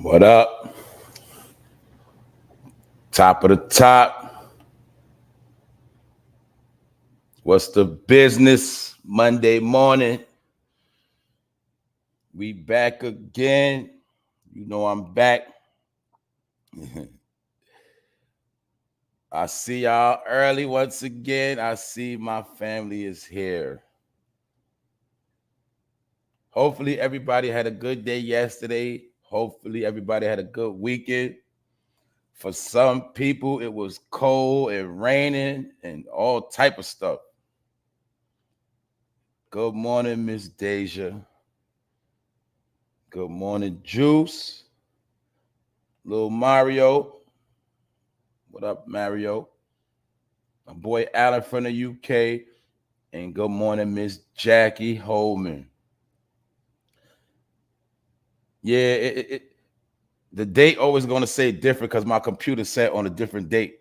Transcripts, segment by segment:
What up? Top of the top. What's the business? Monday morning. We back again. You know I'm back. I see y'all early once again. I see my family is here. Hopefully everybody had a good day yesterday. Hopefully everybody had a good weekend. For some people, it was cold and raining and all type of stuff. Good morning, Miss Deja. Good morning, Juice. Little Mario. What up, Mario? My boy Alan from the UK. And good morning, Miss Jackie Holman. Yeah, the date always going to say different because my computer set on a different date.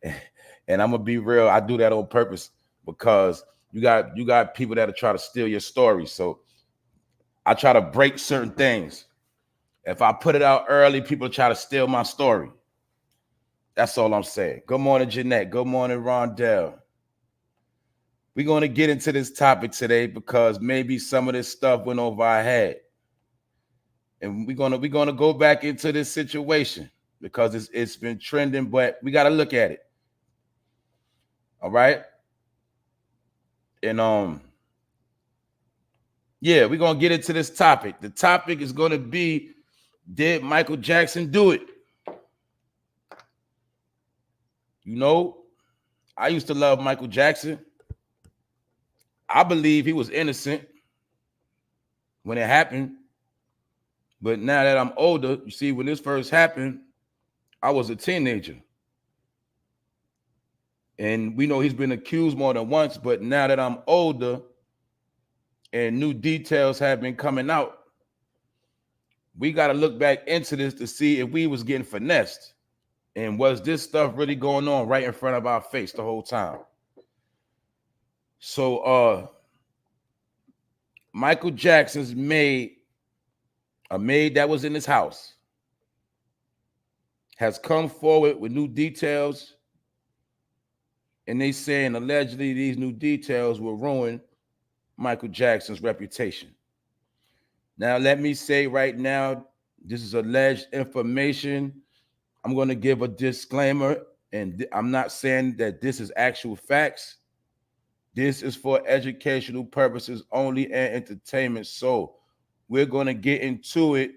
And I'm going to be real. I do that on purpose because you got people that are trying to steal your story. So I try to break certain things. If I put it out early, people try to steal my story. That's all I'm saying. Good morning, Jeanette. Good morning, Rondell. We're going to get into this topic today because maybe some of this stuff went over our head. And we're gonna go back into this situation because it's been trending, but we got to look at it. All right. And yeah, we're gonna get into this topic. The topic is gonna be, did Michael Jackson do it? You know, I used to love Michael Jackson. I believe he was innocent when it happened. But now that I'm older, you see, when this first happened, I was a teenager. And we know he's been accused more than once, but now that I'm older and new details have been coming out, we got to look back into this to see if we was getting finessed. And was this stuff really going on right in front of our face the whole time? So Michael Jackson's maid, a maid that was in his house, has come forward with new details. And they saying allegedly these new details will ruin Michael Jackson's reputation. Now, let me say right now, this is alleged information. I'm going to give a disclaimer, and I'm not saying that this is actual facts. This is for educational purposes only and entertainment. So we're going to get into it,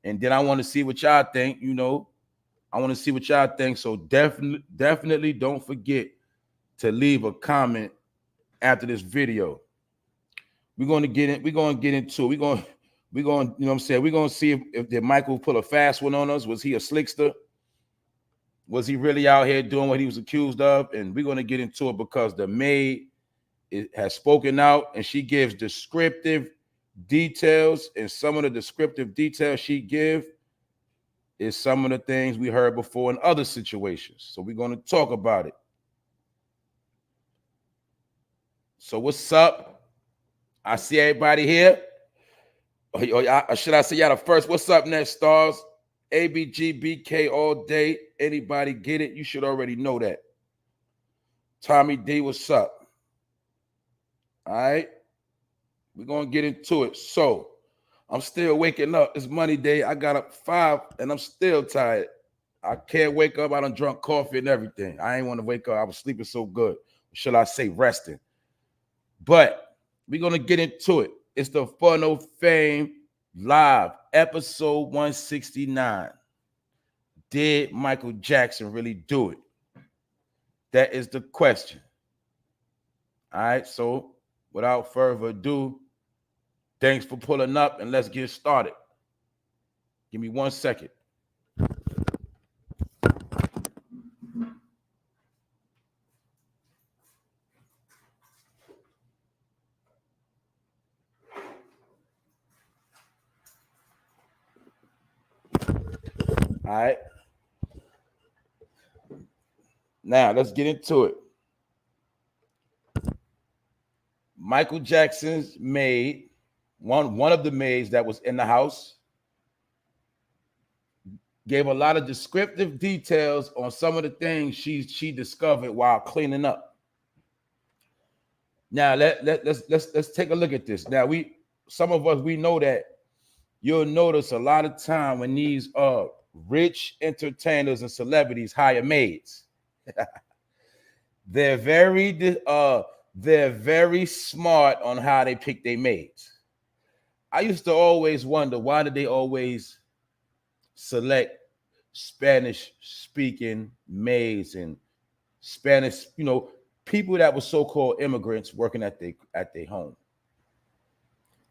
and then I want to see what y'all think. You know, I want to see what y'all think. So definitely don't forget to leave a comment after this video. We're going to get into it. We're going, you know what I'm saying? We're going to see if did Michael pull a fast one on us. Was he a slickster? Was he really out here doing what he was accused of? And we're going to get into it because the maid has spoken out and she gives descriptive details. And some of the descriptive details she gives is some of the things we heard before in other situations. So we're going to talk about it. So what's up? I see everybody here. Or should I say y'all the first? What's up, next stars? ABGBK all day. Anybody get it? You should already know that. Tommy D, what's up? All right. We're going to get into it. So I'm still waking up. It's Monday day. I got up 5 and I'm still tired. I can't wake up. I done drunk coffee and everything. I ain't want to wake up. I was sleeping so good. Should I say resting? But we're going to get into it. It's the Fun of Fame Live, episode 169. Did Michael Jackson really do it? That is the question. All right, so without further ado, thanks for pulling up and let's get started. Give me 1 second. All right. Now let's get into it. Michael Jackson's maid, one of the maids that was in the house, gave a lot of descriptive details on some of the things she discovered while cleaning up. Now let's take a look at this. Now some of us know that you'll notice a lot of time when these rich entertainers and celebrities hire maids. They're very smart on how they pick their maids. I used to always wonder, why did they always select Spanish speaking maids and Spanish, people that were so-called immigrants working at their home.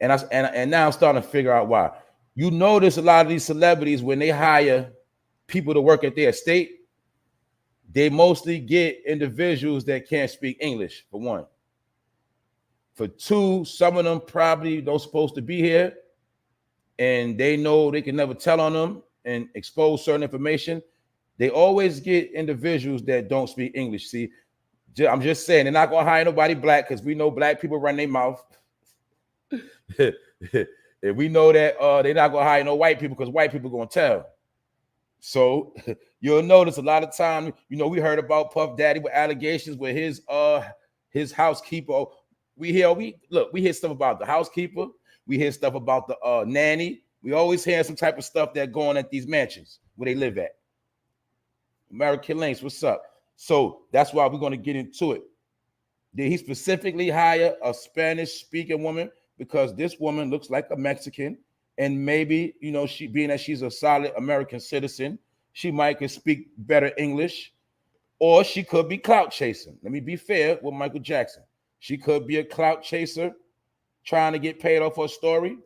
And now I'm starting to figure out why. You notice a lot of these celebrities, when they hire people to work at their estate, they mostly get individuals that can't speak English, for one. For two, some of them probably don't supposed to be here, and they know they can never tell on them and expose certain information. They always get individuals that don't speak English. See, I'm just saying, they're not going to hire nobody black, because we know black people run their mouth. And we know that they're not going to hire no white people, because white people going to tell. So you'll notice a lot of time, we heard about Puff Daddy with allegations with his housekeeper. We hear stuff about the housekeeper. We hear stuff about the nanny. We always hear some type of stuff that going at these mansions where they live at. American Links, what's up? So that's why we're going to get into it. Did he specifically hire a Spanish-speaking woman? Because this woman looks like a Mexican, and maybe, she, being that she's a solid American citizen, she might could speak better English, or she could be clout chasing. Let me be fair with Michael Jackson. She could be a clout chaser trying to get paid off her story.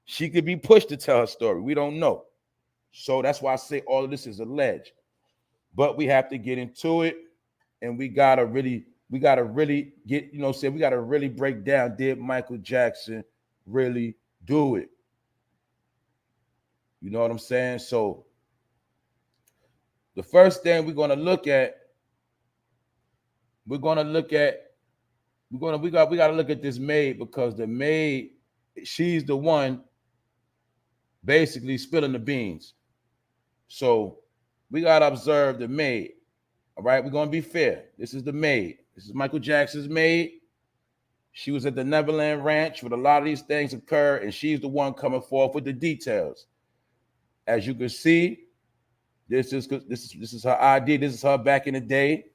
She could be pushed to tell her story. We don't know. So that's why I say all of this is alleged. But we have to get into it, and we gotta really get, we gotta really break down, did Michael Jackson really do it? You know what I'm saying? So the first thing we gotta look at this Maid, because the Maid, she's the one basically spilling the beans. So we gotta observe the Maid. All right, we're gonna be fair. This is the Maid. This is Michael Jackson's Maid. She was at the Neverland Ranch when a lot of these things occurred, and she's the one coming forth with the details. As you can see, this is her ID. This is her back in the day.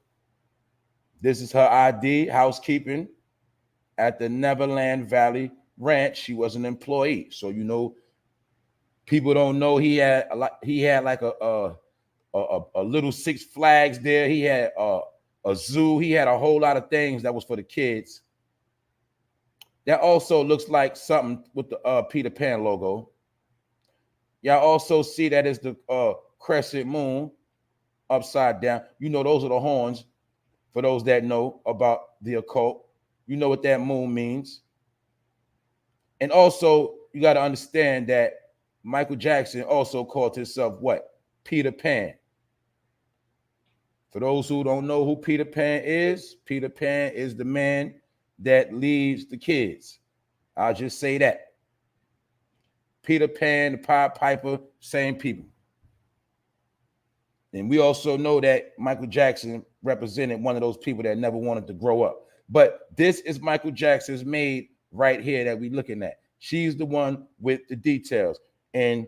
This is her ID, housekeeping at the Neverland Valley Ranch. She was an employee, so people don't know he had like a little Six Flags there. He had a zoo. He had a whole lot of things that was for the kids. That also looks like something with the Peter Pan logo. Y'all also see that is the crescent moon upside down. Those are the horns. For those that know about the occult, you know what that moon means. And also, you got to understand that Michael Jackson also called himself what? Peter Pan. For those who don't know who Peter Pan is the man that leaves the kids. I'll just say that. Peter Pan, the Pied Piper, same people. And we also know that Michael Jackson represented one of those people that never wanted to grow up. But this is Michael Jackson's Maid right here that we're looking at. She's the one with the details. And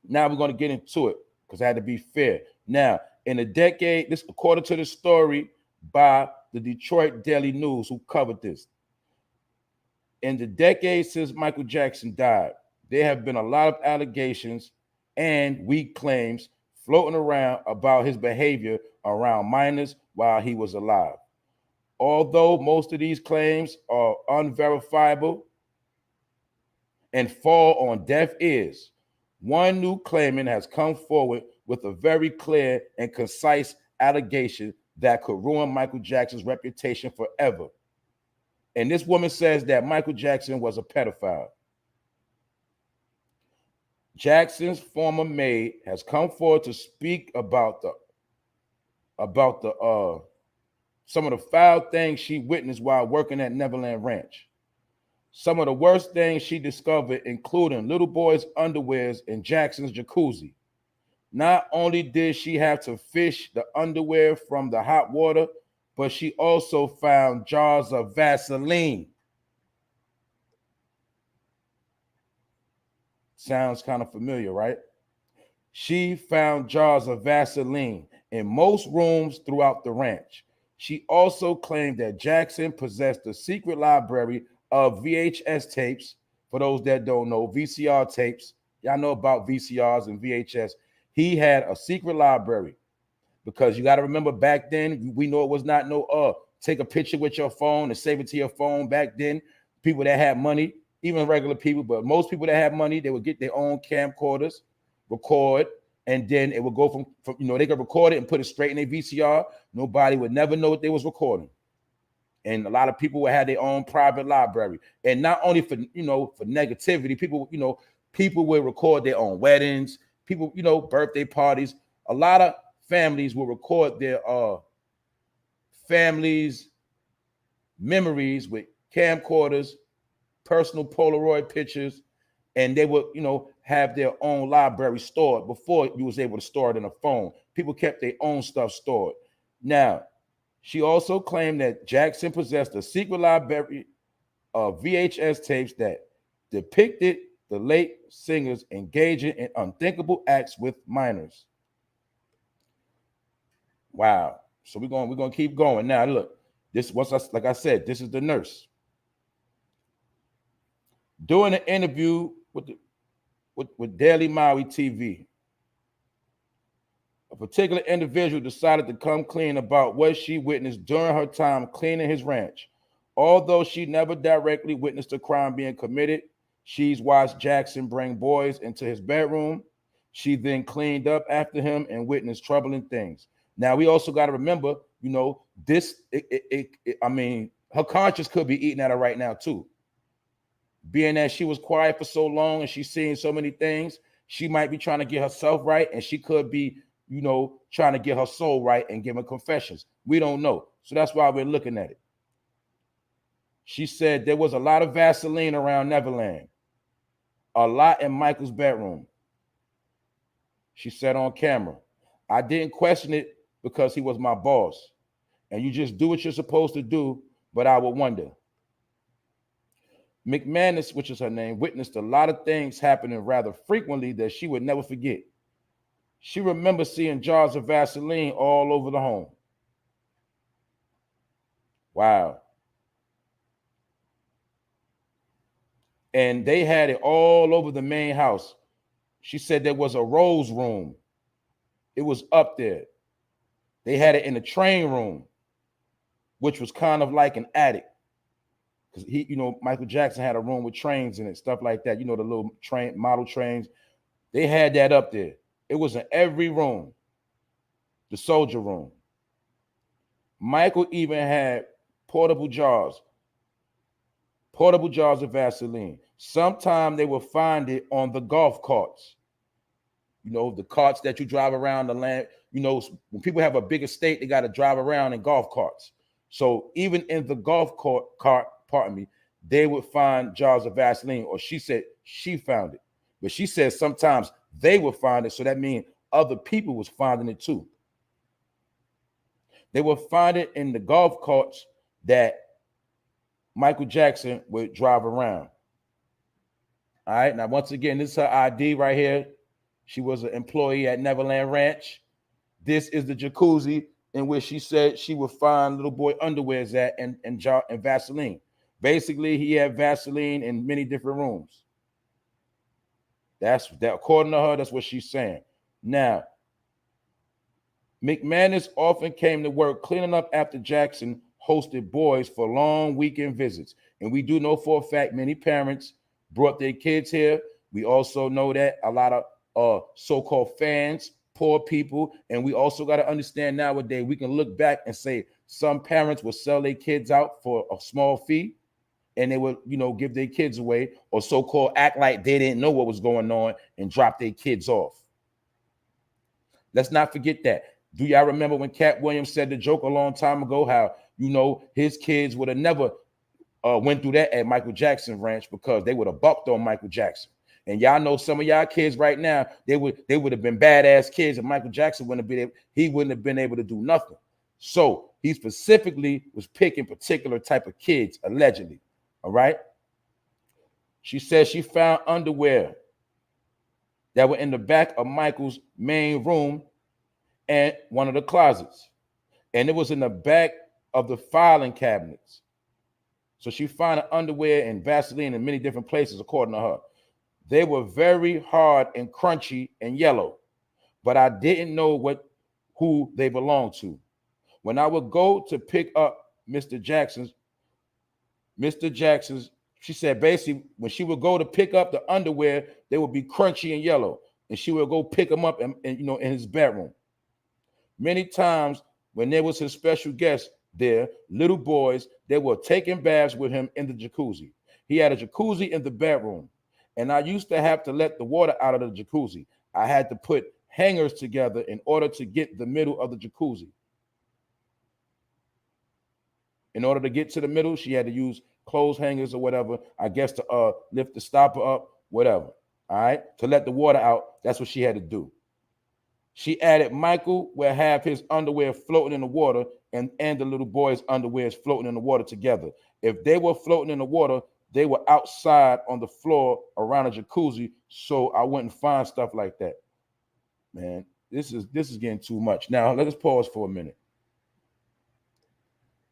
now we're going to get into it, because I had to be fair. Now, in a decade, this according to the story by the Detroit Daily News, who covered this. In the decade since Michael Jackson died, there have been a lot of allegations and weak claims floating around about his behavior around minors while he was alive. Although most of these claims are unverifiable and fall on deaf ears, one new claimant has come forward with a very clear and concise allegation that could ruin Michael Jackson's reputation forever. And this woman says that Michael Jackson was a pedophile. Jackson's former maid has come forward to speak about some of the foul things she witnessed while working at Neverland Ranch. Some of the worst things she discovered, including little boys' underwears in Jackson's jacuzzi. Not only did she have to fish the underwear from the hot water, but she also found jars of Vaseline. Sounds kind of familiar, right? She found jars of Vaseline in most rooms throughout the ranch. She also claimed that Jackson possessed a secret library of VHS tapes. For those that don't know, VCR tapes. Y'all know about VCRs and VHS. He had a secret library because you got to remember back then, we know it was not no, take a picture with your phone and save it to your phone. Back then, people that had money, even regular people, but most people that had money, they would get their own camcorders, record, and then it would go from they could record it and put it straight in a VCR. Nobody would never know what they was recording. And a lot of people would have their own private library. And not only for, for negativity, people would record their own weddings, people, birthday parties. A lot of families will record their families' memories with camcorders, personal Polaroid pictures, and they would, have their own library stored before you was able to store it in a phone. People kept their own stuff stored. Now, she also claimed that Jackson possessed a secret library of VHS tapes that depicted the late singers engaging in unthinkable acts with minors. Wow. So we're gonna keep going. Now, look, this like I said, this is the nurse. During an interview with Daily Maui TV, a particular individual decided to come clean about what she witnessed during her time cleaning his ranch. Although she never directly witnessed a crime being committed, she's watched Jackson bring boys into his bedroom. She then cleaned up after him and witnessed troubling things. Now, we also got to remember, her conscience could be eating at her right now, too. Being that she was quiet for so long and she's seeing so many things, she might be trying to get herself right, and she could be, trying to get her soul right and giving confessions. We don't know. So that's why we're looking at it. She said there was a lot of Vaseline around Neverland, a lot in Michael's bedroom. She said on camera, I didn't question it because he was my boss, and you just do what you're supposed to do, but I would wonder. McManus, which is her name, witnessed a lot of things happening rather frequently that she would never forget. She remembers seeing jars of Vaseline all over the home. Wow. And they had it all over the main house. She said there was a rose room. It was up there. They had it in the train room, which was kind of like an attic. Because Michael Jackson had a room with trains in it, stuff like that. The little train, model trains. They had that up there. It was in every room. The soldier room. Michael even had portable jars of Vaseline. Sometimes they would find it on the golf carts. The carts that you drive around the land. When people have a big estate, they got to drive around in golf carts. So even in the golf cart, they would find jars of Vaseline, or she said she found it. But she said sometimes they would find it, so that means other people was finding it too. They would find it in the golf carts that Michael Jackson would drive around. All right, now once again, this is her ID right here. She was an employee at Neverland Ranch. This is the jacuzzi in which she said she would find little boy underwears at and Vaseline. Basically, he had Vaseline in many different rooms. That's that, according to her, that's what she's saying. Now, McManus often came to work cleaning up after Jackson hosted boys for long weekend visits. And we do know for a fact many parents brought their kids here. We also know that a lot of so-called fans, poor people, and we also got to understand nowadays, we can look back and say some parents will sell their kids out for a small fee, and they would, give their kids away, or so-called act like they didn't know what was going on and drop their kids off. Let's not forget that. Do y'all remember when Cat Williams said the joke a long time ago, how, his kids would have never went through that at Michael Jackson Ranch because they would have bucked on Michael Jackson. And y'all know some of y'all kids right now, they would have been badass kids, and Michael Jackson wouldn't have been able to do nothing. So he specifically was picking particular type of kids, allegedly. All right. She says she found underwear that were in the back of Michael's main room and one of the closets. And it was in the back of the filing cabinets. So she found underwear and Vaseline in many different places, according to her. They were very hard and crunchy and yellow, but I didn't know who they belonged to. When I would go to pick up Mr. Jackson's, she said basically when she would go to pick up the underwear, they would be crunchy and yellow, and she would go pick them up and in his bedroom. Many times when there was his special guests there, little boys, they were taking baths with him in the jacuzzi. He had a jacuzzi in the bedroom, and I used to have to let the water out of the jacuzzi. I had to put hangers together in order to get the middle of the jacuzzi. In order to get to the middle, she had to use clothes hangers or whatever, I guess, to lift the stopper up, whatever. All right, to let the water out. That's what she had to do. She added Michael will have his underwear floating in the water, and the little boy's underwear is floating in the water together. If they were floating in the water, they were outside on the floor around a jacuzzi, so I wouldn't find stuff like that. Man, this is getting too much. Now let's pause for a minute.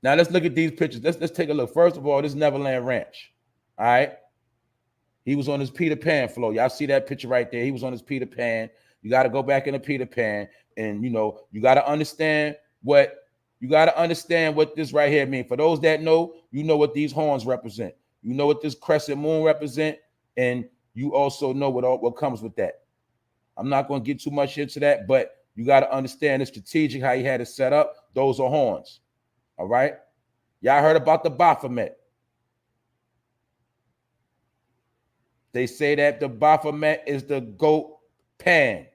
Now let's look at these pictures. Let's take a look. First of all, this is Neverland Ranch. All right. He was on his Peter Pan floor. Y'all see that picture right there? He was on his Peter Pan. You got to go back into Peter Pan, and you got to understand what this right here means. For those that know, you know what these horns represent. You know what this crescent moon represent, and you also know what comes with that. I'm not going to get too much into that, but you got to understand the strategic how he had it set up. Those are horns. All right. Y'all heard about the Baphomet. They say that the Baphomet is the goat Pan,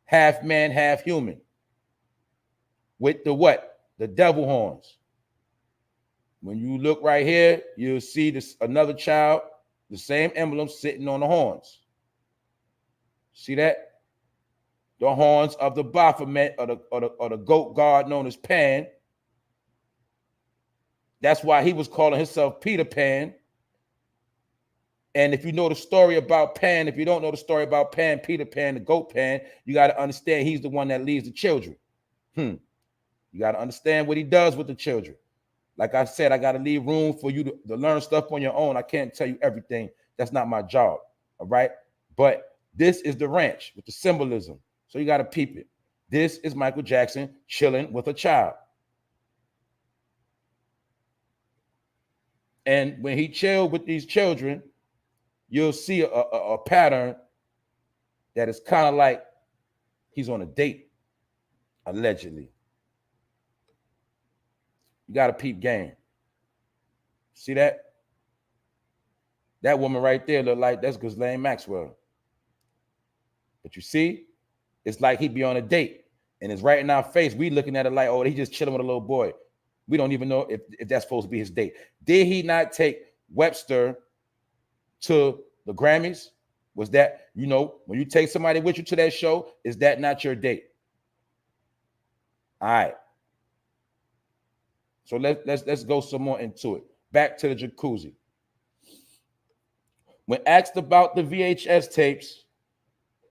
half man, half human, with the what? The devil horns. When you look right here, you'll see this another child, the same emblem sitting on the horns. See that? The horns of the Baphomet or the goat god known as Pan. That's why he was calling himself Peter Pan. And if you know the story about Pan, if you don't know the story about Pan, Peter Pan, the goat Pan, you got to understand he's the one that leads the children. You got to understand what he does with the children. Like I said, I got to leave room for you to learn stuff on your own. I can't tell you everything. That's not my job. All right. But this is the ranch with the symbolism. So you got to peep it. This is Michael Jackson chilling with a child. And when he chilled with these children, you'll see a pattern that is kind of like he's on a date, allegedly. You got to peep game. See that? That woman right there look like that's Ghislaine Maxwell. But you see, it's like he'd be on a date, and it's right in our face. We looking at it like, oh, he's just chilling with a little boy. We don't even know if that's supposed to be his date. Did he not take Webster to the Grammys? Was that, when you take somebody with you to that show, is that not your date? All right. So let's go some more into it. Back to the jacuzzi. When asked about the VHS tapes,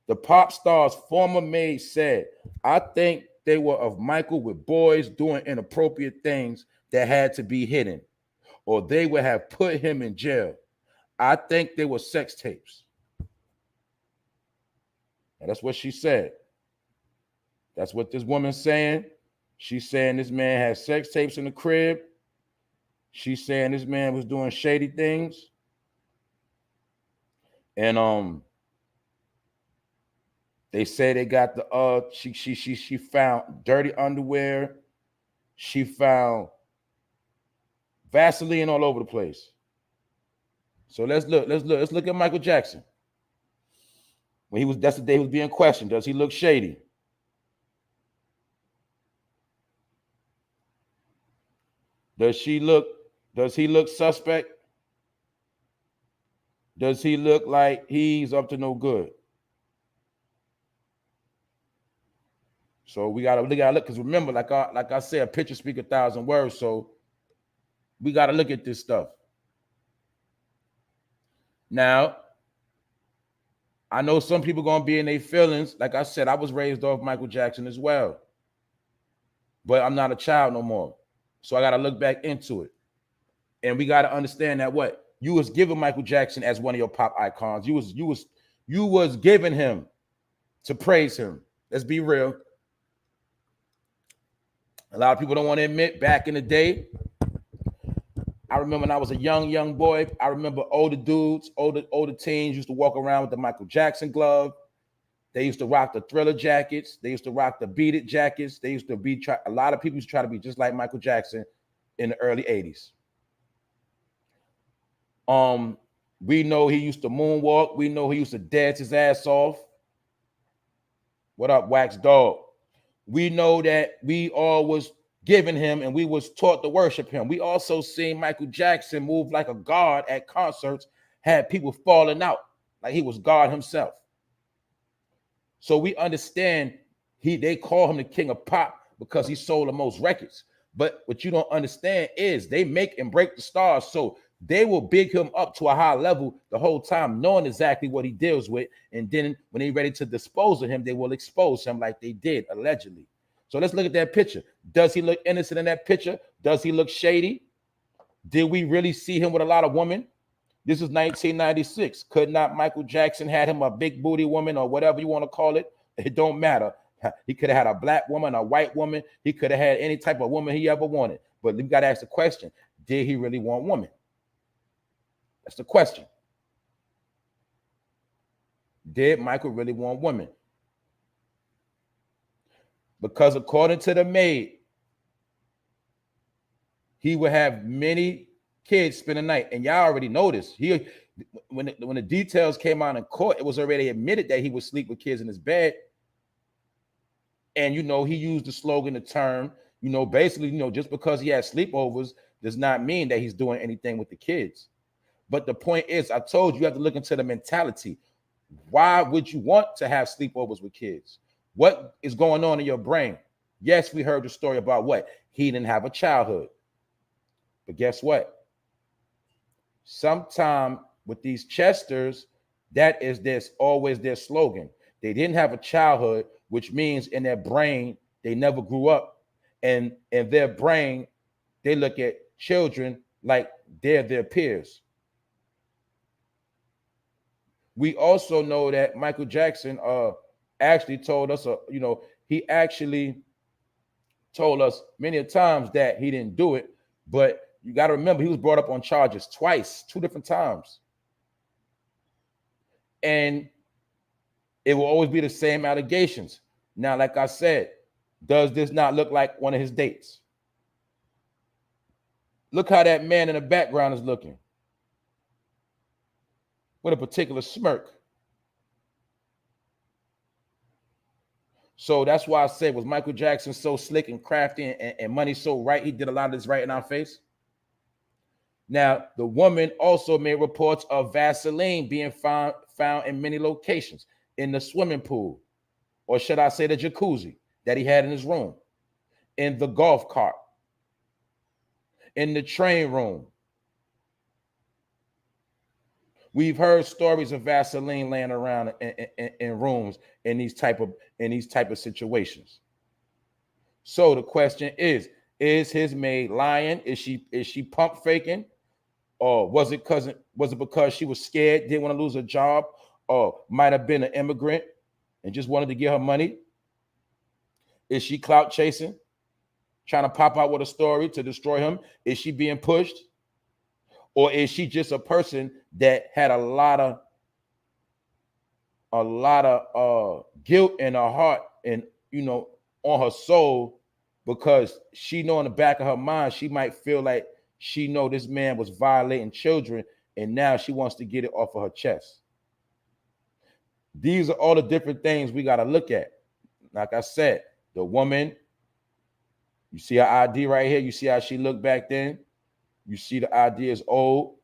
the pop star's former maid said, I think they were of Michael with boys doing inappropriate things that had to be hidden, or they would have put him in jail. I think they were sex tapes. Now, that's what she said. That's what this woman's saying. She's saying this man had sex tapes in the crib. She's saying this man was doing shady things. And they say they got the she found dirty underwear. She found Vaseline all over the place. So let's look at Michael Jackson. That's the day he was being questioned. Does he look shady? Does he look suspect? Does he look like he's up to no good? So we gotta look, because remember, like I said, a picture speaks 1,000 words. So we gotta look at this stuff. Now, I know some people gonna be in their feelings. Like I said, I was raised off Michael Jackson as well, but I'm not a child no more. So I gotta look back into it, and we gotta understand that what you was giving Michael Jackson as one of your pop icons. You was giving him to praise him. Let's be real. A lot of people don't want to admit back in the day. I remember when I was a young boy, I remember older dudes, older teens used to walk around with the Michael Jackson glove. They used to rock the Thriller jackets. They used to rock the Beat It jackets. They used to be, a lot of people used to try to be just like Michael Jackson in the early 80s. We know he used to moonwalk. We know he used to dance his ass off. What up, Wax Dog? We know that we all was giving him and we was taught to worship him. We also seen Michael Jackson move like a god at concerts, had people falling out like he was God himself. So we understand they call him the king of pop because he sold the most records. But what you don't understand is they make and break the stars. So they will big him up to a high level the whole time, knowing exactly what he deals with. And then when they're ready to dispose of him, they will expose him like they did, allegedly. So let's look at that picture. Does he look innocent in that picture? Does he look shady? Did we really see him with a lot of women? This is 1996. Could not Michael Jackson had him a big booty woman or whatever you want to call it? It don't matter. He could have had a black woman, a white woman. He could have had any type of woman he ever wanted. But we got to ask the question, did he really want women? That's the question. Did Michael really want women? Because according to the Maid, he would have many kids spend the night. And y'all already noticed. When the details came out in court, it was already admitted that he would sleep with kids in his bed. And, he used the slogan, the term, basically, just because he has sleepovers does not mean that he's doing anything with the kids. But the point is, I told you, you have to look into the mentality. Why would you want to have sleepovers with kids? What is going on in your brain? Yes, we heard the story about what? He didn't have a childhood. But guess what? Sometime with these Chesters, that is always their slogan. They didn't have a childhood, which means in their brain, they never grew up. And in their brain, they look at children like they're their peers. We also know that Michael Jackson actually told us, he actually told us many times that he didn't do it. But you got to remember, he was brought up on charges twice, 2 different times. And it will always be the same allegations. Now, like I said, does this not look like one of his dates? Look how that man in the background is looking. With a particular smirk. So that's why I said, was Michael Jackson so slick and crafty and money so right? He did a lot of this right in our face. Now, the woman also made reports of Vaseline being found in many locations, in the swimming pool, or should I say the jacuzzi that he had in his room, in the golf cart, in the train room. We've heard stories of Vaseline laying around in rooms in these type of situations. So the question is his maid lying? Is she pump faking? Or was it because she was scared, didn't want to lose her job, or might have been an immigrant and just wanted to get her money? Is she clout chasing, trying to pop out with a story to destroy him? Is she being pushed? Or is she just a person that had a lot of guilt in her heart and, on her soul, because she know in the back of her mind, she might feel like she know this man was violating children and now she wants to get it off of her chest. These are all the different things we got to look at. Like I said, the woman, you see her ID right here. You see how she looked back then. You see the ID is old.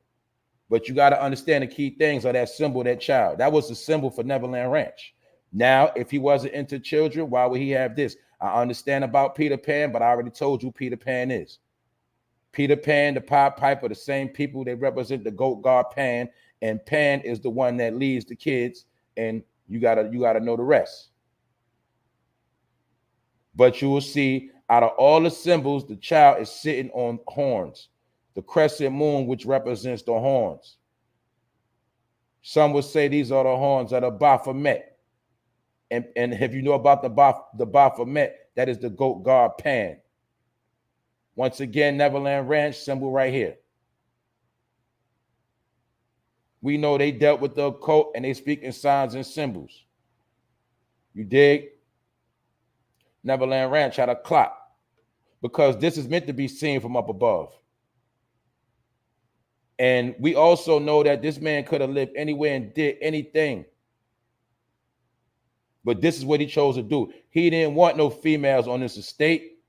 But you got to understand the key things of that symbol, that child. That was the symbol for Neverland Ranch. Now, if he wasn't into children, why would he have this? I understand about Peter Pan, but I already told you Peter Pan is. Peter Pan, the Pied Piper, the same people, they represent the goat god Pan, and Pan is the one that leads the kids, and you gotta know the rest. But you will see, out of all the symbols, the child is sitting on horns. The crescent moon, which represents the horns. Some would say these are the horns of the Baphomet. And if you know about the Baphomet, that is the goat god Pan. Once again, Neverland Ranch symbol right here. We know they dealt with the occult and they speak in signs and symbols. You dig? Neverland Ranch had a clock because this is meant to be seen from up above. And we also know that this man could have lived anywhere and did anything. But this is what he chose to do. He didn't want no females on this estate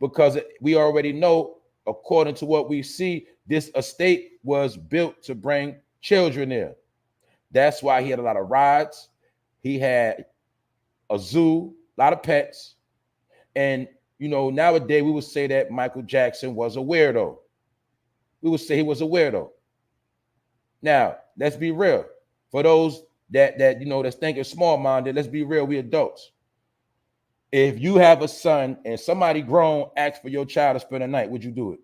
because we already know, according to what we see, this estate was built to bring children there. That's why he had a lot of rides. He had a zoo, a lot of pets. And, you know, nowadays we would say that MichaelJackson was a weirdo. We would say he was a weirdo. Now, let's be real. For those that you know, that's thinking small-minded, let's be real, we adults. If you have a son and somebody grown asks for your child to spend a night, would you do it?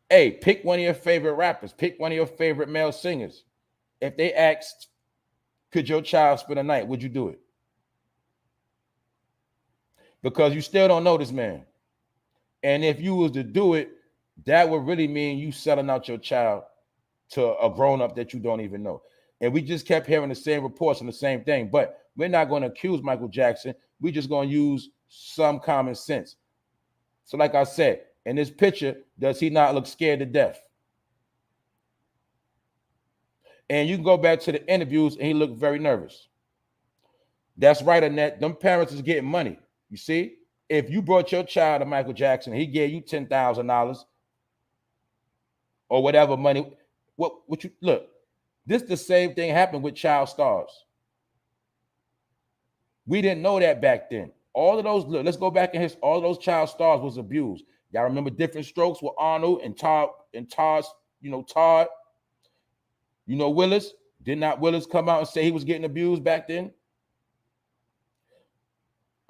Hey, pick one of your favorite rappers. Pick one of your favorite male singers. If they asked, could your child spend a night, would you do it? Because you still don't know this man. And if you was to do it, that would really mean you selling out your child to a grown-up that you don't even know. And we just kept hearing the same reports on the same thing. But we're not going to accuse MichaelJackson. We're just going to use some common sense. So like I said, in this picture, does he not look scared to death? And you can go back to the interviews and he looked very nervous. That's right, Annette. Them parents is getting money. You see? If you brought your child to MichaelJackson, he gave you $10,000 or whatever money. What you look, this the same thing happened with child stars. We didn't know that back then. All of those, look, let's go back in history. All of those child stars was abused. Y'all remember Different Strokes with Arnold and Todd, you know, Todd, you know, Willis. Did not Willis come out and say he was getting abused back then?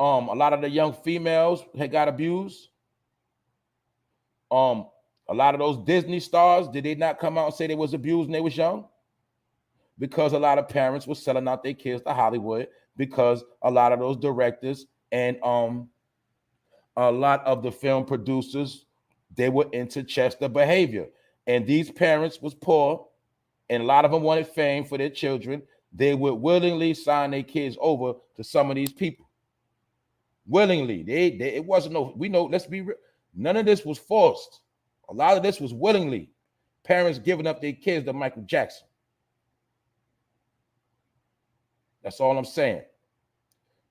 A lot of the young females had got abused. A lot of those Disney stars, did they not come out and say they was abused when they was young? Because a lot of parents were selling out their kids to Hollywood, because a lot of those directors and a lot of the film producers, they were into Chester behavior. And these parents was poor, and a lot of them wanted fame for their children. They would willingly sign their kids over to some of these people. Willingly. It wasn't no, we know, let's be real. None of this was forced. A lot of this was willingly. Parents giving up their kids to MichaelJackson. That's all I'm saying.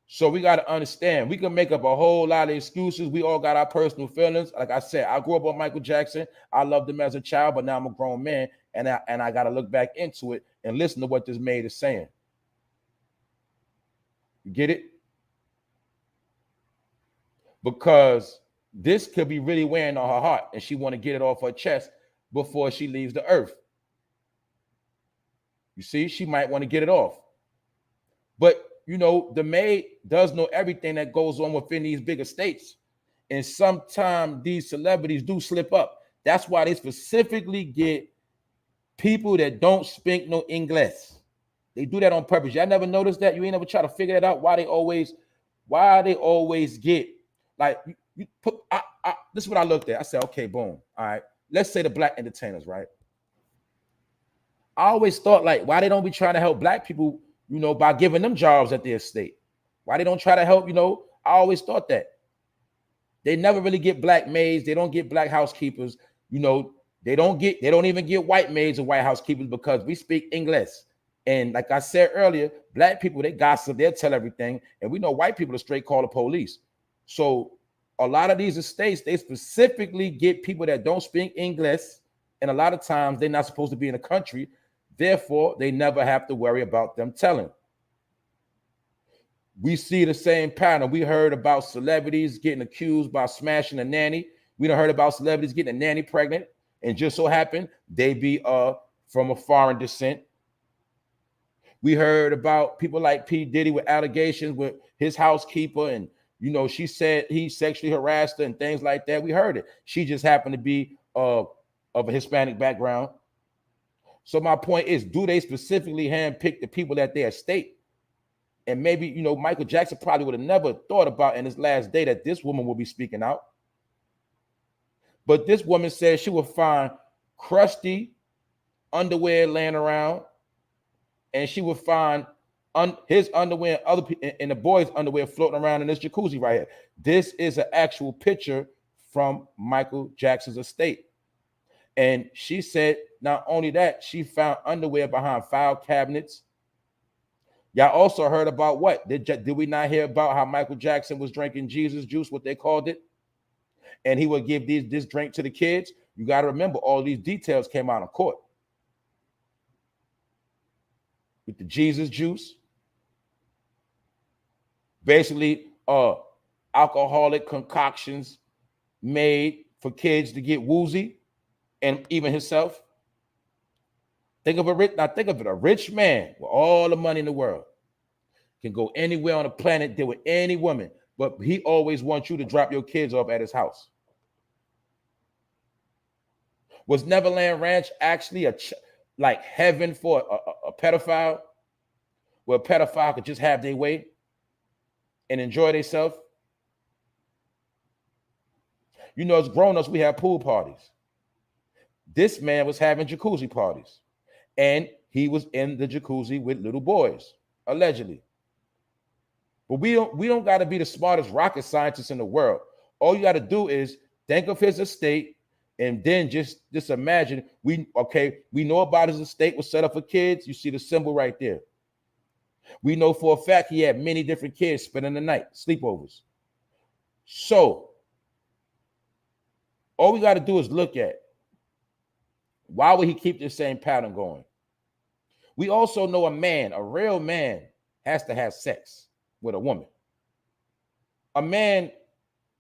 So we got to understand, we can make up a whole lot of excuses. We all got our personal feelings. Like I said, I grew up on MichaelJackson. I loved him as a child, but now I'm a grown man, and I got to look back into it and listen to what this Maid is saying. You get it? Because this could be really weighing on her heart, and she want to get it off her chest before she leaves the earth. You see, she might want to get it off. But, you know, the Maid does know everything that goes on within these big estates. And sometimes these celebrities do slip up. That's why they specifically get people that don't speak no English. They do that on purpose. Y'all never noticed that? You ain't never try to figure that out? Why they always get, like, you put, this is what I looked at. I said, okay, boom. All right. Let's say the black entertainers, right? I always thought, like, why they don't be trying to help black people, you know, by giving them jobs at the estate? Why they don't try to help, you know? I always thought that. They never really get black maids. They don't get black housekeepers. You know, they don't even get white maids or white housekeepers because we speak English. And like I said earlier, black people, they gossip, they'll tell everything. And we know white people are straight call the police. So a lot of these estates, they specifically get people that don't speak English, and a lot of times they're not supposed to be in the country. Therefore, they never have to worry about them telling. We see the same pattern. We heard about celebrities getting accused by smashing a nanny. We done heard about celebrities getting a nanny pregnant, and just so happened they be from a foreign descent. We heard about people like P. Diddy with allegations with his housekeeper, and you know, she said he sexually harassed her and things like that. We heard it. She just happened to be of a Hispanic background. So my point is, do they specifically handpick the people at their estate? And maybe, you know, Michael Jackson probably would have never thought about in his last day that this woman will be speaking out. But this woman said she would find crusty underwear laying around, and she would find his underwear and the boys' underwear floating around in this jacuzzi right here. This is an actual picture from Michael Jackson's estate. And she said not only that, she found underwear behind file cabinets. Y'all also heard about what? Did we not hear about how Michael Jackson was drinking Jesus juice, what they called it? And he would give this drink to the kids. You got to remember, all these details came out in court. With the Jesus juice. Basically, alcoholic concoctions made for kids to get woozy, and even himself. Think of a rich man with all the money in the world can go anywhere on the planet, deal with any woman, but he always wants you to drop your kids off at his house. Was Neverland Ranch actually like heaven for a pedophile, where a pedophile could just have their way and enjoy themselves? You know, as grown-ups, we have pool parties. This man was having jacuzzi parties, and he was in the jacuzzi with little boys, allegedly. But we don't got to be the smartest rocket scientists in the world. All you got to do is think of his estate, and then just imagine. We know about his estate was set up for kids. You see the symbol right there. We know for a fact he had many different kids spending the night, sleepovers. So all we got to do is look at, why would he keep this same pattern going? We also know a real man, has to have sex with a woman. A man,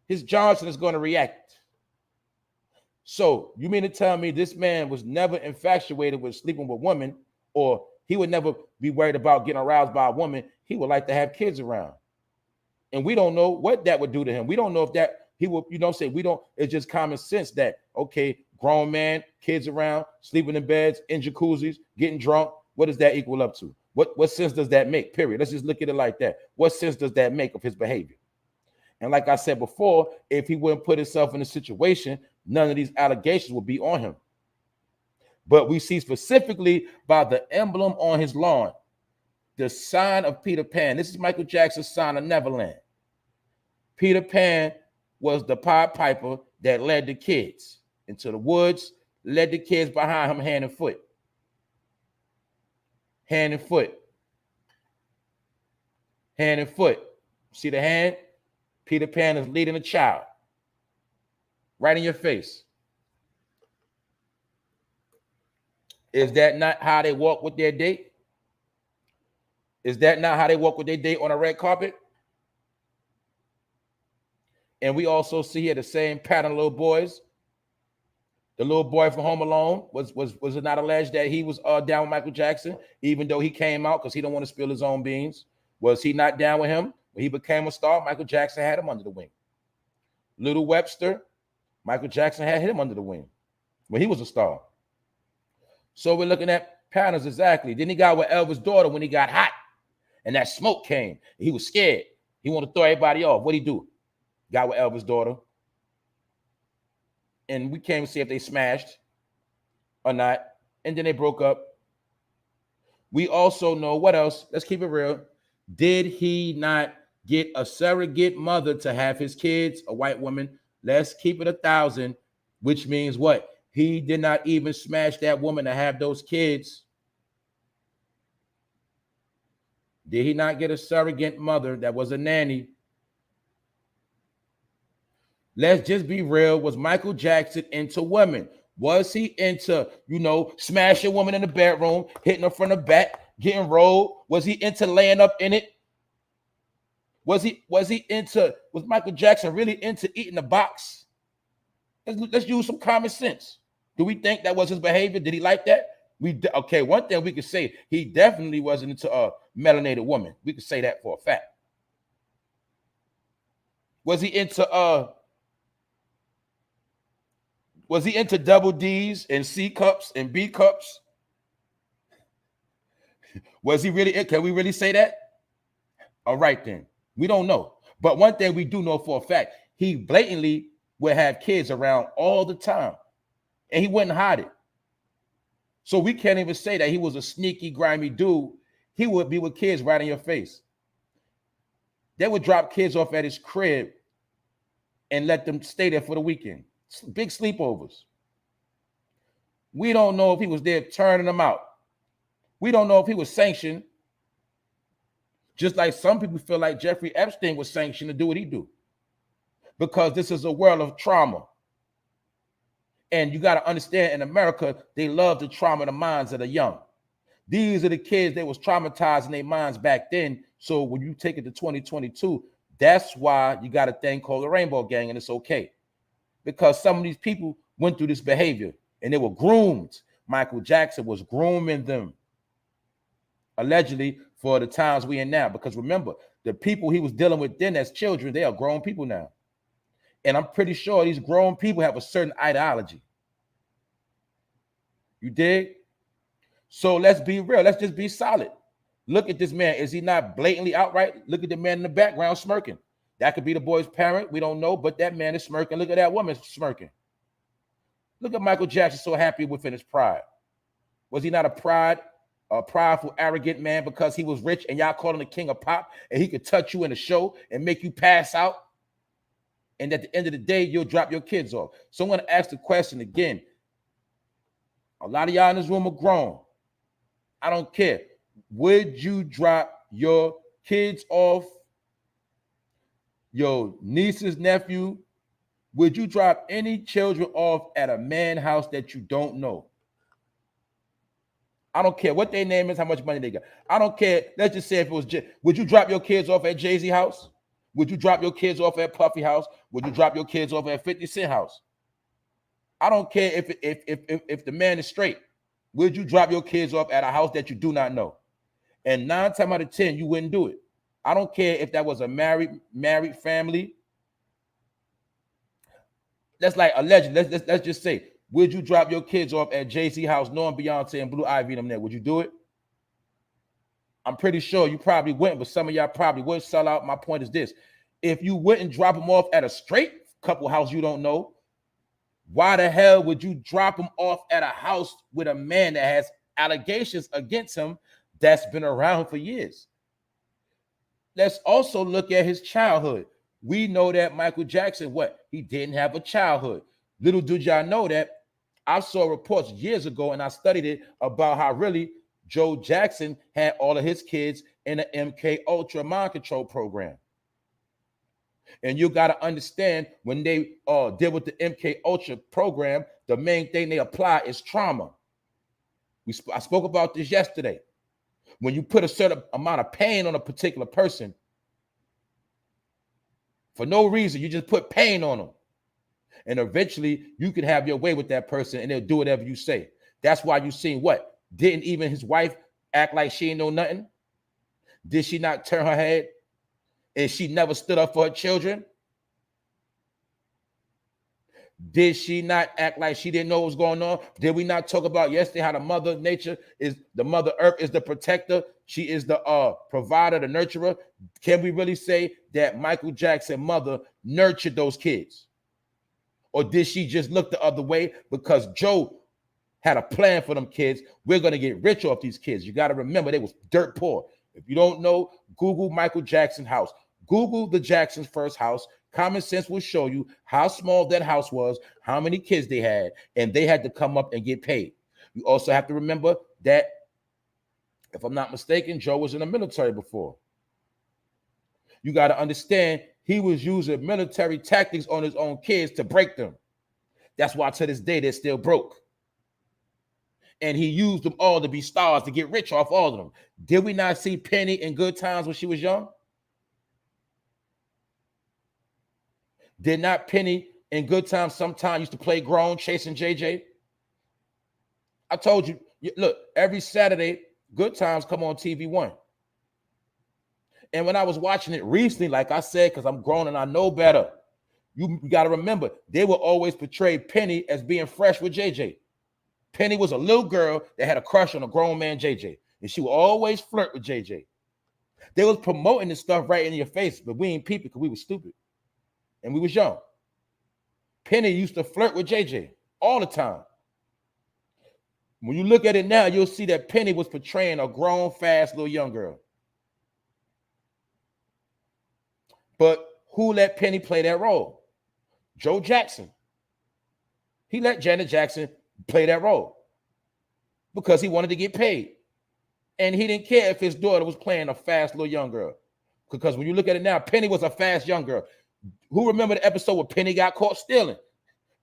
his Johnson is going to react. So you mean to tell me this man was never infatuated with sleeping with women, or he would never be worried about getting aroused by a woman? He would like to have kids around. And we don't know what that would do to him. We don't know if that he would, it's just common sense that, okay, grown man, kids around, sleeping in beds, in jacuzzis, getting drunk. What does that equal up to? What sense does that make? Period. Let's just look at it like that. What sense does that make of his behavior? And like I said before, if he wouldn't put himself in a situation, none of these allegations would be on him. But we see specifically by the emblem on his lawn, the sign of Peter Pan. This is Michael Jackson's sign of Neverland. Peter Pan was the Pied Piper that led the kids into the woods, led the kids behind him hand and foot. Hand and foot. Hand and foot. See the hand? Peter Pan is leading a child. Right in your face. Is that not how they walk with their date? Is that not how they walk with their date on a red carpet? And we also see here the same pattern of little boys. The little boy from Home Alone, was it not alleged that he was down with Michael Jackson, even though he came out because he don't want to spill his own beans? Was he not down with him? When he became a star, Michael Jackson had him under the wing. Little Webster, Michael Jackson had him under the wing when he was a star. So we're looking at patterns exactly. Then he got with Elvis' daughter when he got hot and that smoke came. He was scared. He wanted to throw everybody off. What'd he do? Got with Elvis' daughter. And we came to see if they smashed or not. And then they broke up. We also know, what else? Let's keep it real. Did he not get a surrogate mother to have his kids, a white woman? Let's keep it 1,000, which means what? He did not even smash that woman to have those kids. Did he not get a surrogate mother that was a nanny? Let's just be real. Was Michael Jackson into women? Was he into, smashing women in the bedroom, hitting her from the back, getting rolled? Was he into laying up in it? Was Michael Jackson really into eating the box? Let's use some common sense. Do we think that was his behavior? Did he like that? Okay, one thing we could say, he definitely wasn't into a melanated woman. We could say that for a fact. Was he into double D's and C cups and B cups? Was he really? Can we really say that? All right, then. We don't know. But one thing we do know for a fact, he blatantly would have kids around all the time. And he wouldn't hide it. So we can't even say that he was a sneaky, grimy dude. He would be with kids right in your face. They would drop kids off at his crib and let them stay there for the weekend. Big sleepovers. We don't know if he was there turning them out. We don't know if he was sanctioned. Just like some people feel like Jeffrey Epstein was sanctioned to do what he do. Because this is a world of trauma. And you got to understand, in America, they love to trauma the minds of the young. These are the kids that was traumatized in their minds back then. So when you take it to 2022, that's why you got a thing called the Rainbow Gang, and it's okay. Because some of these people went through this behavior, and they were groomed. Michael Jackson was grooming them, allegedly, for the times we in now. Because remember, the people he was dealing with then as children, they are grown people now. And I'm pretty sure these grown people have a certain ideology. You dig? So let's be real. Let's just be solid. Look at this man. Is he not blatantly outright? Look at the man in the background smirking. That could be the boy's parent. We don't know, but that man is smirking. Look at that woman smirking. Look at Michael Jackson so happy within his pride. Was he not a prideful, arrogant man because he was rich and y'all called him the king of pop and he could touch you in a show and make you pass out? And at the end of the day, you'll drop your kids off. So I'm going to ask the question again. A lot of y'all in this room are grown. I don't care. Would you drop your kids off, your niece's nephew? Would you drop any children off at a man house that you don't know? I don't care what their name is, how much money they got. I don't care. Let's just say if it was, would you drop your kids off at Jay-Z house? Would you drop your kids off at Puffy house? Would you drop your kids off at 50 Cent house? I don't care if the man is straight. Would you drop your kids off at a house that you do not know? And 9 times out of 10, you wouldn't do it. I don't care if that was a married family. That's like alleged. Let's just say, would you drop your kids off at Jay-Z house knowing Beyonce and Blue Ivy and them there? Would you do it? I'm pretty sure you probably wouldn't, but some of y'all probably would sell out. My point is this. If you wouldn't drop them off at a straight couple house you don't know, why the hell would you drop them off at a house with a man that has allegations against him that's been around for years? Let's also look at his childhood. We know that Michael Jackson, he didn't have a childhood. Little did y'all know that I saw reports years ago and I studied it about how really Joe Jackson had all of his kids in the MK Ultra mind control program. And you got to understand, when they deal with the MK Ultra program, the main thing they apply is trauma. I spoke about this yesterday. When you put a certain amount of pain on a particular person, for no reason, you just put pain on them. And eventually you can have your way with that person and they'll do whatever you say. That's why you seen what? Didn't even his wife act like she ain't know nothing? Did she not turn her head? And she never stood up for her children? Did she not act like she didn't know what was going on? Did we not talk about yesterday how the mother nature is, the mother earth is the protector? She is the provider, the nurturer. Can we really say that Michael Jackson's mother nurtured those kids? Or did she just look the other way because Joe had a plan for them kids? We're going to get rich off these kids. You got to remember, they was dirt poor. If you don't know, Google Michael Jackson house. Google the Jackson's first house. Common sense will show you how small that house was, how many kids they had, and they had to come up and get paid. You also have to remember that, if I'm not mistaken, Joe was in the military before. You got to understand, he was using military tactics on his own kids to break them. That's why to this day they're still broke. And he used them all to be stars, to get rich off all of them. Did we not see Penny in Good Times when she was young? Did not Penny in Good Times sometimes used to play grown, chasing JJ? I told you, look, every Saturday, Good Times come on TV1. And when I was watching it recently, like I said, because I'm grown and I know better, you got to remember, they will always portray Penny as being fresh with JJ. Penny was a little girl that had a crush on a grown man, JJ. And she would always flirt with JJ. They was promoting this stuff right in your face, but we ain't peeping because we were stupid. And we was young. Penny used to flirt with JJ all the time. When you look at it now, you'll see that Penny was portraying a grown, fast little young girl. But who let Penny play that role? Joe Jackson. He let Janet Jackson play that role because he wanted to get paid. And he didn't care if his daughter was playing a fast little young girl. Because when you look at it now, Penny was a fast young girl. Who remember the episode where Penny got caught stealing?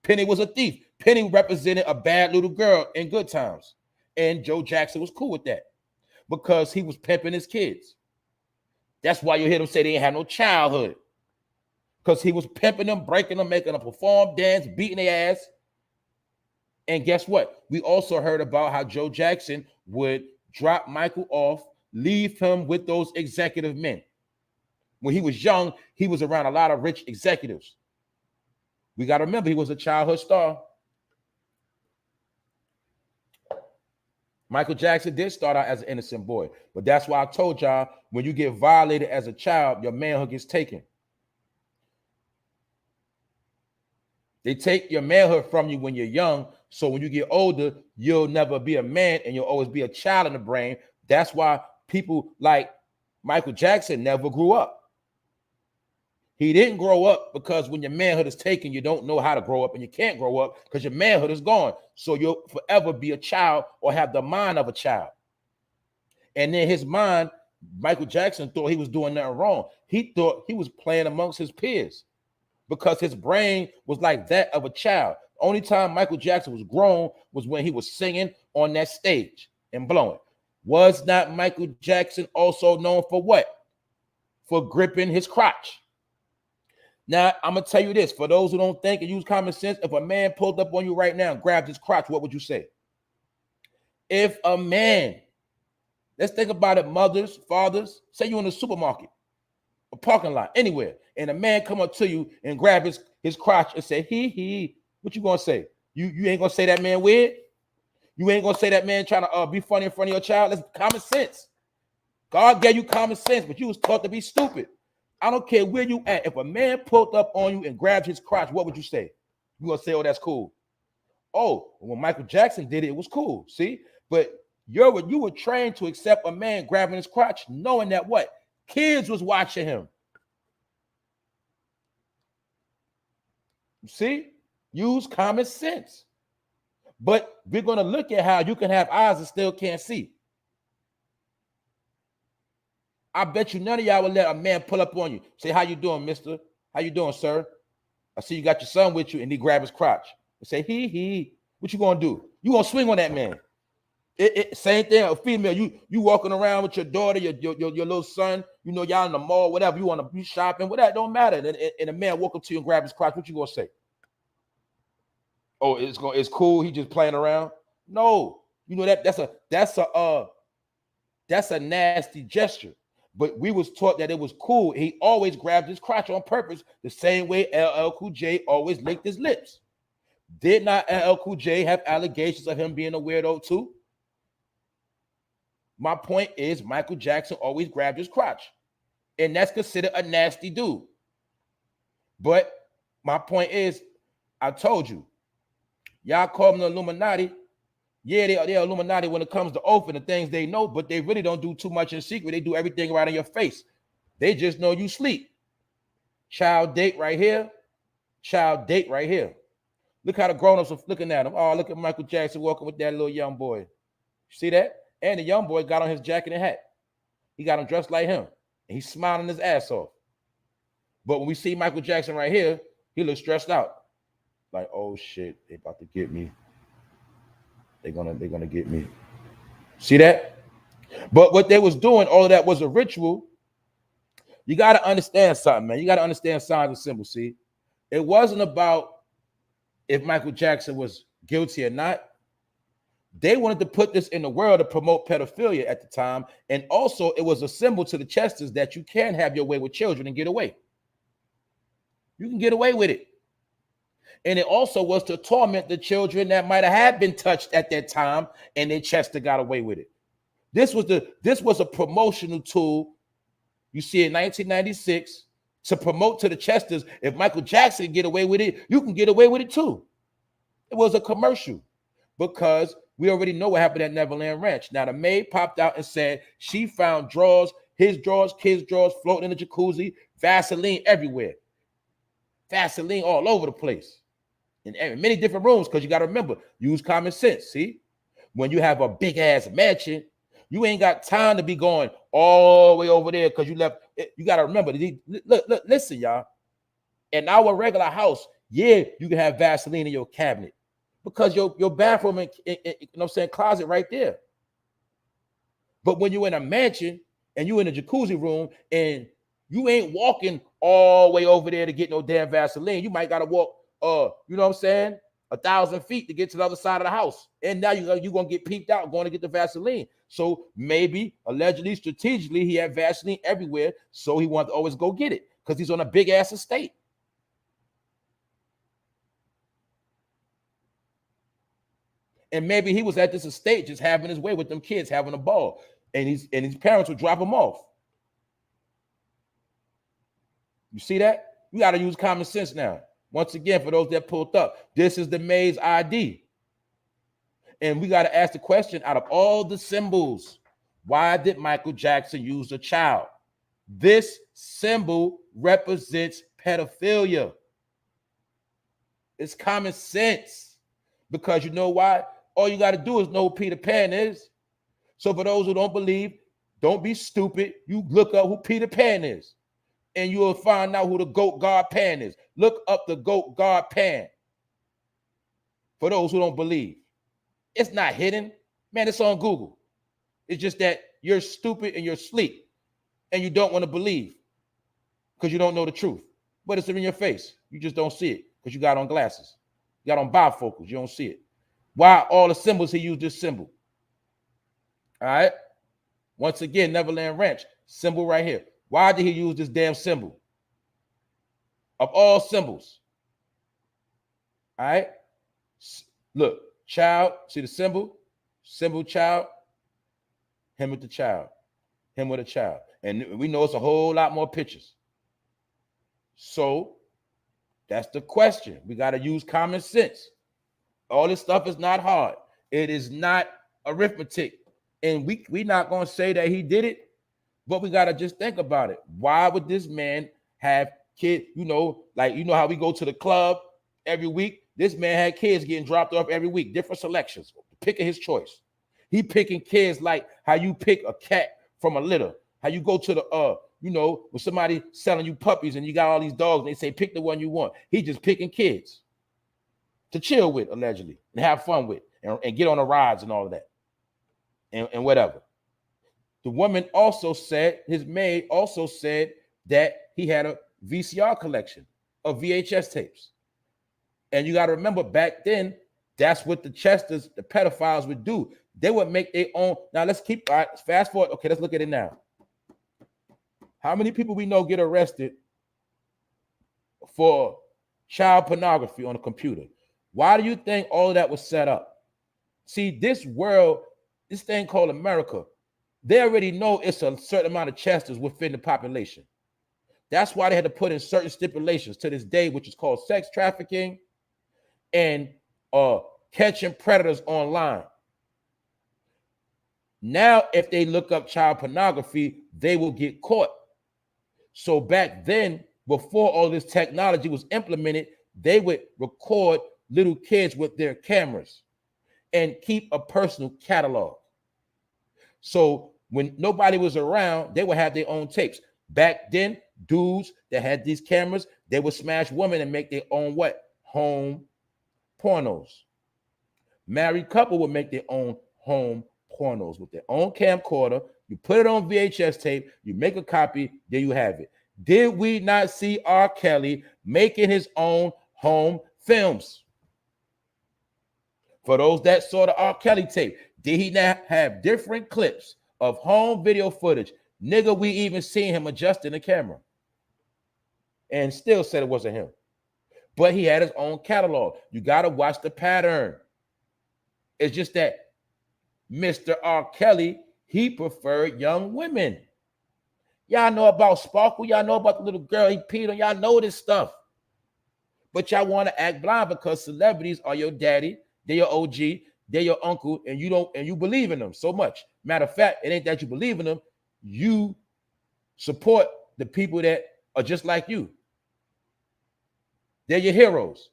Penny was a thief. Penny represented a bad little girl in Good Times. And Joe Jackson was cool with that because he was pimping his kids. That's why you hear them say they ain't had no childhood. Because he was pimping them, breaking them, making them perform, dance, beating their ass. And guess what? We also heard about how Joe Jackson would drop Michael off, leave him with those executive men. When he was young, he was around a lot of rich executives. We got to remember, he was a childhood star. Michael Jackson did start out as an innocent boy. But that's why I told y'all, when you get violated as a child, your manhood gets taken. They take your manhood from you when you're young. So when you get older, you'll never be a man and you'll always be a child in the brain. That's why people like Michael Jackson never grew up. He didn't grow up because when your manhood is taken, you don't know how to grow up and you can't grow up because your manhood is gone. So you'll forever be a child or have the mind of a child. And then his mind, Michael Jackson thought he was doing nothing wrong. He thought he was playing amongst his peers because his brain was like that of a child. Only time Michael Jackson was grown was when he was singing on that stage and blowing. Was not Michael Jackson also known for what? For gripping his crotch. Now, I'm going to tell you this. For those who don't think and use common sense, if a man pulled up on you right now and grabbed his crotch, what would you say? If a man, let's think about it, mothers, fathers, say you're in a supermarket, a parking lot, anywhere, and a man come up to you and grab his crotch and say, he, what you going to say? You ain't going to say that man weird? You ain't going to say that man trying to be funny in front of your child? That's common sense. God gave you common sense, but you was taught to be stupid. I don't care where you at. If a man pulled up on you and grabbed his crotch, what would you say? You gonna say, oh, that's cool. Oh, when Michael Jackson did it, it was cool. See? But you were trained to accept a man grabbing his crotch, knowing that what? Kids was watching him. See? Use common sense. But we're gonna look at how you can have eyes and still can't see. I bet you none of y'all would let a man pull up on you. Say, how you doing, mister? How you doing, sir? I see you got your son with you, and he grab his crotch. And say, he. What you gonna do? You gonna swing on that man. Same thing, a female. You walking around with your daughter, your little son, you know, y'all in the mall, whatever, you want to be shopping, whatever, don't matter. And a man walk up to you and grab his crotch, what you gonna say? Oh, it's cool, he just playing around. No, you know that's a nasty gesture. But we was taught that it was cool. He always grabbed his crotch on purpose, the same way LL Cool J always licked his lips. Did not LL Cool J have allegations of him being a weirdo too? My point is Michael Jackson always grabbed his crotch. And that's considered a nasty dude. But my point is, I told you, y'all call them the Illuminati. Yeah, they're Illuminati when it comes to oath and the things they know, but they really don't do too much in secret. They do everything right in your face. They just know you sleep. Child date right here. Child date right here. Look how the grown-ups are looking at him. Oh, look at Michael Jackson walking with that little young boy. See that? And the young boy got on his jacket and hat. He got him dressed like him. And he's smiling his ass off. But when we see Michael Jackson right here, he looks stressed out. Like, oh shit, they about to get me. They're gonna get me. See that? But what they was doing, all of that was a ritual. You got to understand something, man. You got to understand signs and symbols. See, it wasn't about if Michael Jackson was guilty or not. They wanted to put this in the world to promote pedophilia at the time. And also it was a symbol to the Chesters that you can have your way with children and get away. You can get away with it. And it also was to torment the children that might have been touched at that time, and then Chester got away with it. This was a promotional tool. You see in 1996 to promote to the Chesters, if Michael Jackson get away with it, you can get away with it too. It was a commercial because we already know what happened at Neverland Ranch. Now the maid popped out and said she found drawers, his drawers, kids' drawers floating in the jacuzzi, Vaseline everywhere. Vaseline all over the place. In many different rooms, because you got to remember, use common sense. See, when you have a big ass mansion, you ain't got time to be going all the way over there because you left. You got to remember, look, listen, y'all. In our regular house, yeah, you can have Vaseline in your cabinet because your bathroom and you know what I'm saying, closet right there. But when you're in a mansion and you in a jacuzzi room and you ain't walking all the way over there to get no damn Vaseline, you might got to walk. You know what I'm saying? 1,000 feet to get to the other side of the house. And now you're going to get peeped out going to get the Vaseline. So maybe, allegedly, strategically, he had Vaseline everywhere. So he wanted to always go get it because he's on a big ass estate. And maybe he was at this estate just having his way with them kids, having a ball. And his parents would drop him off. You see that? You got to use common sense now. Once again, for those that pulled up, this is the Maid's ID. And we got to ask the question, out of all the symbols, why did Michael Jackson use a child? This symbol represents pedophilia. It's common sense. Because you know why? All you got to do is know who Peter Pan is. So for those who don't believe, don't be stupid. You look up who Peter Pan is. And you will find out who the goat god Pan is. Look up the goat god Pan. For those who don't believe. It's not hidden. Man, it's on Google. It's just that you're stupid and you're asleep. And you don't want to believe. Because you don't know the truth. But it's in your face. You just don't see it. Because you got on glasses. You got on bifocals. You don't see it. Why all the symbols he used this symbol? All right. Once again, Neverland Ranch. Symbol right here. Why did he use this damn symbol? Of all symbols. All right. Look, child. See the symbol? Symbol child. Him with the child. Him with a child. And we know it's a whole lot more pictures. So that's the question. We got to use common sense. All this stuff is not hard. It is not arithmetic. And we not going to say that he did it. But we got to just think about it. Why would this man have kids? You know, like, you know how we go to the club every week? This man had kids getting dropped off every week, different selections, picking his choice. He picking kids like how you pick a cat from a litter. How you go to the, you know, when somebody selling you puppies and you got all these dogs and they say, pick the one you want. He just picking kids to chill with, allegedly, and have fun with and get on the rides and all of that and whatever. The woman also said, his maid also said that he had a VCR collection of VHS tapes. And you got to remember back then, that's what the Chesters, the pedophiles would do. They would make their own. Now let's keep, all right, fast forward. Okay, let's look at it now. How many people we know get arrested for child pornography on a computer? Why do you think all of that was set up? See, this world, this thing called America, they already know it's a certain amount of Chesters within the population. That's why they had to put in certain stipulations to this day, which is called sex trafficking and catching predators online. Now, if they look up child pornography, they will get caught. So back then, before all this technology was implemented, they would record little kids with their cameras and keep a personal catalog. So when nobody was around, they would have their own tapes. Back then, Dudes that had these cameras, they would smash women and make their own what? Home pornos. Married couple would make their own home pornos with their own camcorder. You put it on VHS tape, you make a copy, there you have it. Did we not see R. Kelly making his own home films? For those that saw the R. Kelly tape, did he not have different clips of home video footage? Nigga, we even seen him adjusting the camera and still said it wasn't him. But he had his own catalog. You got to watch the pattern. It's just that Mr. R. Kelly, he preferred young women. Y'all know about Sparkle. Y'all know about the little girl he peed on. Y'all know this stuff. But y'all want to act blind because celebrities are your daddy. They're your OG. They're your uncle. And you believe in them so much. Matter of fact, it ain't that you believe in them. You support the people that are just like you. They're your heroes.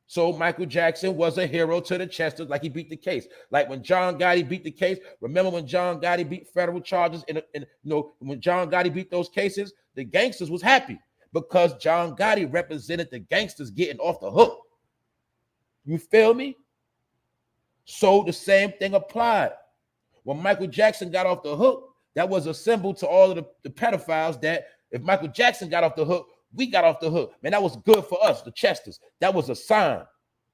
So Michael Jackson was a hero to the Chesters, like he beat the case. Like when John Gotti beat the case, remember when John Gotti beat federal charges when John Gotti beat those cases, the gangsters was happy because John Gotti represented the gangsters getting off the hook. You feel me? So the same thing applied. When Michael Jackson got off the hook, that was a symbol to all of the pedophiles that if Michael Jackson got off the hook, we got off the hook. Man, that was good for us, the Chesters. That was a sign.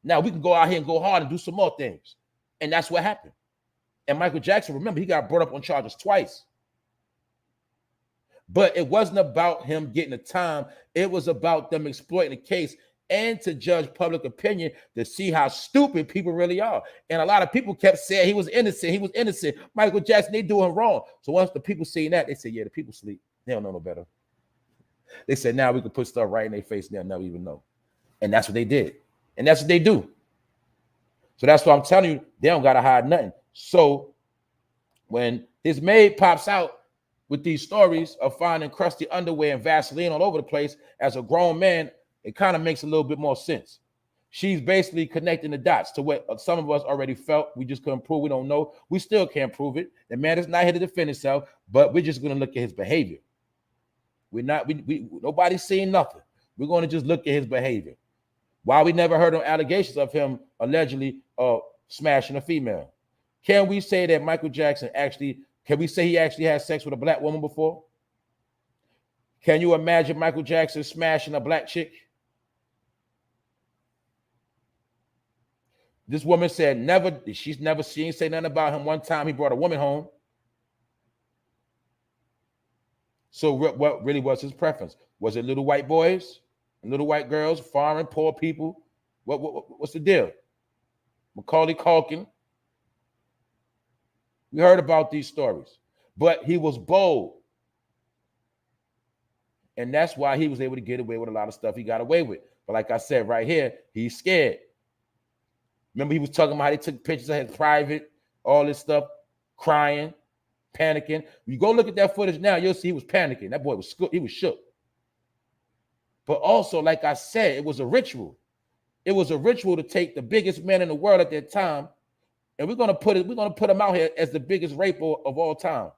Now we can go out here and go hard and do some more things. And that's what happened. And Michael Jackson, remember, he got brought up on charges twice. But it wasn't about him getting the time. It was about them exploiting the case and to judge public opinion to see how stupid people really are. And a lot of people kept saying he was innocent. He was innocent. Michael Jackson, they doing wrong. So once the people seen that, they said, yeah, the people sleep. They don't know no better. They said, now we can put stuff right in their face and they'll never even know. And that's what they did. And that's what they do. So that's why I'm telling you, they don't got to hide nothing. So when his maid pops out with these stories of finding crusty underwear and Vaseline all over the place as a grown man, it kind of makes a little bit more sense. She's basically connecting the dots to what some of us already felt. We just couldn't prove. We don't know. We still can't prove it. The man is not here to defend himself, but we're just going to look at his behavior. Nobody's seeing nothing. We're going to just look at his behavior. Why we never heard of allegations of him allegedly smashing a female? Can we say that Michael Jackson can we say he actually had sex with a black woman before? Can you imagine Michael Jackson smashing a black chick? This woman said she ain't say nothing about him. One time he brought a woman home. So what really was his preference? Was it little white boys and little white girls, foreign, poor people? What's the deal? Macaulay Culkin. We heard about these stories, but he was bold. And that's why he was able to get away with a lot of stuff he got away with. But like I said right here, he's scared. Remember he was talking about how they took pictures of his private, all this stuff, crying, panicking. You go look at that footage now, you'll see he was panicking. That boy was shook. But also, like I said, it was a ritual. It was a ritual to take the biggest man in the world at that time, and we're gonna put him out here as the biggest raper of all time,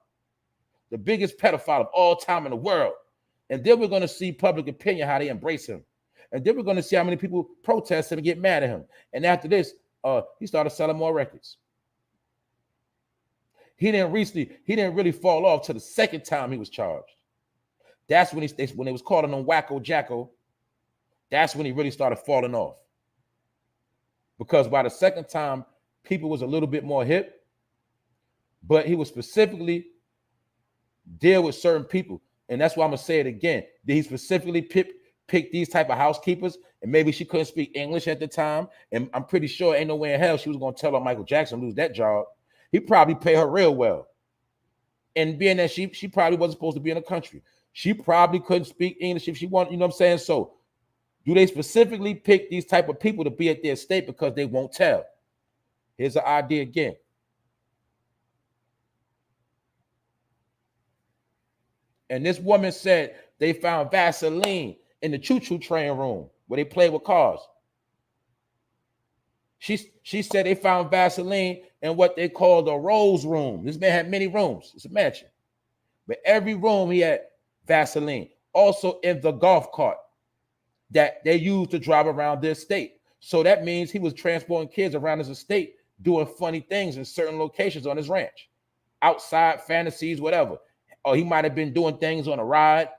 the biggest pedophile of all time in the world. And then we're gonna see public opinion, how they embrace him. And then we're gonna see how many people protest him and get mad at him. And after this, he started selling more records. He didn't really fall off till the second time he was charged. That's when when they was calling him Wacko Jacko. That's when he really started falling off. Because by the second time, people was a little bit more hip, but he was specifically deal with certain people. And that's why I'm gonna say it again. Did he specifically pick these type of housekeepers? And maybe she couldn't speak English at the time. And I'm pretty sure ain't no way in hell she was gonna tell her Michael Jackson lose that job. He probably paid her real well. And being that she probably wasn't supposed to be in the country. She probably couldn't speak English if she wanted, you know what I'm saying? So do they specifically pick these type of people to be at their estate because they won't tell? Here's an idea again. And this woman said they found Vaseline in the choo-choo train room where they play with cars. She said they found Vaseline in what they call the Rose Room. This man had many rooms. It's a mansion. But every room he had Vaseline. Also in the golf cart that they used to drive around their estate. So that means he was transporting kids around his estate, doing funny things in certain locations on his ranch, outside fantasies, whatever. Or he might have been doing things on a ride.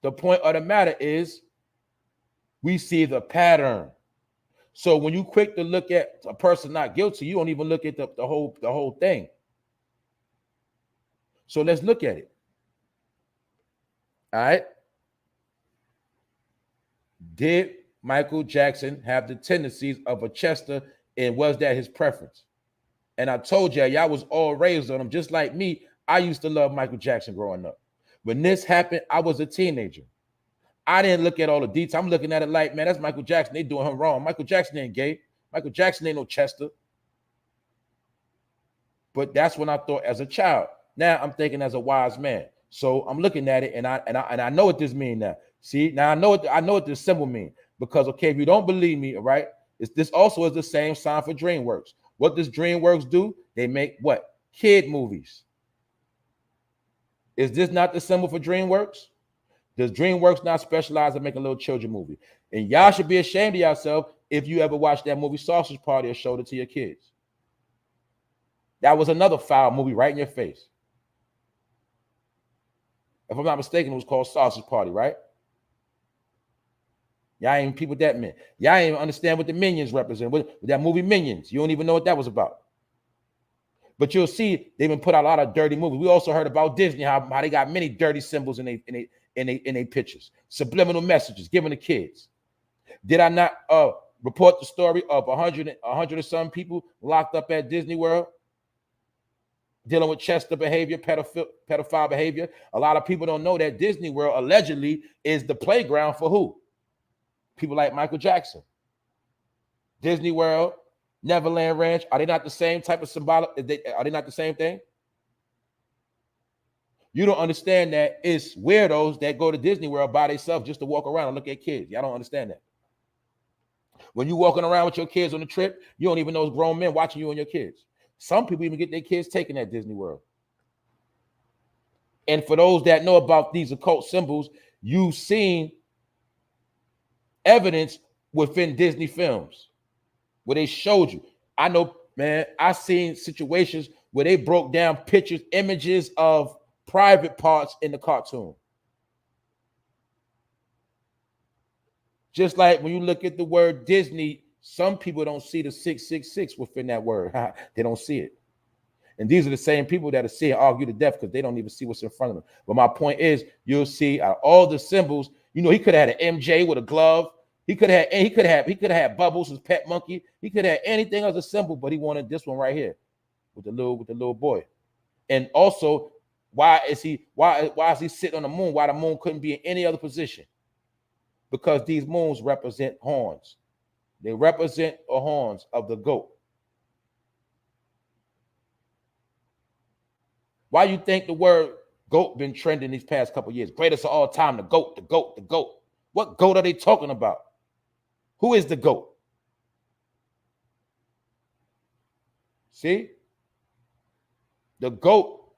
The point of the matter is we see the pattern. So when you quick to look at a person not guilty, you don't even look at the whole thing. So let's look at it. All right. Did Michael Jackson have the tendencies of a Chester, and was that his preference? And I told y'all was all raised on him, just like me. I used to love Michael Jackson growing up. When this happened, I was a teenager. I didn't look at all the details. I'm looking at it like, man, that's Michael Jackson. They doing him wrong. Michael Jackson ain't gay. Michael Jackson ain't no Chester. But that's when I thought as a child. Now I'm thinking as a wise man. So I'm looking at it, and I know what this means now. See, now I know what this symbol means. Because, okay, if you don't believe me, all right, this also is the same sign for DreamWorks. What does DreamWorks do? They make what? Kid movies. Is this not the symbol for DreamWorks? Does DreamWorks not specialize in making little children movie? And y'all should be ashamed of yourself if you ever watched that movie Sausage Party or showed it to your kids. That was another foul movie right in your face. If I'm not mistaken, it was called Sausage Party, right? Y'all ain't people that meant. Y'all ain't even understand what the Minions represent. What that movie Minions, you don't even know what that was about. But you'll see they've been put out a lot of dirty movies. We also heard about Disney, how they got many dirty symbols in their pictures. Subliminal messages given to kids. Did I not report the story of 100 or some people locked up at Disney World dealing with Chester behavior, pedophile behavior? A lot of people don't know that Disney World allegedly is the playground for who? People like Michael Jackson. Disney World, Neverland Ranch, are they not the same type of symbolic? Are they not the same thing? You don't understand that it's weirdos that go to Disney World by themselves just to walk around and look at kids. Y'all don't understand that. When you're walking around with your kids on the trip, you don't even know it's grown men watching you and your kids. Some people even get their kids taken at Disney World. And for those that know about these occult symbols, you've seen evidence within Disney films where they showed you. I know, man, I've seen situations where they broke down pictures, images of private parts in the cartoon. Just like when you look at the word Disney, some people don't see the 666 within that word. They don't see it. And these are the same people that are seeing argue to death because they don't even see what's in front of them. But my point is, you'll see all the symbols. You know, he could have had an MJ with a glove. He could have had Bubbles, his pet monkey. He could have had anything as a symbol, but he wanted this one right here with the little boy. And also, why is he sitting on the moon? Why the moon couldn't be in any other position? Because these moons represent horns. They represent the horns of the goat. Why you think the word goat been trending these past couple of years? Greatest of all time, the goat, the goat, the goat. What goat are they talking about? Who is the goat? See? The goat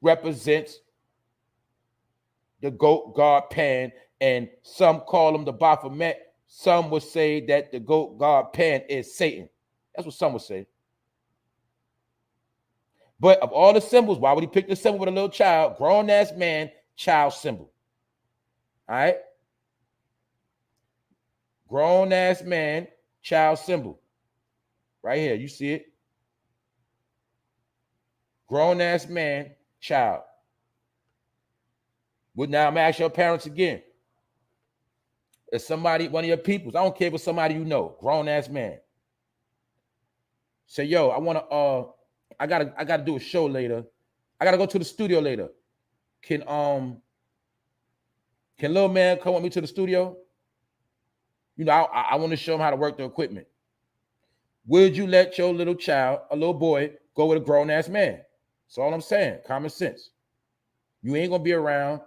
represents the goat god Pan, and some call him the Baphomet. Some would say that the goat god Pan is Satan. That's what some would say. But of all the symbols, why would he pick the symbol with a little child? Grown-ass man, child symbol. All right? Grown-ass man, child symbol. Right here, you see it. Grown-ass man, child. Well, now I'm going to ask your parents again. If somebody, one of your peoples, I don't care if it's somebody you know, grown-ass man. Say, yo, I gotta do a show later. I gotta go to the studio later. Can little man come with me to the studio? You know, I want to show him how to work the equipment. Would you let your little child, a little boy, go with a grown-ass man? That's all I'm saying. Common sense. You ain't gonna be around.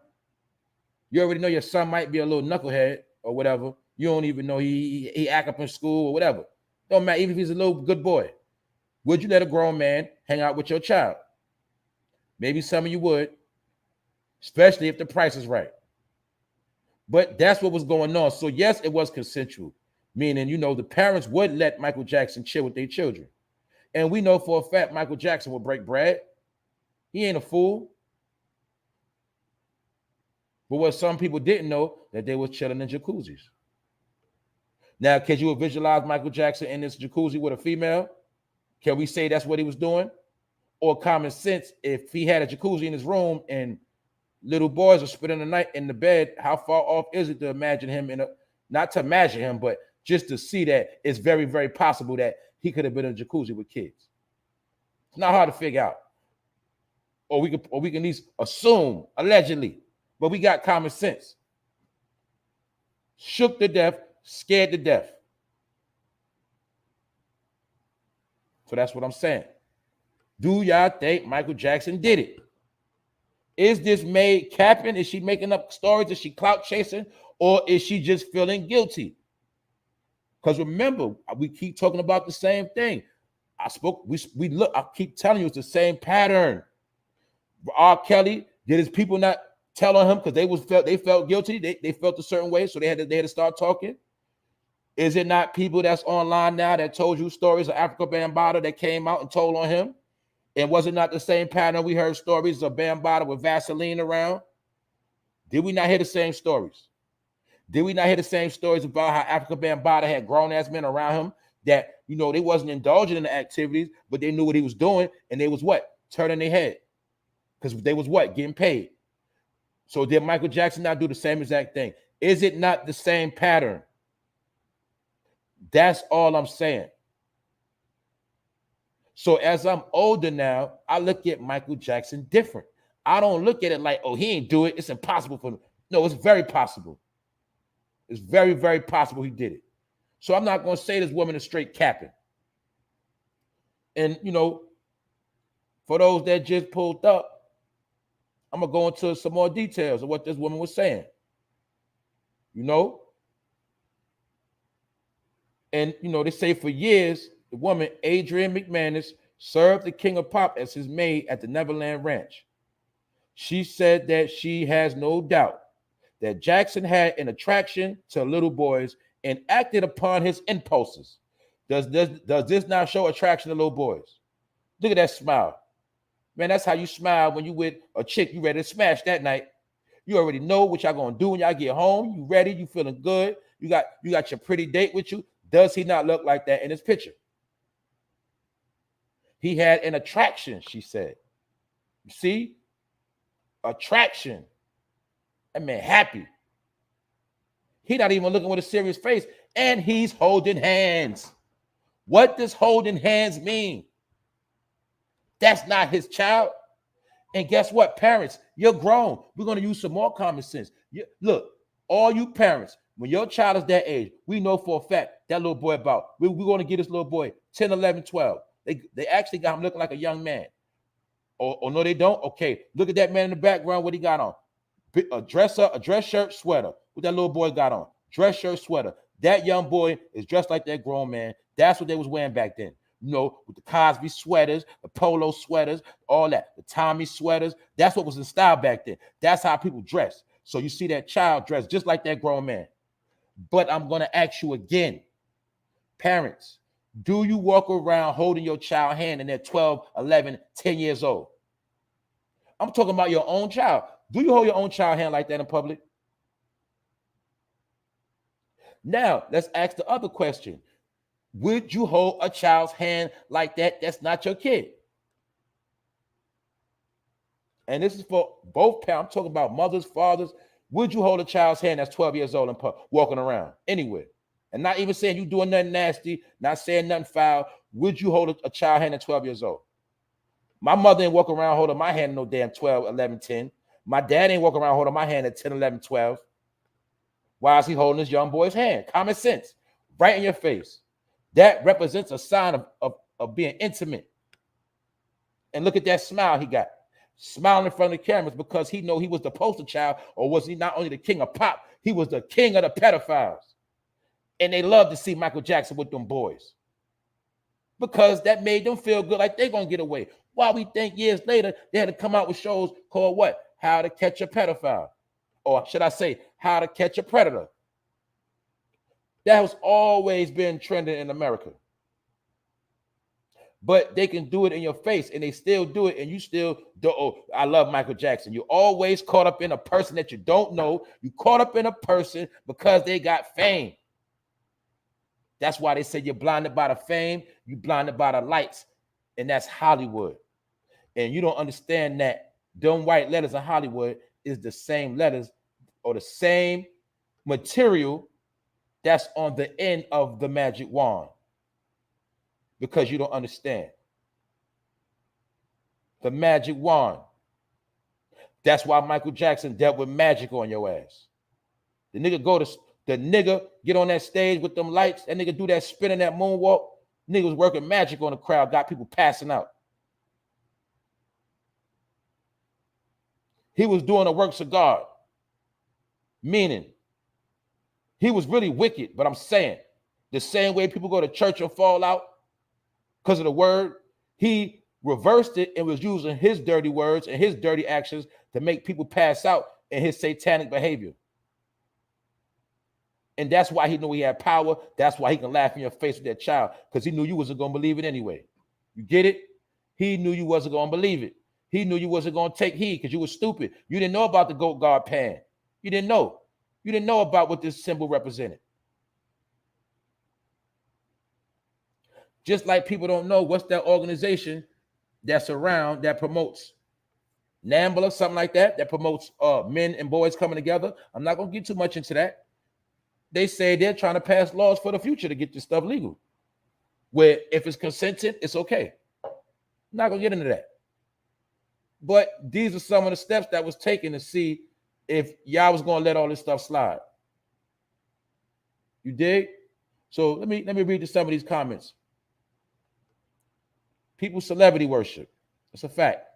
You already know your son might be a little knucklehead or whatever. You don't even know he act up in school or whatever. Don't matter, even if he's a little good boy. Would you let a grown man hang out with your child? Maybe some of you would. especially if the price is right. But that's what was going on. So yes, it was consensual, meaning, you know, the parents would let Michael Jackson chill with their children. And we know for a fact Michael Jackson will break bread. He ain't a fool. But what some people didn't know, that they was chilling in jacuzzis. Now, can you visualize Michael Jackson in this jacuzzi with a female? Can we say that's what he was doing? Or common sense, if he had a jacuzzi in his room and little boys are spending the night in the bed, how far off is it to imagine him in a, not to imagine him, but just to see that it's very, very possible that he could have been in a jacuzzi with kids. It's not hard to figure out. Or we can at least assume, allegedly, but we got common sense. Shook to death, scared to death. So that's what I'm saying. Do y'all think Michael Jackson did it? Is this Maid capping? Is she making up stories? Is she clout chasing? Or is she just feeling guilty? Because remember, we keep talking about the same thing. We look, I keep telling you, it's the same pattern. R. Kelly, did his people not tell on him because they felt guilty? They felt a certain way, so they had to start talking. Is it not people that's online now that told you stories of Africa Bambaataa that came out and told on him? And was it not the same pattern? We heard stories of Bambaataa with Vaseline around. Did we not hear the same stories? Did we not hear the same stories about how Africa Bambaataa had grown-ass men around him that, you know, they wasn't indulging in the activities, but they knew what he was doing, and they was what? Turning their head. Because they was what? Getting paid. So did Michael Jackson not do the same exact thing? Is it not the same pattern? That's all I'm saying. So as I'm older now, I look at Michael Jackson different. I don't look at it like, oh, he ain't do it. It's impossible for him. No, it's very possible. It's very, very possible he did it. So I'm not going to say this woman is straight capping. And, you know, for those that just pulled up, I'm going to go into some more details of what this woman was saying. You know? And, you know, they say for years, the woman, Adrienne McManus, served the King of Pop as his maid at the Neverland Ranch. She said that she has no doubt that Jackson had an attraction to little boys and acted upon his impulses. Does this not show attraction to little boys? Look at that smile. Man, that's how you smile when you with a chick you ready to smash that night. You already know what y'all gonna do when y'all get home. You ready, you feeling good. You got your pretty date with you. Does he not look like that in his picture? He had an attraction, she said. You see? Attraction. That man happy. He not even looking with a serious face, and he's holding hands. What does holding hands mean? That's not his child. And guess what, parents? You're grown. We're going to use some more common sense. Look, all you parents, when your child is that age, we know for a fact that little boy we're going to get this little boy 10, 11, 12. They actually got him looking like a young man. Or no, they don't. Okay, look at that man in the background. What he got on? A dress shirt, sweater. What that little boy got on? Dress shirt, sweater. That young boy is dressed like that grown man. That's what they was wearing back then. You know, with the Cosby sweaters, the polo sweaters, all that, the Tommy sweaters. That's what was in style back then. That's how people dress. So you see that child dressed just like that grown man. But I'm going to ask you again, parents, do you walk around holding your child hand and they're 12, 11, 10 years old? I'm talking about your own child. Do you hold your own child hand like that in public? Now, let's ask the other question. Would you hold a child's hand like that that's not your kid? And this is for both parents. I'm talking about mothers, fathers. Would you hold a child's hand that's 12 years old and walking around anywhere? And not even saying you doing nothing nasty, not saying nothing foul. Would you hold a child hand at 12 years old? My mother ain't walk around holding my hand no damn 12, 11, 10. My dad ain't walking around holding my hand at 10, 11, 12. Why is he holding this young boy's hand? Common sense, right in your face. That represents a sign of being intimate. And look at that smile he got. Smiling in front of the cameras because he know he was the poster child, or was he not only the king of pop, he was the king of the pedophiles. And they love to see Michael Jackson with them boys because that made them feel good like they're going to get away. Why we think years later they had to come out with shows called what? How to Catch a Pedophile, or should I say, How to Catch a Predator. That has always been trending in America. But they can do it in your face, and they still do it, and you still do. Oh, I love Michael Jackson. You're always caught up in a person that you don't know. You caught up in a person because they got fame. That's why they say you're blinded by the fame, you're blinded by the lights, and that's Hollywood. And you don't understand that them white letters in Hollywood is the same letters or the same material that's on the end of the magic wand. Because you don't understand. The magic wand. That's why Michael Jackson dealt with magic on your ass. The nigga get on that stage with them lights, that nigga do that spinning, that moonwalk. Nigga was working magic on the crowd, got people passing out. He was doing the works of God. Meaning, he was really wicked, but I'm saying, the same way people go to church and fall out because of the word, he reversed it and was using his dirty words and his dirty actions to make people pass out in his satanic behavior. And that's why he knew he had power. That's why he can laugh in your face with that child, because he knew you wasn't going to believe it anyway. You get it? He knew you wasn't going to believe it. He knew you wasn't going to take heed because you were stupid. You didn't know about the goat guard pan. You didn't know. You didn't know about what this symbol represented. Just like people don't know what's that organization that's around that promotes NAMBLA, something like that, that promotes men and boys coming together. I'm not going to get too much into that. They say they're trying to pass laws for the future to get this stuff legal, where if it's consented, it's okay. I'm not going to get into that. But these are some of the steps that was taken to see if y'all was going to let all this stuff slide. You dig? So let me read some of these comments. People celebrity worship. It's a fact.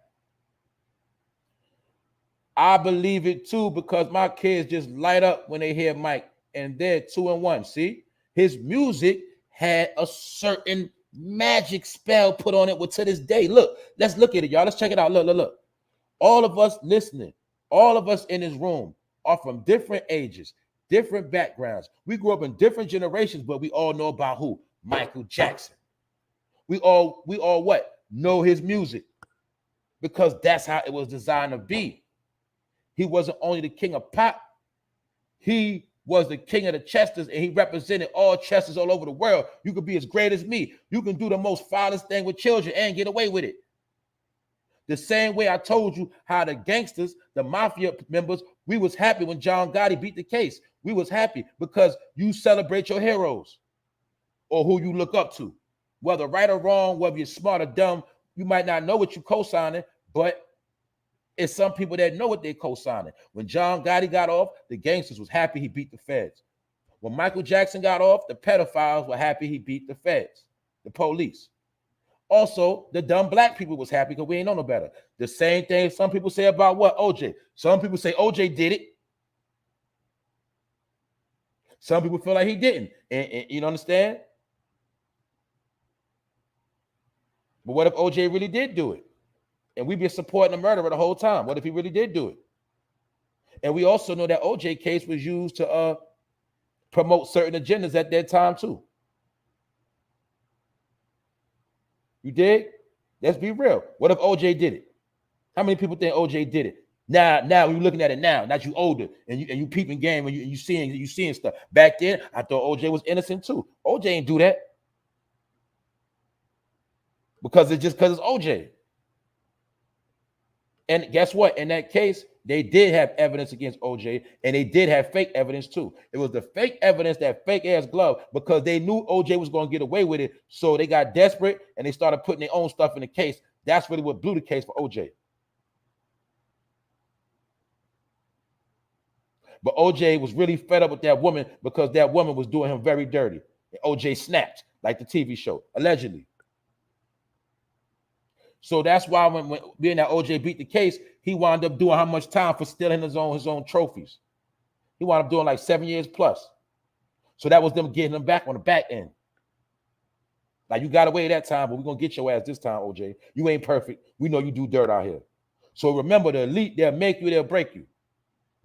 I believe it too, because my kids just light up when they hear Mike, and they're 2 and 1. See, his music had a certain magic spell put on it. With to this day, look, let's look at it, y'all. Let's check it out. Look. All of us listening, all of us in this room are from different ages, different backgrounds. We grew up in different generations, but we all know about who? Michael Jackson. We all what? Know his music, because that's how it was designed to be. He wasn't only the king of pop, he was the king of the Chesters, and he represented all Chesters all over the world. You could be as great as me. You can do the most foulest thing with children and get away with it. The same way I told you how the gangsters, the mafia members, we was happy when John Gotti beat the case. We was happy because you celebrate your heroes or who you look up to. Whether right or wrong, whether you're smart or dumb, you might not know what you're co-signing, but it's some people that know what they're co-signing. When John Gotti got off, the gangsters was happy he beat the feds. When Michael Jackson got off, the pedophiles were happy he beat the feds, the police. Also, the dumb black people was happy because we ain't know no better. The same thing some people say about what? OJ. Some people say OJ did it. Some people feel like he didn't. And you don't understand? But what if OJ really did do it? And we've been supporting the murderer the whole time. What if he really did do it? And we also know that OJ case was used to promote certain agendas at that time too. You dig? Let's be real. What if OJ did it? How many people think OJ did it? Now you're looking at it now that you older and you peeping game and you seeing stuff. Back then, I thought OJ was innocent too. OJ ain't do that. Because it's OJ. And guess what? In that case, they did have evidence against OJ, and they did have fake evidence too. It was the fake evidence, that fake ass glove, because they knew OJ was going to get away with it. So they got desperate and they started putting their own stuff in the case. That's really what blew the case for OJ. But OJ was really fed up with that woman because that woman was doing him very dirty. And OJ snapped, like the TV show, allegedly. So that's why when being that OJ beat the case, he wound up doing how much time for stealing his own trophies. He wound up doing like 7 years plus. So that was them getting him back on the back end. Like, you got away that time, but we're going to get your ass this time, OJ. You ain't perfect. We know you do dirt out here. So remember, the elite, they'll make you, they'll break you.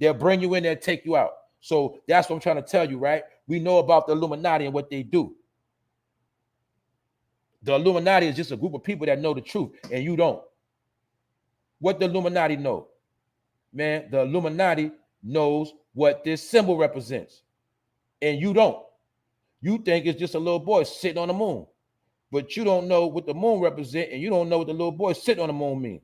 They'll bring you in, they'll take you out. So that's what I'm trying to tell you, right? We know about the Illuminati and what they do. The Illuminati is just a group of people that know the truth, and you don't. What the Illuminati know? Man, the Illuminati knows what this symbol represents, and you don't. You think it's just a little boy sitting on the moon, but you don't know what the moon represents, and you don't know what the little boy sitting on the moon means.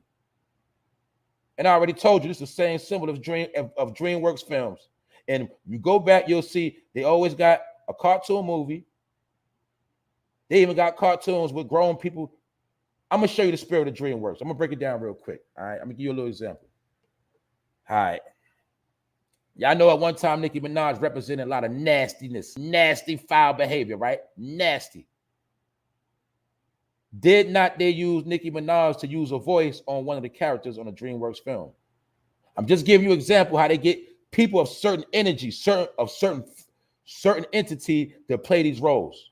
And I already told you, this is the same symbol of DreamWorks films. And you go back, you'll see they always got a cartoon movie. They even got cartoons with grown people. I'm going to show you the spirit of DreamWorks. I'm going to break it down real quick. All right, I'm going to give you a little example. All right. Y'all know at one time, Nicki Minaj represented a lot of nastiness, nasty, foul behavior, right? Nasty. Did not they use Nicki Minaj to use a voice on one of the characters on a DreamWorks film? I'm just giving you an example how they get people of certain energy, certain entity to play these roles.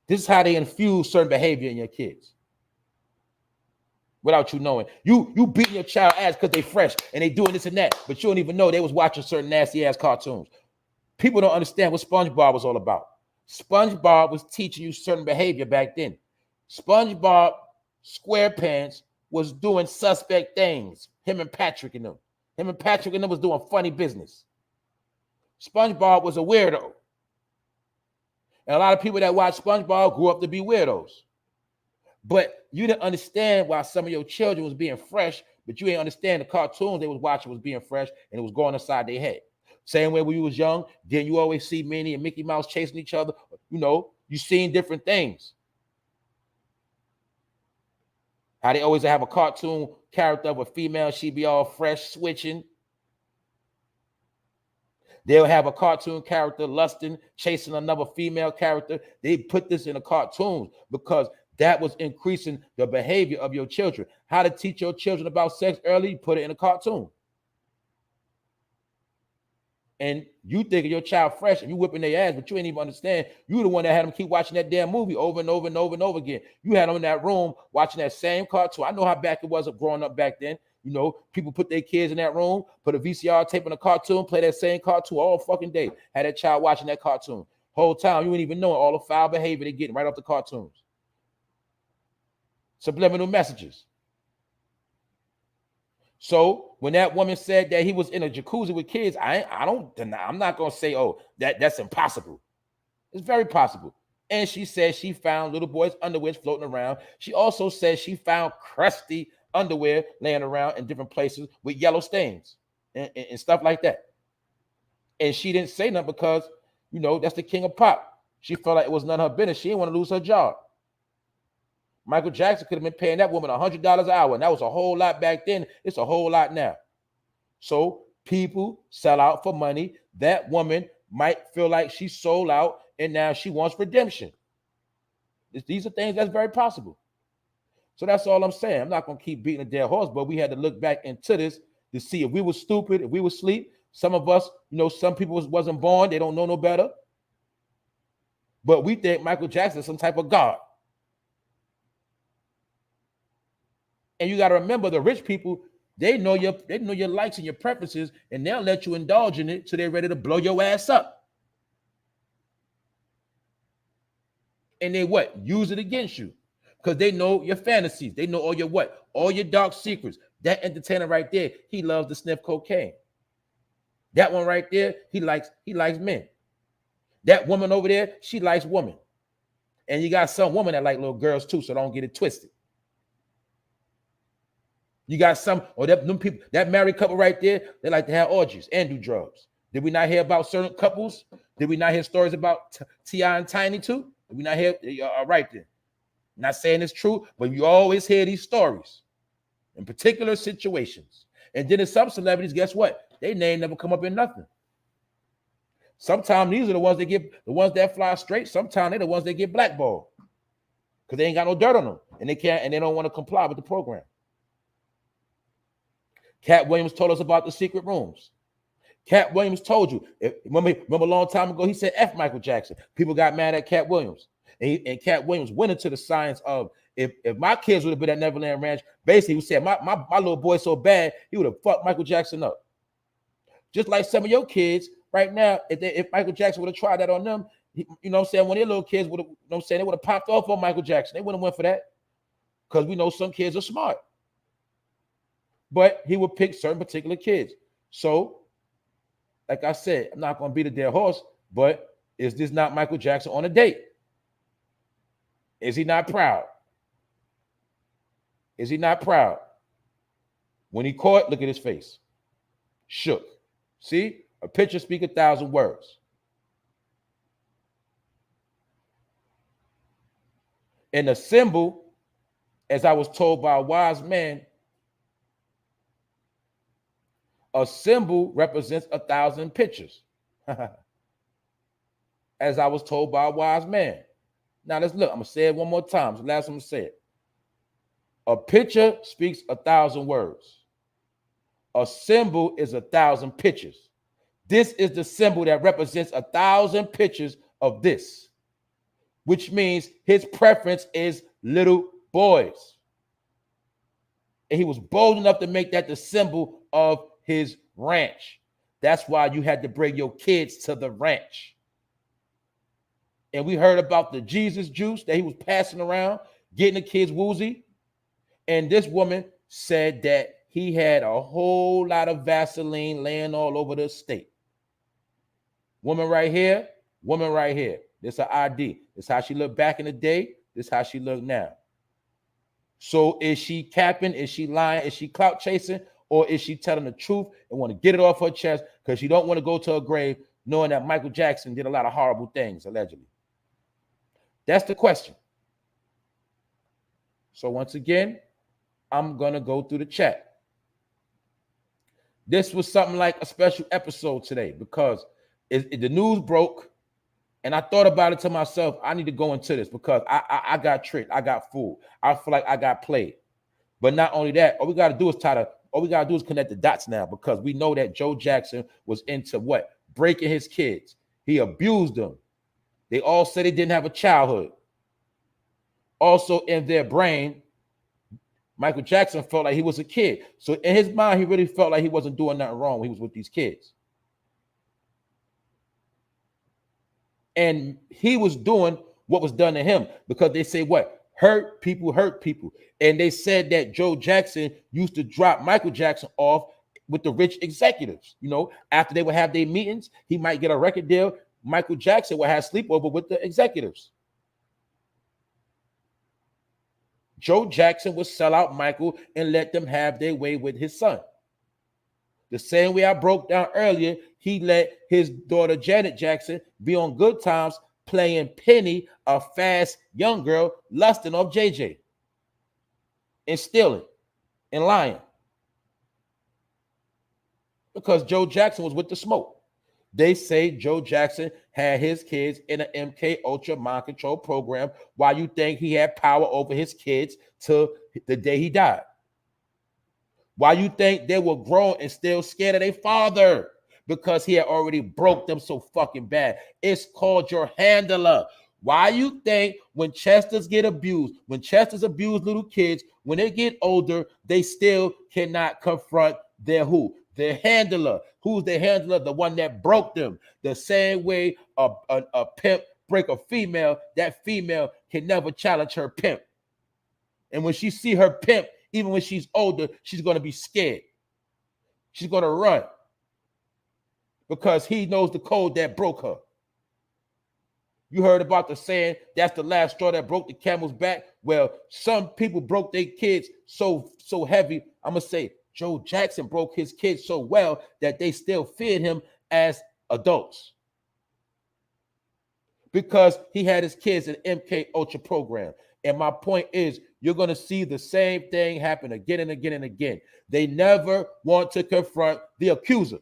This is how they infuse certain behavior in your kids without you knowing. You beating your child ass because they fresh and they doing this and that, but you don't even know they was watching certain nasty ass cartoons. People don't understand what SpongeBob was all about. SpongeBob was teaching you certain behavior back then. SpongeBob SquarePants was doing suspect things. Him and Patrick and them was doing funny business. SpongeBob was a weirdo. And a lot of people that watch SpongeBob grew up to be weirdos. But you didn't understand why some of your children was being fresh, but you didn't understand the cartoons they was watching was being fresh and it was going inside their head. Same way when you was young, then you always see Minnie and Mickey Mouse chasing each other. You know, you seen different things. How they always have a cartoon character of a female, she be all fresh, switching. They'll have a cartoon character lusting, chasing another female character. They put this in the cartoons because that was increasing the behavior of your children. How to teach your children about sex early, you put it in a cartoon. And you think of your child fresh and you whipping their ass, but you ain't even understand. You the one that had them keep watching that damn movie over and over and over and over again. You had them in that room watching that same cartoon. I know how bad it was of growing up back then. You know, people put their kids in that room, put a VCR tape in a cartoon, play that same cartoon all fucking day. Had that child watching that cartoon. Whole time, you ain't even knowing all the foul behavior they're getting right off the cartoons. Subliminal messages. So when that woman said that he was in a jacuzzi with kids, I'm not gonna say, oh, that's impossible. It's very possible. And she said she found little boys' underwear floating around. She also said she found crusty underwear laying around in different places with yellow stains and stuff like that. And she didn't say nothing because, you know, that's the king of pop. She felt like it was none of her business. She didn't want to lose her job. Michael Jackson could have been paying that woman $100 an hour, and that was a whole lot back then. It's a whole lot now. So people sell out for money. That woman might feel like she sold out, and now she wants redemption. These are things that's very possible. So that's all I'm saying. I'm not going to keep beating a dead horse, but we had to look back into this to see if we were stupid, if we were asleep. Some of us, you know, some people wasn't born. They don't know no better. But we think Michael Jackson is some type of God. And you got to remember, the rich people, they know your likes and your preferences, and they'll let you indulge in it till they're ready to blow your ass up. And they what? Use it against you. Because they know your fantasies. They know all your what? All your dark secrets. That entertainer right there, he loves to sniff cocaine. That one right there, he likes men. That woman over there, she likes women. And you got some women that like little girls too, so don't get it twisted. You got some, or them people, that married couple right there, they like to have orgies and do drugs. Did we not hear about certain couples? Did we not hear stories about T.I. and Tiny too? Did we not hear? All right then. Not saying it's true, but you always hear these stories in particular situations. And then in some celebrities, guess what? Their name never come up in nothing. Sometimes these are the ones that fly straight. Sometimes they're the ones that get blackballed because they ain't got no dirt on them, and they don't want to comply with the program. Cat Williams told us about the secret rooms. Cat Williams told you. Remember a long time ago, he said F Michael Jackson. People got mad at Cat Williams. And Cat Williams went into the science of if my kids would have been at Neverland Ranch, basically he said my little boy so bad, he would have fucked Michael Jackson up. Just like some of your kids right now, if Michael Jackson would have tried that on them, you know what I'm saying, when their little kids would have, you know what I'm saying, they would have popped off on Michael Jackson. They wouldn't have went for that. Because we know some kids are smart. But he would pick certain particular kids. So, like I said, I'm not going to beat a dead horse, but is this not Michael Jackson on a date? Is he not proud? Is he not proud? When he caught, look at his face. Shook. See? A picture speaks 1,000 words. And the symbol, as I was told by a wise man, a symbol represents 1,000 pictures. As I was told by a wise man. Now let's look. I'm going to say it one more time. It's the last time I'm going to say it. A picture speaks 1,000 words. A symbol is 1,000 pictures. This is the symbol that represents 1,000 pictures of this, which means his preference is little boys. And he was bold enough to make that the symbol of his ranch. That's why you had to bring your kids to the ranch. And we heard about the Jesus juice that he was passing around, getting the kids woozy. And this woman said that he had a whole lot of Vaseline laying all over the estate. Woman right here, woman right here. This is her ID. This is how she looked back in the day. This is how she looked now. So is she capping? Is she lying? Is she clout chasing? Or is she telling the truth and want to get it off her chest because she don't want to go to her grave knowing that Michael Jackson did a lot of horrible things, allegedly? That's the question. So once again, I'm going to go through the chat. This was something like a special episode today because the news broke and I thought about it to myself. I need to go into this because I got tricked. I got fooled. I feel like I got played. But not only that, all we got to do is connect the dots now because we know that Joe Jackson was into what? Breaking his kids. He abused them. They all said they didn't have a childhood. Also in their brain, Michael Jackson felt like he was a kid. So in his mind, he really felt like he wasn't doing nothing wrong when he was with these kids. And he was doing what was done to him because they say what? Hurt people hurt people. And they said that Joe Jackson used to drop Michael Jackson off with the rich executives. You know, after they would have their meetings, he might get a record deal. Michael Jackson would have sleepover with the executives. Joe Jackson would sell out Michael and let them have their way with his son. The same way I broke down earlier, he let his daughter Janet Jackson be on Good Times playing Penny, a fast young girl, lusting off JJ and stealing and lying. Because Joe Jackson was with the smoke. They say Joe Jackson had his kids in an MK Ultra mind control program while you think he had power over his kids till the day he died. Why you think they were grown and still scared of their father? Because he had already broke them so fucking bad. It's called your handler. Why you think when Chesters get abused, when Chesters abuse little kids, when they get older, they still cannot confront their who? Their handler. Who's the handler? The one that broke them. The same way a pimp break a female, that female can never challenge her pimp. And when she see her pimp, even when she's older, she's going to be scared. She's going to run because he knows the code that broke her. You heard about the saying, that's the last straw that broke the camel's back. Well, some people broke their kids so heavy. I'm going to say Joe Jackson broke his kids so well that they still feared him as adults because he had his kids in MK Ultra program. And my point is, you're going to see the same thing happen again and again and again. They never want to confront the accuser.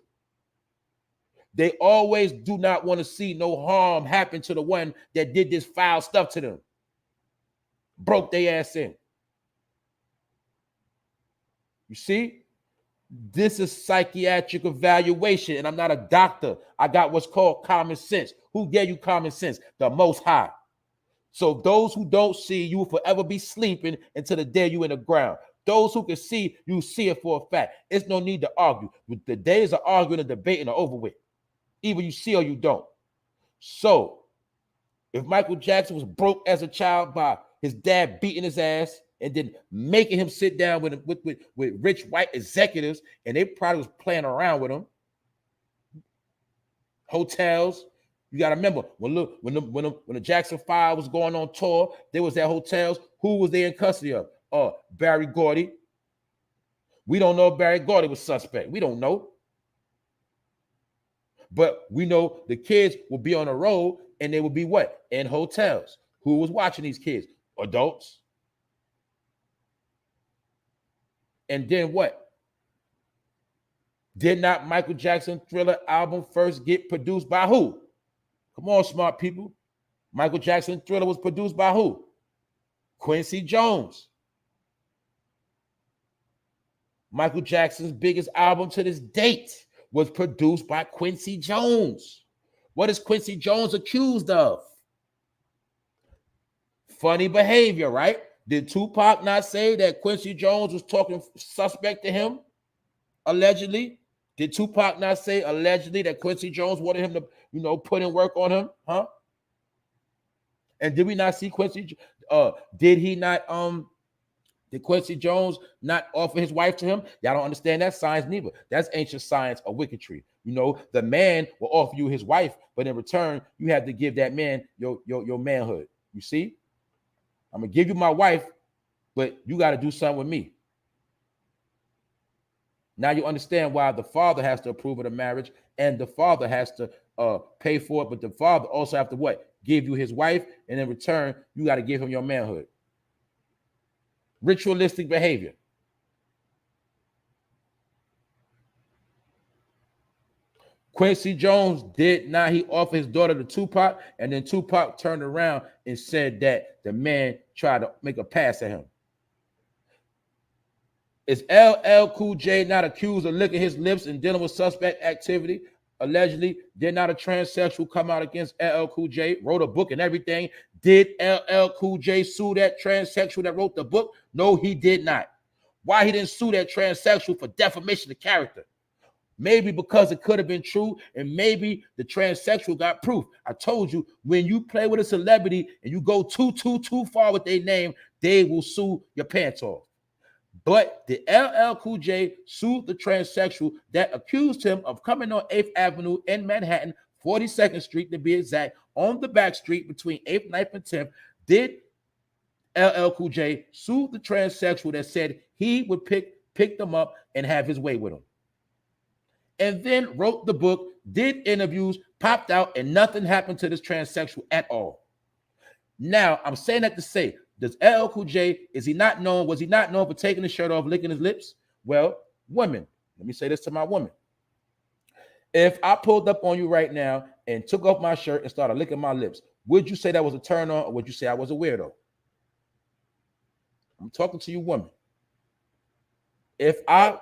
They always do not want to see no harm happen to the one that did this foul stuff to them. Broke their ass in. You see? This is psychiatric evaluation, and I'm not a doctor. I got what's called common sense. Who gave you common sense? The Most High. So those who don't see, you will forever be sleeping until the day you in the ground. Those who can see, you see it for a fact. It's no need to argue. The days of arguing and debating are over with. Either you see or you don't. So if Michael Jackson was broke as a child by his dad beating his ass and then making him sit down with rich white executives, and they probably was playing around with him, hotels. You got to remember when the Jackson 5 was going on tour, there was at hotels. Who was they in custody of? Barry Gordy. We don't know if Barry Gordy was suspect. We don't know. But we know the kids will be on the road and they will be what? In hotels. Who was watching these kids? Adults. And then what? Did not Michael Jackson Thriller album first get produced by who? Come on, smart people. Michael Jackson Thriller was produced by who? Quincy Jones. Michael Jackson's biggest album to this date was produced by Quincy Jones. What is Quincy Jones accused of? Funny behavior, right? Did Tupac not say that Quincy Jones was talking suspect to him? Allegedly. Did Tupac not say allegedly that Quincy Jones wanted him to, put in work on him? Huh? And did we not see Quincy? Did Quincy Jones not offer his wife to him? Y'all don't understand that science neither. That's ancient science of wicketry. The man will offer you his wife, but in return, you have to give that man your manhood. You see? I'm going to give you my wife, but you got to do something with me. Now you understand why the father has to approve of the marriage and the father has to pay for it, but the father also have to what? Give you his wife, and in return, you got to give him your manhood. Ritualistic behavior. Quincy Jones did not. He offered his daughter to Tupac, and then Tupac turned around and said that the man tried to make a pass at him. Is LL Cool J not accused of licking his lips and dealing with suspect activity? Allegedly, did not a transsexual come out against LL Cool J, wrote a book and everything? Did LL Cool J sue that transsexual that wrote the book? No, he did not. Why he didn't sue that transsexual for defamation of character? Maybe because it could have been true, and maybe the transsexual got proof. I told you, when you play with a celebrity and you go too far with their name, they will sue your pants off. But the LL Cool J sued the transsexual that accused him of coming on 8th Avenue in Manhattan, 42nd Street to be exact, on the back street between 8th, 9th, and 10th. Did LL Cool J sue the transsexual that said he would pick them up and have his way with them? And then wrote the book, did interviews, popped out, and nothing happened to this transsexual at all. Now, I'm saying that to say, does LL Cool J, was he not known for taking his shirt off, licking his lips? Well, women, let me say this to my women. If I pulled up on you right now and took off my shirt and started licking my lips, would you say that was a turn on, or would you say I was a weirdo? I'm talking to you, women. If I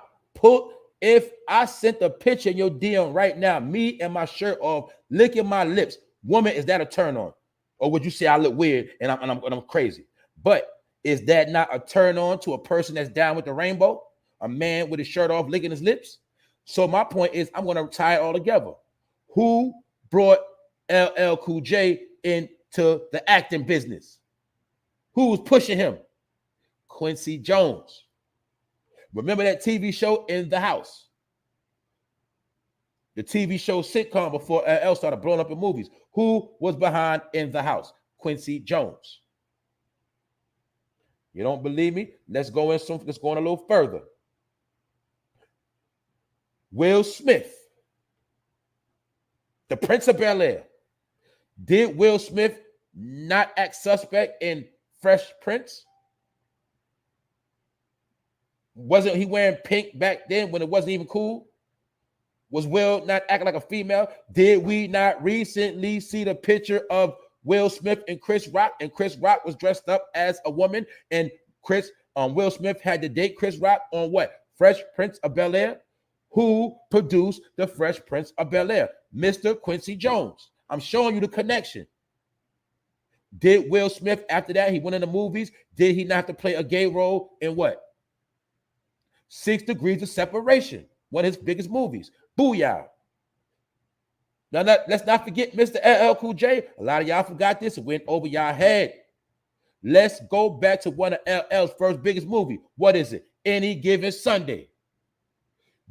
sent a picture in your DM right now, me and my shirt off, licking my lips, woman, is that a turn on? Or would you say I look weird and I'm crazy? But is that not a turn on to a person that's down with the rainbow? A man with his shirt off, licking his lips? So my point is, I'm going to tie it all together. Who brought LL Cool J into the acting business? Who was pushing him? Quincy Jones. Remember that TV show, In the House? The TV show sitcom before LL started blowing up in movies. Who was behind In the House? Quincy Jones. You don't believe me? Let's go in a little further. Will Smith, the Prince of Bel-Air. Did Will Smith not act suspect in Fresh Prince? Wasn't he wearing pink back then when it wasn't even cool? Was Will not acting like a female? Did we not recently see the picture of Will Smith and Chris Rock, and Chris Rock was dressed up as a woman, and Will Smith had to date Chris Rock on what? Fresh Prince of Bel-Air? Who produced the Fresh Prince of Bel-Air? Mr. Quincy Jones. I'm showing you the connection. Did Will Smith, after that, he went into movies, did he not have to play a gay role in what? 6 Degrees of Separation, one of his biggest movies. Booyah. Now, let's not forget Mr. LL Cool J. A lot of y'all forgot this. It went over y'all head. Let's go back to one of LL's first biggest movie. What is it? Any Given Sunday.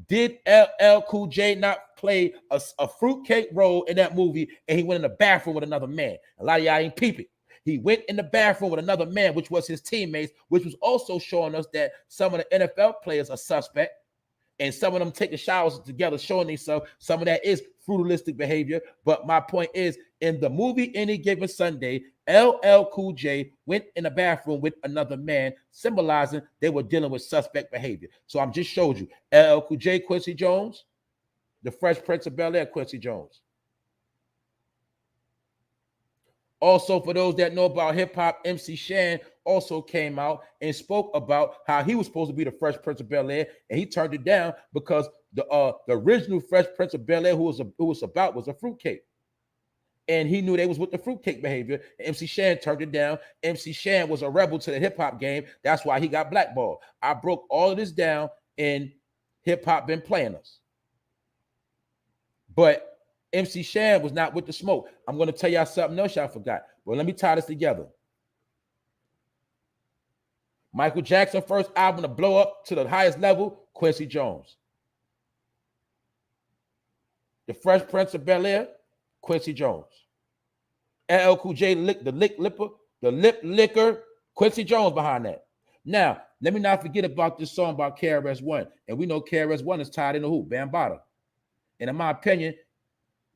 Did LL Cool J not play a fruitcake role in that movie, and he went in the bathroom with another man? A lot of y'all ain't peeping. He went in the bathroom with another man, which was his teammates, which was also showing us that some of the NFL players are suspect, and some of them taking showers together, showing themselves. Some of that is frugalistic behavior. But my point is, in the movie Any Given Sunday, LL Cool J went in the bathroom with another man, symbolizing they were dealing with suspect behavior. So I'm just showed you LL Cool J, Quincy Jones, the Fresh Prince of Bel-Air, Quincy Jones. Also, for those that know about hip-hop, MC Shan also came out and spoke about how he was supposed to be the Fresh Prince of Bel-Air, and he turned it down because the original Fresh Prince of Bel-Air, who was a fruitcake. And he knew they was with the fruitcake behavior. MC Shan turned it down. MC Shan was a rebel to the hip-hop game. That's why he got blackballed. I broke all of this down, and hip-hop been playing us. But MC Shan was not with the smoke. I'm going to tell y'all something else y'all forgot. Well, let me tie this together. Michael Jackson first album to blow up to the highest level, Quincy Jones. The Fresh Prince of Bel-Air, Quincy Jones. LL Cool J, the lip licker, Quincy Jones behind that. Now, let me not forget about this song about KRS-One. And we know KRS-One is tied into who? Bambaataa. And in my opinion,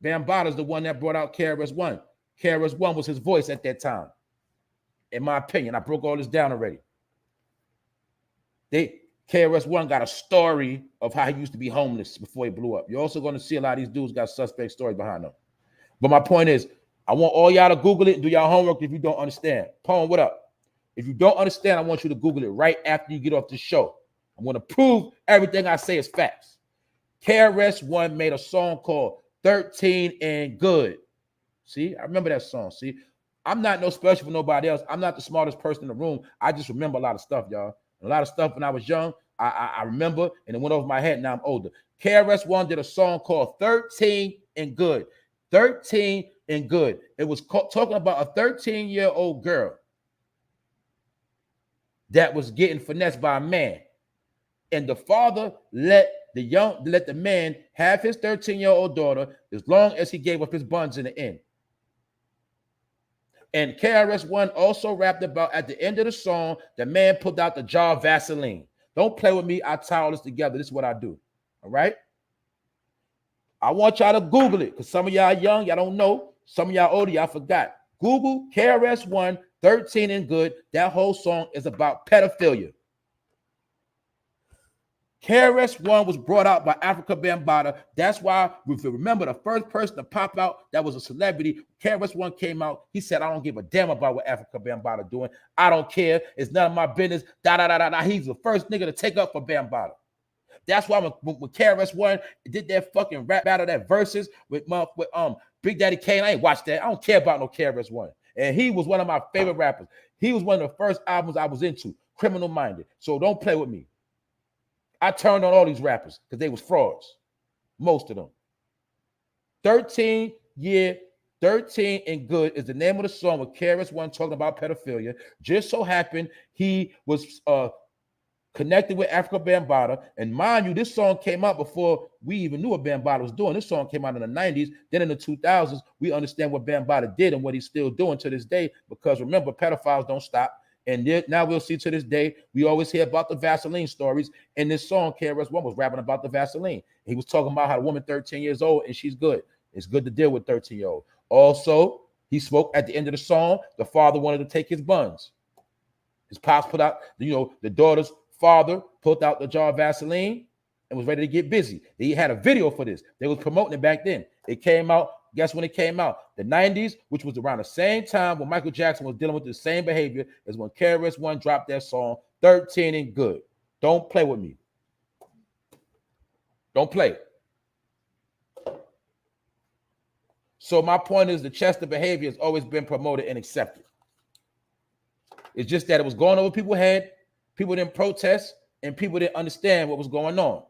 Bambaataa is the one that brought out KRS-One. KRS-One was his voice at that time. In my opinion, I broke all this down already. KRS-One got a story of how he used to be homeless before he blew up. You're also going to see a lot of these dudes got suspect stories behind them. But my point is, I want all y'all to Google it and do y'all homework if you don't understand. Pone, what up? If you don't understand, I want you to Google it right after you get off the show. I'm going to prove everything I say is facts. KRS-One made a song called 13 and Good. See, I remember that song. See, I'm not no special for nobody else. I'm not the smartest person in the room. I just remember a lot of stuff, y'all. A lot of stuff when I was young, I remember, and it went over my head. Now I'm older. KRS-One did a song called 13 and Good. 13 and Good. It was talking about a 13-year-old girl that was getting finessed by a man. And the father let the man have his 13-year-old daughter as long as he gave up his buns in the end. And KRS-One also rapped about at the end of the song, the man pulled out the jar of Vaseline. Don't play with me. I tie all this together. This is what I do. All right? I want y'all to Google it because some of y'all young, y'all don't know. Some of y'all older, y'all forgot. Google KRS-One, 13 and Good. That whole song is about pedophilia. KRS-One was brought out by Afrika Bambaataa. That's why, if you remember, the first person to pop out that was a celebrity, KRS-One came out. He said, I don't give a damn about what Afrika Bambaataa doing. I don't care. It's none of my business. He's the first nigga to take up for Bambaataa. That's why when KRS-One did that fucking rap battle, that verses with Big Daddy Kane, I ain't watched that. I don't care about no KRS-One. And he was one of my favorite rappers. He was one of the first albums I was into, Criminal Minded. So don't play with me. I turned on all these rappers because they was frauds. Most of them. 13 and Good is the name of the song with KRS-One talking about pedophilia. Just so happened he was connected with Afrika Bambaataa. And mind you, this song came out before we even knew what Bambaataa was doing. This song came out in the 90s. Then in the 2000s, we understand what Bambaataa did and what he's still doing to this day. Because remember, pedophiles don't stop. And now we'll see to this day, we always hear about the Vaseline stories. In this song, KRS-One was rapping about the Vaseline. He was talking about how a woman 13 years old and she's good. It's good to deal with 13-year-old. Also, he spoke at the end of the song, the father wanted to take his buns. His pops put out, the daughter's father pulled out the jar of Vaseline and was ready to get busy. He had a video for this. They was promoting it back then. It came out. Guess when it came out? The 90s, which was around the same time when Michael Jackson was dealing with the same behavior as when KRS-One dropped that song, 13 and Good. Don't play with me. Don't play. So my point is the Chester behavior has always been promoted and accepted. It's just that it was going over people's head. People didn't protest, and people didn't understand what was going on.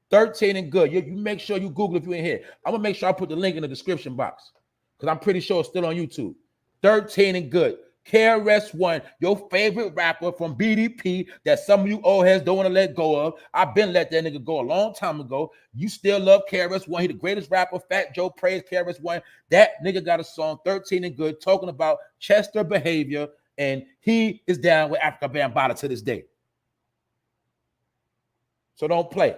13 and good. You make sure you Google if you ain't here. I'm gonna make sure I put the link in the description box because I'm pretty sure it's still on YouTube. 13 and good. KRS-One, your favorite rapper from BDP that some of you old heads don't want to let go of. I've been let that nigga go a long time ago. You still love KRS-One. He the greatest rapper. Fat Joe praised KRS-One. That nigga got a song 13 and good talking about Chester behavior, and he is down with Africa Bambaataa to this day. So don't play.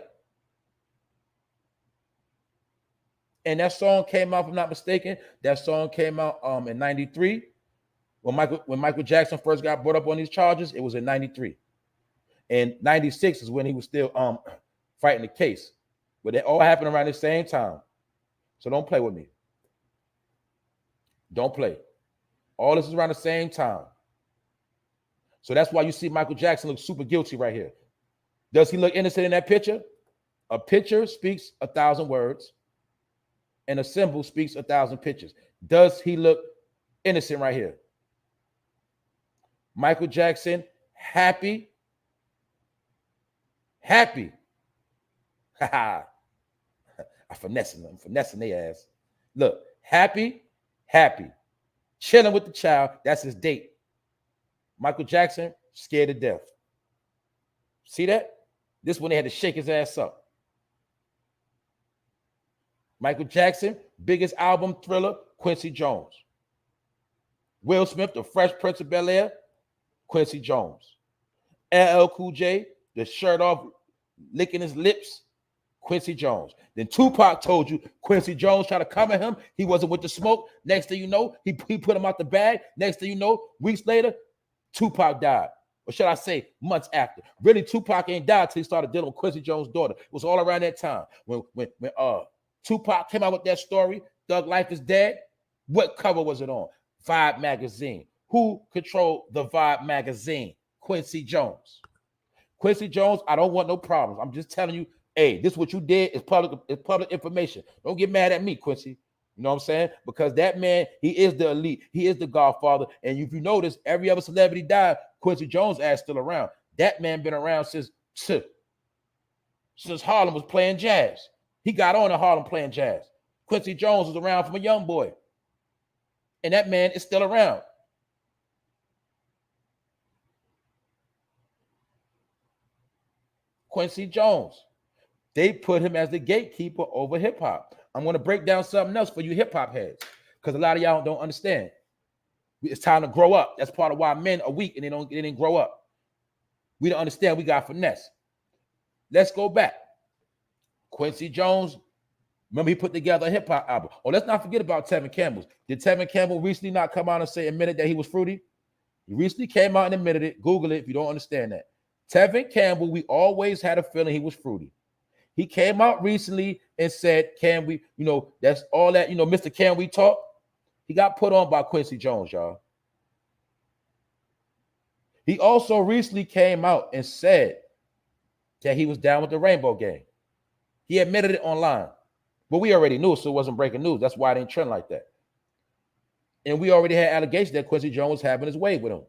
And that song came out, if I'm not mistaken, that song came out in 93. When Michael Jackson first got brought up on these charges, it was in 93. And 96 is when he was still fighting the case. But it all happened around the same time. So don't play with me. Don't play. All this is around the same time. So that's why you see Michael Jackson look super guilty right here. Does he look innocent in that picture? A picture speaks 1,000 words, and a symbol speaks 1,000 pictures. Does he look innocent right here? Michael Jackson, happy. Happy. I'm finessing them. I'm finessing their ass. Look, happy. Chilling with the child. That's his date. Michael Jackson, scared to death. See that? This one they had to shake his ass up. Michael Jackson, biggest album, Thriller, Quincy Jones. Will Smith, the Fresh Prince of Bel-Air, Quincy Jones. LL Cool J, the shirt off, licking his lips, Quincy Jones. Then Tupac told you Quincy Jones tried to come at him. He wasn't with the smoke. Next thing you know, he put him out the bag. Next thing you know, weeks later, Tupac died. Or should I say months after? Really, Tupac ain't died till he started dealing with Quincy Jones' daughter. It was all around that time. When Tupac came out with that story, Thug Life is Dead, what cover was it on? Vibe magazine. Who controlled the Vibe magazine? Quincy Jones. Quincy Jones, I don't want no problems. I'm just telling you, hey, this what you did is public information. Don't get mad at me, Quincy. You know what I'm saying? Because that man, he is the elite. He is the godfather. And if you notice, every other celebrity died, Quincy Jones' ass still around. That man been around since Harlem was playing jazz. He got on in Harlem playing jazz. Quincy Jones was around from a young boy. And that man is still around. Quincy Jones. They put him as the gatekeeper over hip-hop. I'm going to break down something else for you hip-hop heads, because a lot of y'all don't understand. It's time to grow up. That's part of why men are weak and they didn't grow up. We don't understand. We got finesse. Let's go back. Quincy Jones, remember he put together a hip-hop album. Oh, let's not forget about Tevin Campbell. Did Tevin Campbell recently not come out and say admitted that he was fruity? He recently came out and admitted it. Google it if you don't understand that. Tevin Campbell, we always had a feeling he was fruity. He came out recently and said, can we, that's all that, Mr. Can We Talk? He got put on by Quincy Jones, y'all. He also recently came out and said that he was down with the Rainbow Gang. He admitted it online. But we already knew, so it wasn't breaking news. That's why it didn't trend like that. And we already had allegations that Quincy Jones was having his way with him.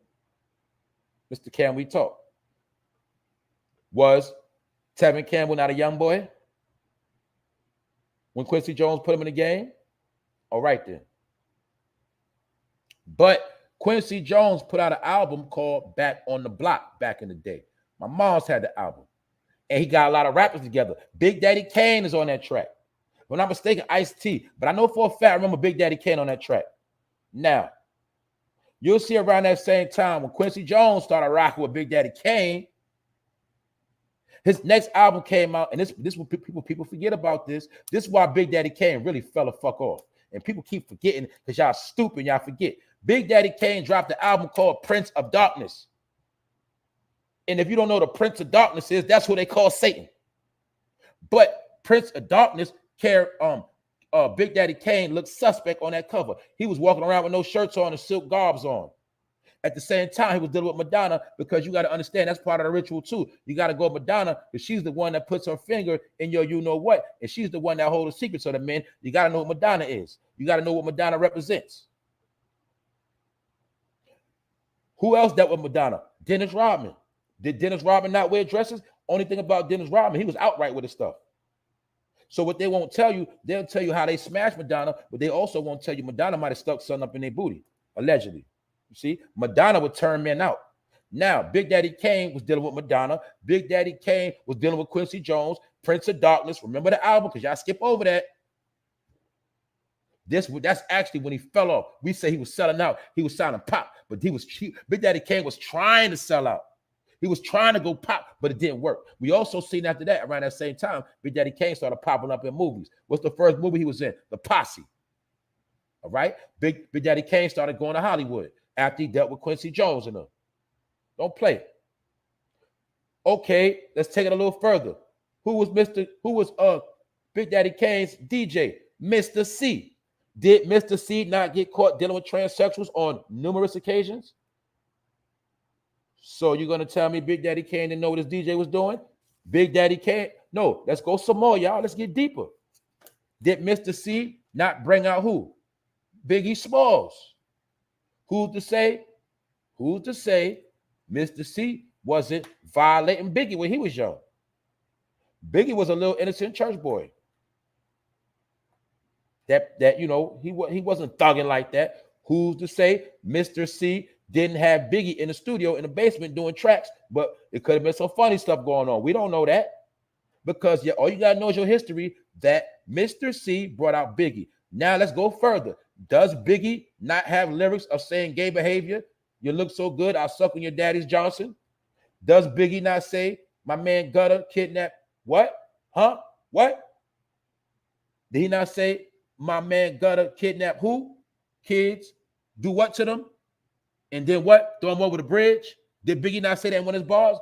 Mr. Can We Talk? Was Tevin Campbell not a young boy when Quincy Jones put him in the game? All right then. But Quincy Jones put out an album called Back on the Block back in the day. My mom's had the album. And he got a lot of rappers together. Big Daddy Kane is on that track. If I'm not mistaken, Ice-T. But I know for a fact I remember Big Daddy Kane on that track. Now, you'll see around that same time when Quincy Jones started rocking with Big Daddy Kane, his next album came out, and this what people forget about this. This is why Big Daddy Kane really fell the fuck off. And people keep forgetting because y'all stupid, y'all forget. Big Daddy Kane dropped an album called Prince of Darkness. And if you don't know what the Prince of Darkness is, that's what they call Satan. But Prince of Darkness, Big Daddy Kane looked suspect on that cover. He was walking around with no shirts on and silk garbs on. At the same time, he was dealing with Madonna, because you got to understand that's part of the ritual too. You got to go with Madonna because she's the one that puts her finger in your you-know-what, and she's the one that holds the secrets of the men. You got to know what Madonna is. You got to know what Madonna represents. Who else dealt with Madonna? Dennis Rodman. Did Dennis Rodman not wear dresses? Only thing about Dennis Rodman, he was outright with his stuff. So what they won't tell you, they'll tell you how they smashed Madonna, but they also won't tell you Madonna might have stuck something up in their booty, allegedly. You see, Madonna would turn men out. Now, Big Daddy Kane was dealing with Madonna. Big Daddy Kane was dealing with Quincy Jones, Prince of Darkness. Remember the album? Because y'all skip over that. That's actually when he fell off. We say he was selling out. He was signing pop, but Big Daddy Kane was trying to sell out. He was trying to go pop, but it didn't work. We also seen after that, around that same time, Big Daddy Kane started popping up in movies. What's the first movie he was in? The Posse. All right? Big Daddy Kane started going to Hollywood after he dealt with Quincy Jones and them. Don't play it. Okay, let's take it a little further. Who was Big Daddy Kane's DJ? Mr. C. Did Mr. C not get caught dealing with transsexuals on numerous occasions? So you're going to tell me Big Daddy Kane didn't know what his DJ was doing? Big Daddy Kane? No, let's go some more, y'all. Let's get deeper. Did Mr. C not bring out who? Biggie Smalls. Who's to say Mr. C wasn't violating Biggie when he was young? Biggie was a little innocent church boy. That you know, he wasn't thugging like that. Who's to say Mr. C didn't have Biggie in the studio in the basement doing tracks, but it could have been some funny stuff going on. We don't know that because all you gotta know is your history that Mr. C brought out Biggie. Now let's go further. Does Biggie not have lyrics of saying gay behavior? You look so good, I'll suck on your daddy's Johnson. Does Biggie not say my man Gutter kidnapped what? Huh? What? Did he not say my man Gutter kidnapped who? Kids. Do what to them? And then what? Throw him over the bridge? Did Biggie not say that in one of his bars?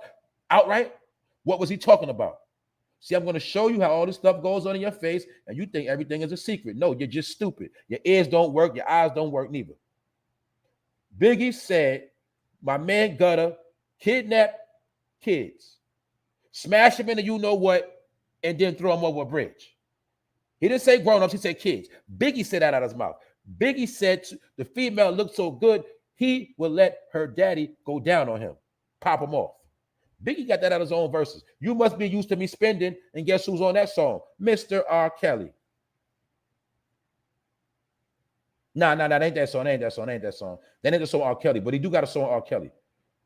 Outright? What was he talking about? See, I'm going to show you how all this stuff goes on in your face, and you think everything is a secret. No, you're just stupid. Your ears don't work. Your eyes don't work neither. Biggie said, my man Gutter kidnapped kids, smash him into you-know-what, and then throw him over a bridge. He didn't say grown-ups. He said kids. Biggie said that out of his mouth. Biggie said the female looked so good, he would let her daddy go down on him, pop him off. Biggie got that out of his own verses. You must be used to me spending, and guess who's on that song? Mr. R. Kelly. Nah, that ain't that song. That ain't that song. That ain't the song R. Kelly, but he do got a song R. Kelly.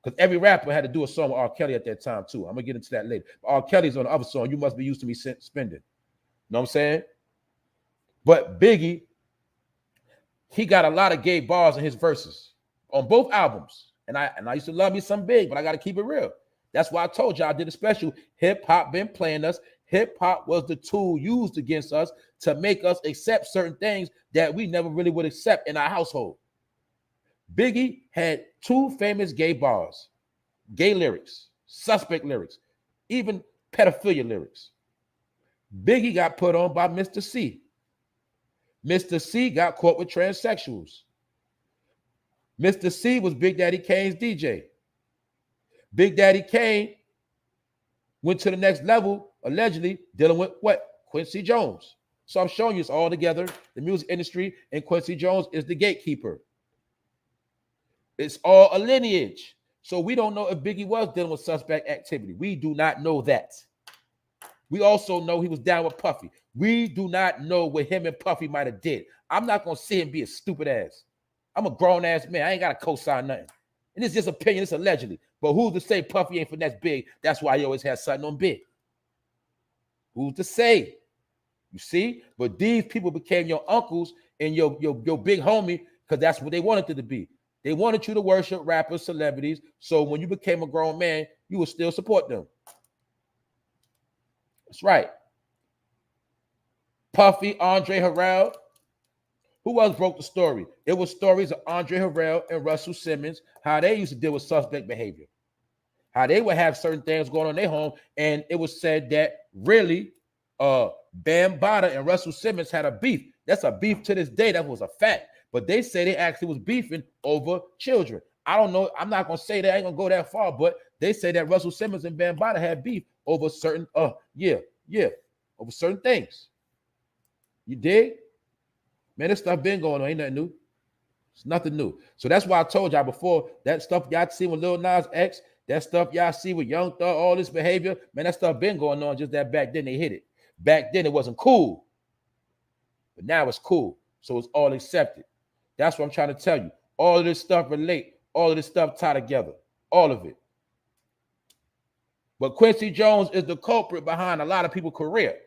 Because every rapper had to do a song with R. Kelly at that time, too. I'm going to get into that later. But R. Kelly's on the other song. You must be used to me spending. Know what I'm saying? But Biggie, he got a lot of gay bars in his verses on both albums. And I used to love me some Big, but I got to keep it real. That's why I told you I did a special. Hip-hop been playing us. Hip-hop was the tool used against us to make us accept certain things that we never really would accept in our household. Biggie had two famous gay bars, gay lyrics, suspect lyrics, even pedophilia lyrics. Biggie got put on by Mr. C. Mr. C got caught with transsexuals. Mr. C was Big Daddy Kane's DJ. Big Daddy Kane went to the next level, allegedly dealing with what? Quincy Jones. So I'm showing you it's all together. The music industry and Quincy Jones is the gatekeeper. It's all a lineage. So we don't know if Biggie was dealing with suspect activity. We do not know that. We also know he was down with Puffy. We do not know what him and Puffy might have did. I'm not going to sit him be a stupid ass. I'm a grown ass man. I ain't got to co-sign nothing. And it's just opinion. It's allegedly. But who's to say Puffy ain't finesse Big? That's why he always has something on Big. Who's to say? You see? But these people became your uncles and your big homie because that's what they wanted it to be. They wanted you to worship rappers, celebrities. So when you became a grown man, you would still support them. That's right. Puffy, Andre Harrell. Who else broke the story? It was stories of Andre Harrell and Russell Simmons, how they used to deal with suspect behavior, how they would have certain things going on in their home. And it was said that really Bam Bada and Russell Simmons had a beef. That's a beef to this day. That was a fact. But they say they actually was beefing over children. I don't know. I'm not going to say that. I ain't going to go that far. But they say that Russell Simmons and Bam Bada had beef over certain, over certain things. You dig? Man, this stuff been going on. Ain't nothing new. It's nothing new. So that's why I told y'all before, that stuff y'all see with Lil Nas X, that stuff y'all see with Young Thug, all this behavior, man, that stuff been going on, just that back then they hit it. Back then it wasn't cool, but now it's cool. So it's all accepted. That's what I'm trying to tell you. All of this stuff relate. All of this stuff tie together. All of it. But Quincy Jones is the culprit behind a lot of people's career.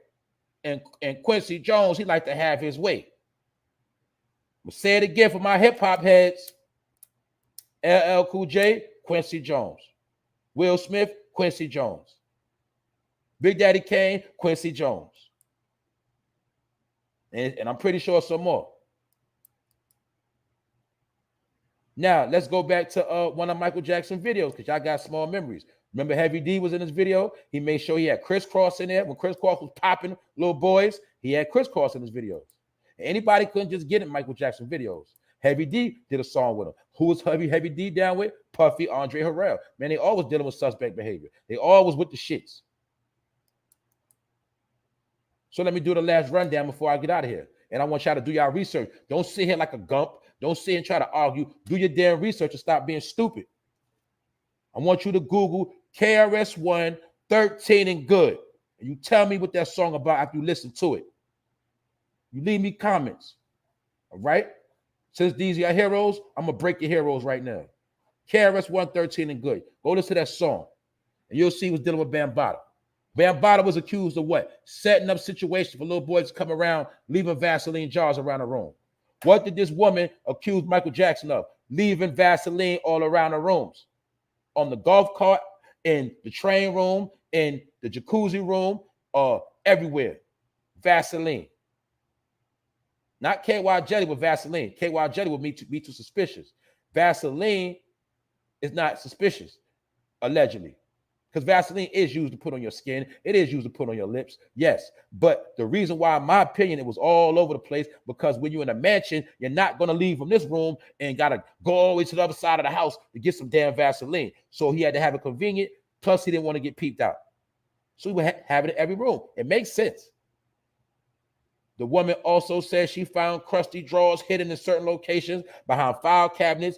And Quincy Jones, he like to have his way. But say it again for my hip-hop heads. LL Cool J, Quincy Jones. Will Smith, Quincy Jones. Big Daddy Kane, Quincy Jones. And I'm pretty sure some more. Now, let's go back to one of Michael Jackson videos, because y'all got small memories. Remember Heavy D was in this video? He made sure he had Crisscross in there. When Crisscross was popping little boys, he had Crisscross in his videos. And anybody couldn't just get in Michael Jackson videos. Heavy D did a song with him. Who was Heavy D down with? Puffy, Andre Harrell. Man, they always dealing with suspect behavior. They always with the shits. So let me do the last rundown before I get out of here. And I want y'all to do y'all research. Don't sit here like a gump. Don't sit and try to argue. Do your damn research and stop being stupid. I want you to Google KRS-One 13 and Good. And you tell me what that song about after you listen to it. You leave me comments. All right? Since these are your heroes, I'm going to break your heroes right now. KRS-One 13 and Good. Go listen to that song. And you'll see what's dealing with Bambaataa. Bambaataa was accused of what? Setting up situations for little boys to come around, leaving Vaseline jars around the room. What did this woman accuse Michael Jackson of? Leaving Vaseline all around the rooms. On the golf cart, in the train room, in the jacuzzi room, everywhere. Vaseline. Not KY jelly, but Vaseline. KY jelly would be too suspicious. Vaseline is not suspicious, allegedly. Because Vaseline is used to put on your skin. It is used to put on your lips. Yes. But the reason why, in my opinion, it was all over the place, because when you're in a mansion, you're not going to leave from this room and got to go all the way to the other side of the house to get some damn Vaseline. So he had to have it convenient. Plus, he didn't want to get peeped out. So he would have it in every room. It makes sense. The woman also says she found crusty drawers hidden in certain locations behind file cabinets,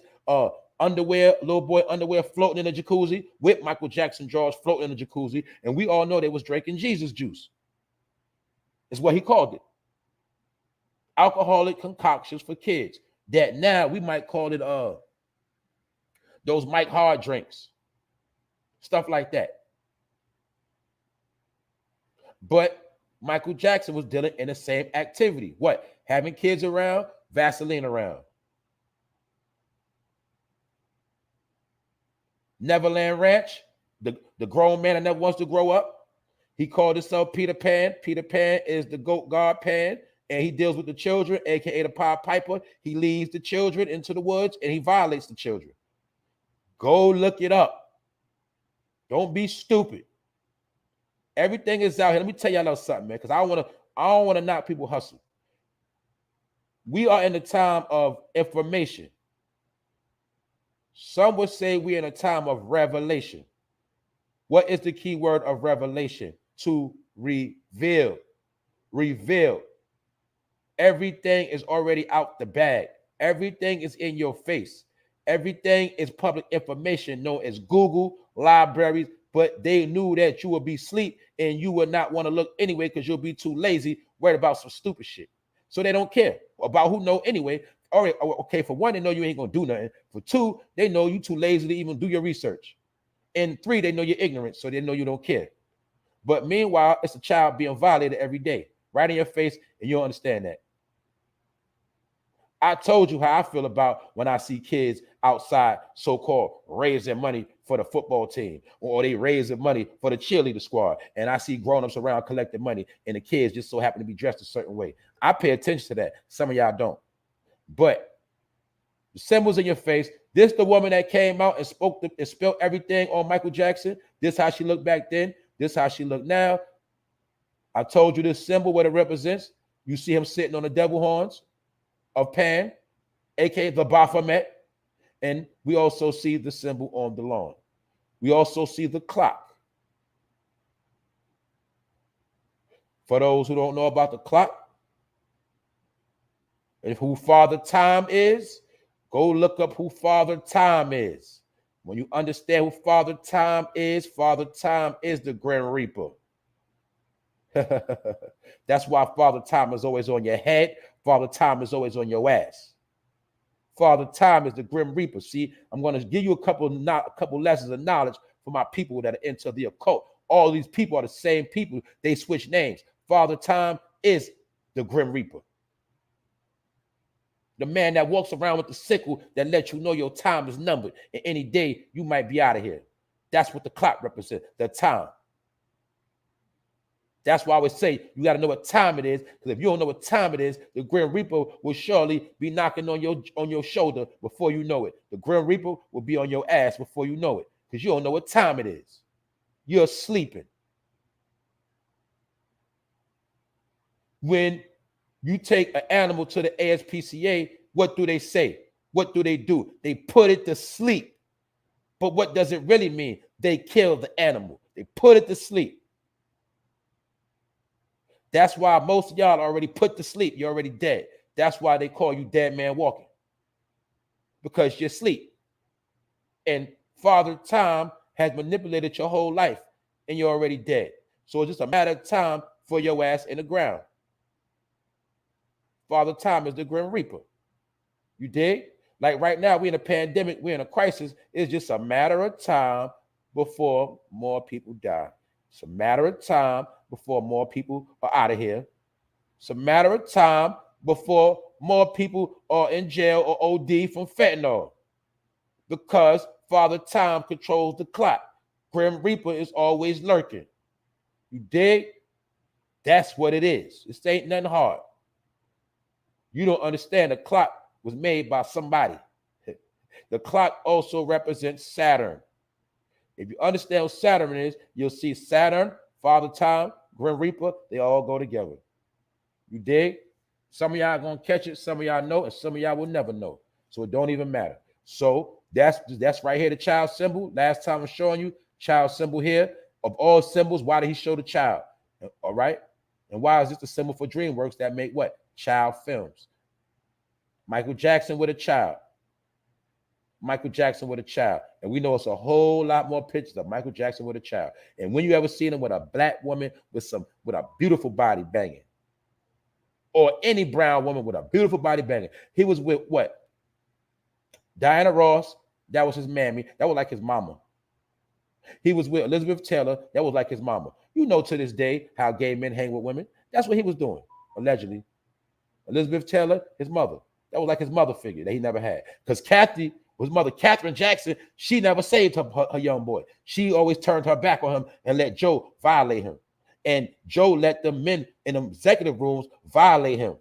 underwear, little boy underwear floating in the jacuzzi, with Michael Jackson drawers floating in the jacuzzi, and we all know they was drinking Jesus juice. Is what he called it. Alcoholic concoctions for kids. That now we might call it those Mike Hard drinks. Stuff like that. But Michael Jackson was dealing in the same activity. What? Having kids around, Vaseline around. Neverland Ranch, the grown man that never wants to grow up. He called himself Peter Pan. Peter Pan is the goat god Pan, and he deals with the children, aka the Pied Piper. He leads the children into the woods, and he violates the children. Go look it up. Don't be stupid. Everything is out here. Let me tell y'all something, man, because I don't want to knock people hustle. We are in the time of information. Some would say we're in a time of revelation. What is the key word of revelation? To reveal. Reveal. Everything is already out the bag. Everything is in your face. Everything is public information known as Google, libraries, but they knew that you would be asleep and you would not want to look anyway because you'll be too lazy, worried about some stupid shit. So they don't care about who know anyway. All right, okay, for one, they know you ain't gonna do nothing. For two, they know you too lazy to even do your research. And three, they know you're ignorant, so they know you don't care. But meanwhile, it's a child being violated every day, right in your face, and you don't understand that. I told you how I feel about when I see kids outside, so-called raising money for the football team, or they raising money for the cheerleader squad, and I see grown-ups around collecting money, and the kids just so happen to be dressed a certain way. I pay attention to that. Some of y'all don't. But the symbols in your face. This the woman that came out and spoke and spilled everything on Michael Jackson. This how she looked back then. This how she look now. I told you this symbol, what it represents. You see him sitting on the devil horns of Pan, aka the Baphomet. And we also see the symbol on the lawn. We also see the clock. For those who don't know about the clock, and who Father Time is, Go look up who Father Time is. When you understand who Father Time is the Grim Reaper. That's why Father Time is always on your head. Father Time is always on your ass. Father Time is the Grim Reaper. See, I'm going to give you a couple lessons of knowledge for my people that are into the occult. All these people are the same people. They switch names. Father Time is the Grim Reaper. The man that walks around with the sickle that lets you know your time is numbered. And any day you might be out of here. That's what the clock represents, the time. That's why I always say you got to know what time it is. Because if you don't know what time it is, the Grim Reaper will surely be knocking on your shoulder before you know it. The Grim Reaper will be on your ass before you know it. Because you don't know what time it is. You're sleeping. When you take an animal to the ASPCA, what do they say? What do? They put it to sleep. But what does it really mean? They kill the animal. They put it to sleep. That's why most of y'all are already put to sleep. You're already dead. That's why they call you dead man walking. Because you're asleep. And Father Time has manipulated your whole life and you're already dead. So it's just a matter of time for your ass in the ground. Father Time is the Grim Reaper. You dig? Like right now, we're in a pandemic, we're in a crisis. It's just a matter of time before more people die. It's a matter of time before more people are out of here. It's a matter of time before more people are in jail or OD from fentanyl. Because Father Time controls the clock. Grim Reaper is always lurking. You dig? That's what it is. This ain't nothing hard. You don't understand the clock was made by somebody. The clock also represents Saturn. If you understand what Saturn is, you'll see Saturn, Father Time, Grim Reaper, they all go together. You dig? Some of y'all are going to catch it, some of y'all know, and some of y'all will never know. So it don't even matter. So that's right here, the child symbol. Last time I'm showing you, child symbol here. Of all symbols, why did he show the child? All right? And why is this the symbol for DreamWorks that make what? Child films. Michael Jackson with a child. Michael Jackson with a child. And we know it's a whole lot more pictures of Michael Jackson with a child. And when you ever seen him with a black woman with a beautiful body banging, or any brown woman with a beautiful body banging, he was with what? Diana Ross, that was his mammy. That was like his mama. He was with Elizabeth Taylor. That was like his mama. You know to this day how gay men hang with women. That's what he was doing, allegedly. Elizabeth Taylor, his mother. That was like his mother figure that he never had. Because Kathy, his mother, Katherine Jackson, she never saved her young boy. She always turned her back on him and let Joe violate him. And Joe let the men in the executive rooms violate him.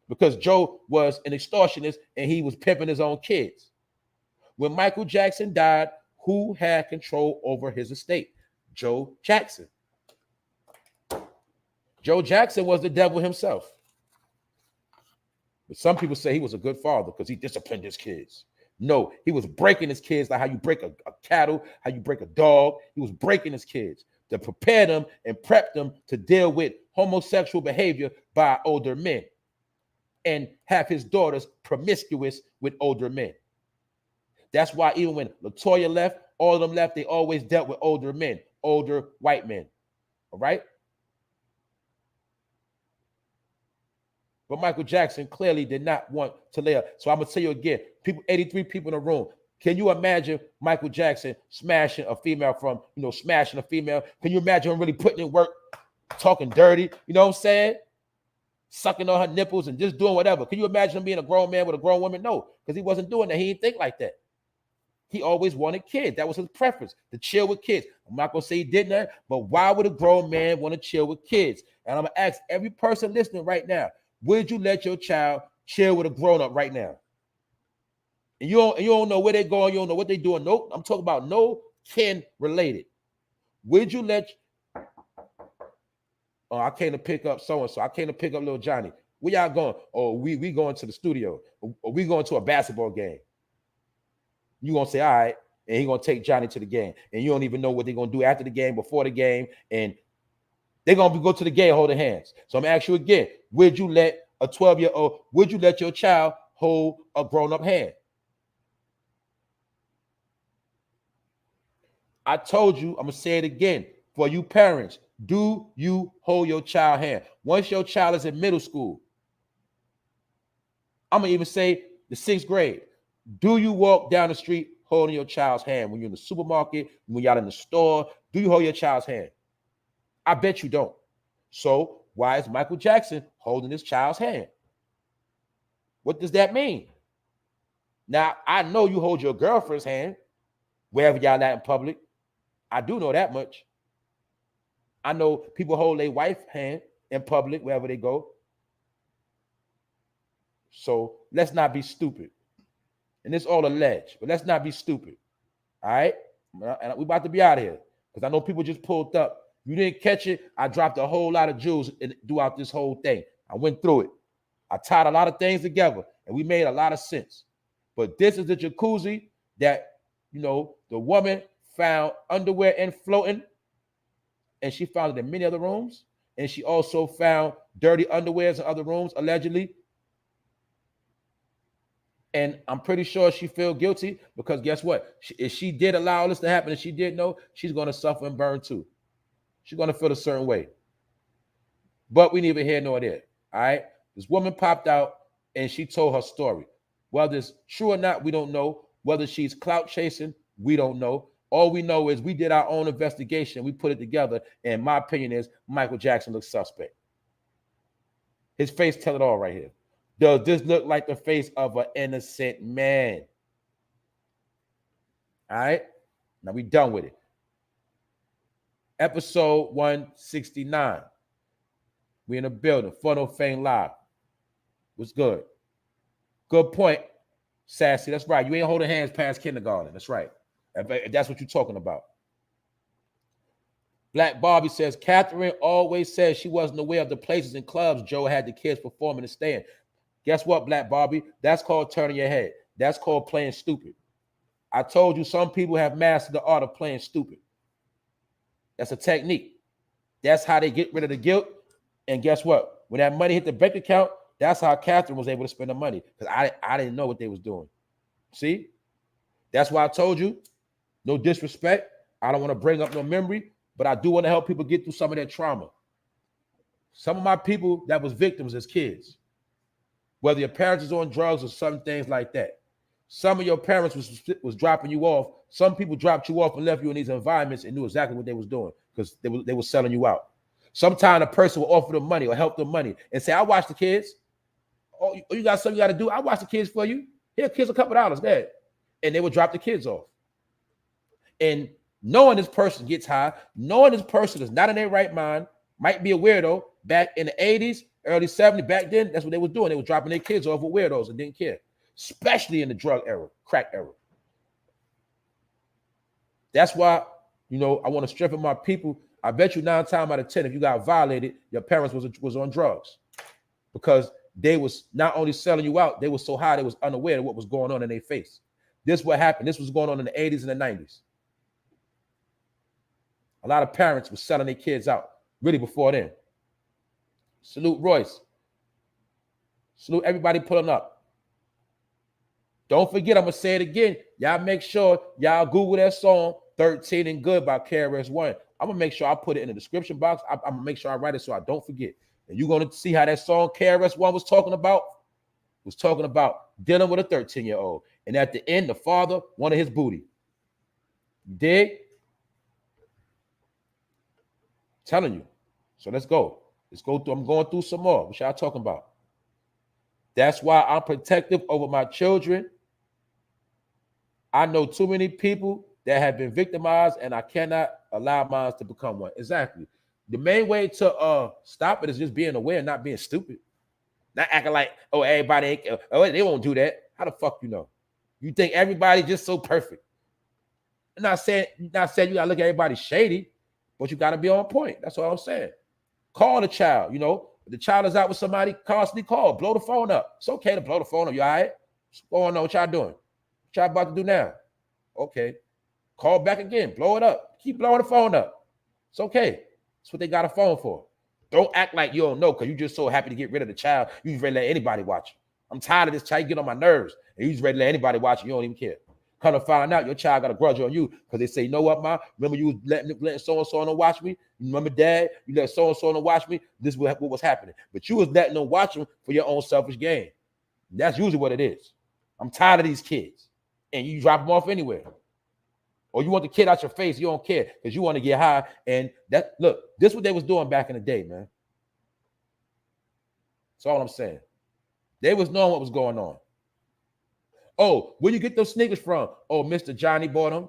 Because Joe was an extortionist and he was pimping his own kids. When Michael Jackson died, who had control over his estate? Joe Jackson. Joe Jackson was the devil himself. But some people say he was a good father because he disciplined his kids. No, he was breaking his kids like how you break a cattle, how you break a dog. He was breaking his kids to prepare them and prep them to deal with homosexual behavior by older men and have his daughters promiscuous with older men. That's why even when LaToya left, all of them left, they always dealt with older men, older white men. All right? But Michael Jackson clearly did not want to lay up. So I'm going to tell you again, 83 people in the room. Can you imagine Michael Jackson smashing a female smashing a female? Can you imagine him really putting in work, talking dirty? You know what I'm saying? Sucking on her nipples and just doing whatever. Can you imagine him being a grown man with a grown woman? No, because he wasn't doing that. He didn't think like that. He always wanted kids. That was his preference, to chill with kids. I'm not going to say he did that, but why would a grown man want to chill with kids? And I'm going to ask every person listening right now, would you let your child chill with a grown-up right now? And you don't know where they're going. You don't know what they're doing. No, I'm talking about no kin related. Would you let... Oh, I came to pick up so-and-so. I came to pick up little Johnny. Where y'all going? Oh, we going to the studio. Or we going to a basketball game. You going to say, all right, and he going to take Johnny to the game. And you don't even know what they're going to do after the game, before the game, and they're going to go to the game holding hands. So I'm going to ask you again, would you let a 12-year-old, would you let your child hold a grown-up hand? I told you, I'm going to say it again. For you parents, do you hold your child hand? Once your child is in middle school, I'm going to even say the 6th grade, do you walk down the street holding your child's hand? When you're in the supermarket, when you're out in the store, do you hold your child's hand? I bet you don't. So why is Michael Jackson holding his child's hand? What does that mean? Now, I know you hold your girlfriend's hand wherever y'all at in public. I do know that much. I know people hold their wife's hand in public wherever they go. So let's not be stupid. And it's all alleged, but let's not be stupid. All right? And we're about to be out of here because I know people just pulled up. You didn't catch it. I dropped a whole lot of jewels throughout this whole thing. I went through it. I tied a lot of things together, and we made a lot of sense. But this is the jacuzzi that, you know, the woman found underwear and floating, and she found it in many other rooms. And she also found dirty underwears in other rooms, allegedly. And I'm pretty sure she feels guilty because guess what? If she did allow this to happen and she did know, she's going to suffer and burn too. She's going to feel a certain way. But we neither here nor there, all right? This woman popped out and she told her story. Whether it's true or not, we don't know. Whether she's clout chasing, we don't know. All we know is we did our own investigation. We put it together. And my opinion is Michael Jackson looks suspect. His face tell it all right here. Does this look like the face of an innocent man? All right. Now we done with it. Episode 169. We in the building. Funnel Fame Live. What's good? Good point, Sassy. That's right. You ain't holding hands past kindergarten. That's right. If that's what you're talking about. Black Barbie says, Catherine always says she wasn't aware of the places and clubs Joe had the kids performing and staying. Guess what, Black Barbie? That's called turning your head. That's called playing stupid. I told you some people have mastered the art of playing stupid. That's a technique. That's how they get rid of the guilt. And guess what? When that money hit the bank account, that's how Catherine was able to spend the money because I didn't know what they was doing. See? That's why I told you, no disrespect. I don't want to bring up no memory, but I do want to help people get through some of their trauma. Some of my people that was victims as kids, whether your parents is on drugs or some things like that. Some of your parents was dropping you off. Some people dropped you off and left you in these environments and knew exactly what they was doing because they were selling you out. Sometimes a person will offer them money or help them money and say, I watch the kids. Oh, you got something you got to do? I watch the kids for you. Here, kids a couple dollars, Dad. And they would drop the kids off. And knowing this person gets high, knowing this person is not in their right mind, might be a weirdo. Back in the 80s, early 70s, back then, that's what they were doing. They were dropping their kids off with weirdos and didn't care, especially in the drug era, crack era. That's why, you know, I want to strengthen my people. I bet you 9 times out of 10, if you got violated, your parents was on drugs because they was not only selling you out, they were so high, they was unaware of what was going on in their face. This is what happened. This was going on in the 80s and the 90s. A lot of parents were selling their kids out really before then. Salute Royce. Salute everybody pulling up. Don't forget, I'm going to say it again. Y'all make sure y'all Google that song, 13 and Good by KRS-One. I'm going to make sure I put it in the description box. I'm going to make sure I write it so I don't forget. And you're going to see how that song KRS-One was talking about dealing with a 13-year-old. And at the end, the father wanted his booty. You dig? Telling you. So let's go. Let's go through. I'm going through some more. What y'all talking about? That's why I'm protective over my children. I know too many people that have been victimized, and I cannot allow mine to become one. Exactly. The main way to stop it is just being aware and not being stupid. Not acting like, oh, everybody ain't, oh, they won't do that. How the fuck you know? You think everybody just so perfect? I'm not saying you gotta look at everybody shady, but you gotta be on point. That's all I'm saying. Call the child. You know, if the child is out with somebody, constantly call, blow the phone up. It's okay to blow the phone up. You all right? What's going on? What y'all doing? What y'all about to do now? Okay. Call back again. Blow it up. Keep blowing the phone up. It's okay. That's what they got a phone for. Don't act like you don't know because you're just so happy to get rid of the child. You ready to let anybody watch. I'm tired of this child. You get on my nerves. And you just ready to let anybody watch you. You don't even care. Come to find out, your child got a grudge on you because they say, you know what, Ma? Remember you was letting so-and-so on watch me? You remember, Dad? You let so-and-so on watch me? This is what was happening. But you was letting them watch them for your own selfish gain. That's usually what it is. I'm tired of these kids. And you drop them off anywhere. Or you want the kid out your face, you don't care because you want to get high. And that, look, this is what they was doing back in the day, man. That's all I'm saying. They was knowing what was going on. Oh, where you get those sneakers from? Oh, Mr. Johnny bought them.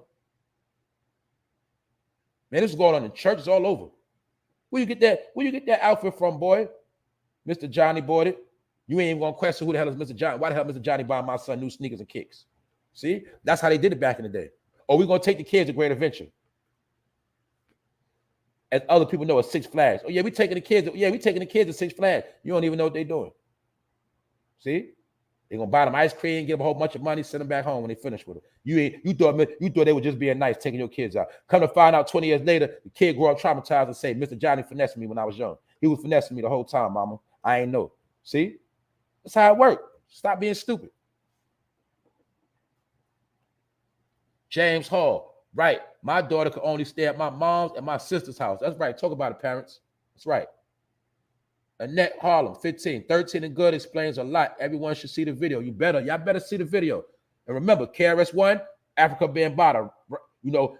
Man, this is going on in churches all over. Where you get that outfit from, boy? Mr. Johnny bought it. You ain't even gonna question who the hell is Mr. Johnny. Why the hell Mr. Johnny buying my son new sneakers and kicks? See, that's how they did it back in the day. Or we're gonna take the kids to Great Adventure. As other people know, it's Six Flags. Oh, yeah, we taking the kids. Yeah, we taking the kids to Six Flags. You don't even know what they're doing. See? They're gonna buy them ice cream, give them a whole bunch of money, send them back home when they finish with them. You thought they were just being nice, taking your kids out. Come to find out 20 years later, the kid grew up traumatized and say, Mr. Johnny finessed me when I was young. He was finessing me the whole time, mama. I ain't know. See? That's how it works. Stop being stupid. James Hall, right. My daughter could only stay at my mom's and my sister's house. That's right. Talk about it, parents. That's right. Annette Harlem, 15, 13 and good explains a lot. Everyone should see the video. Y'all better see the video. And remember, KRS-One, Africa Bambaataa. You know,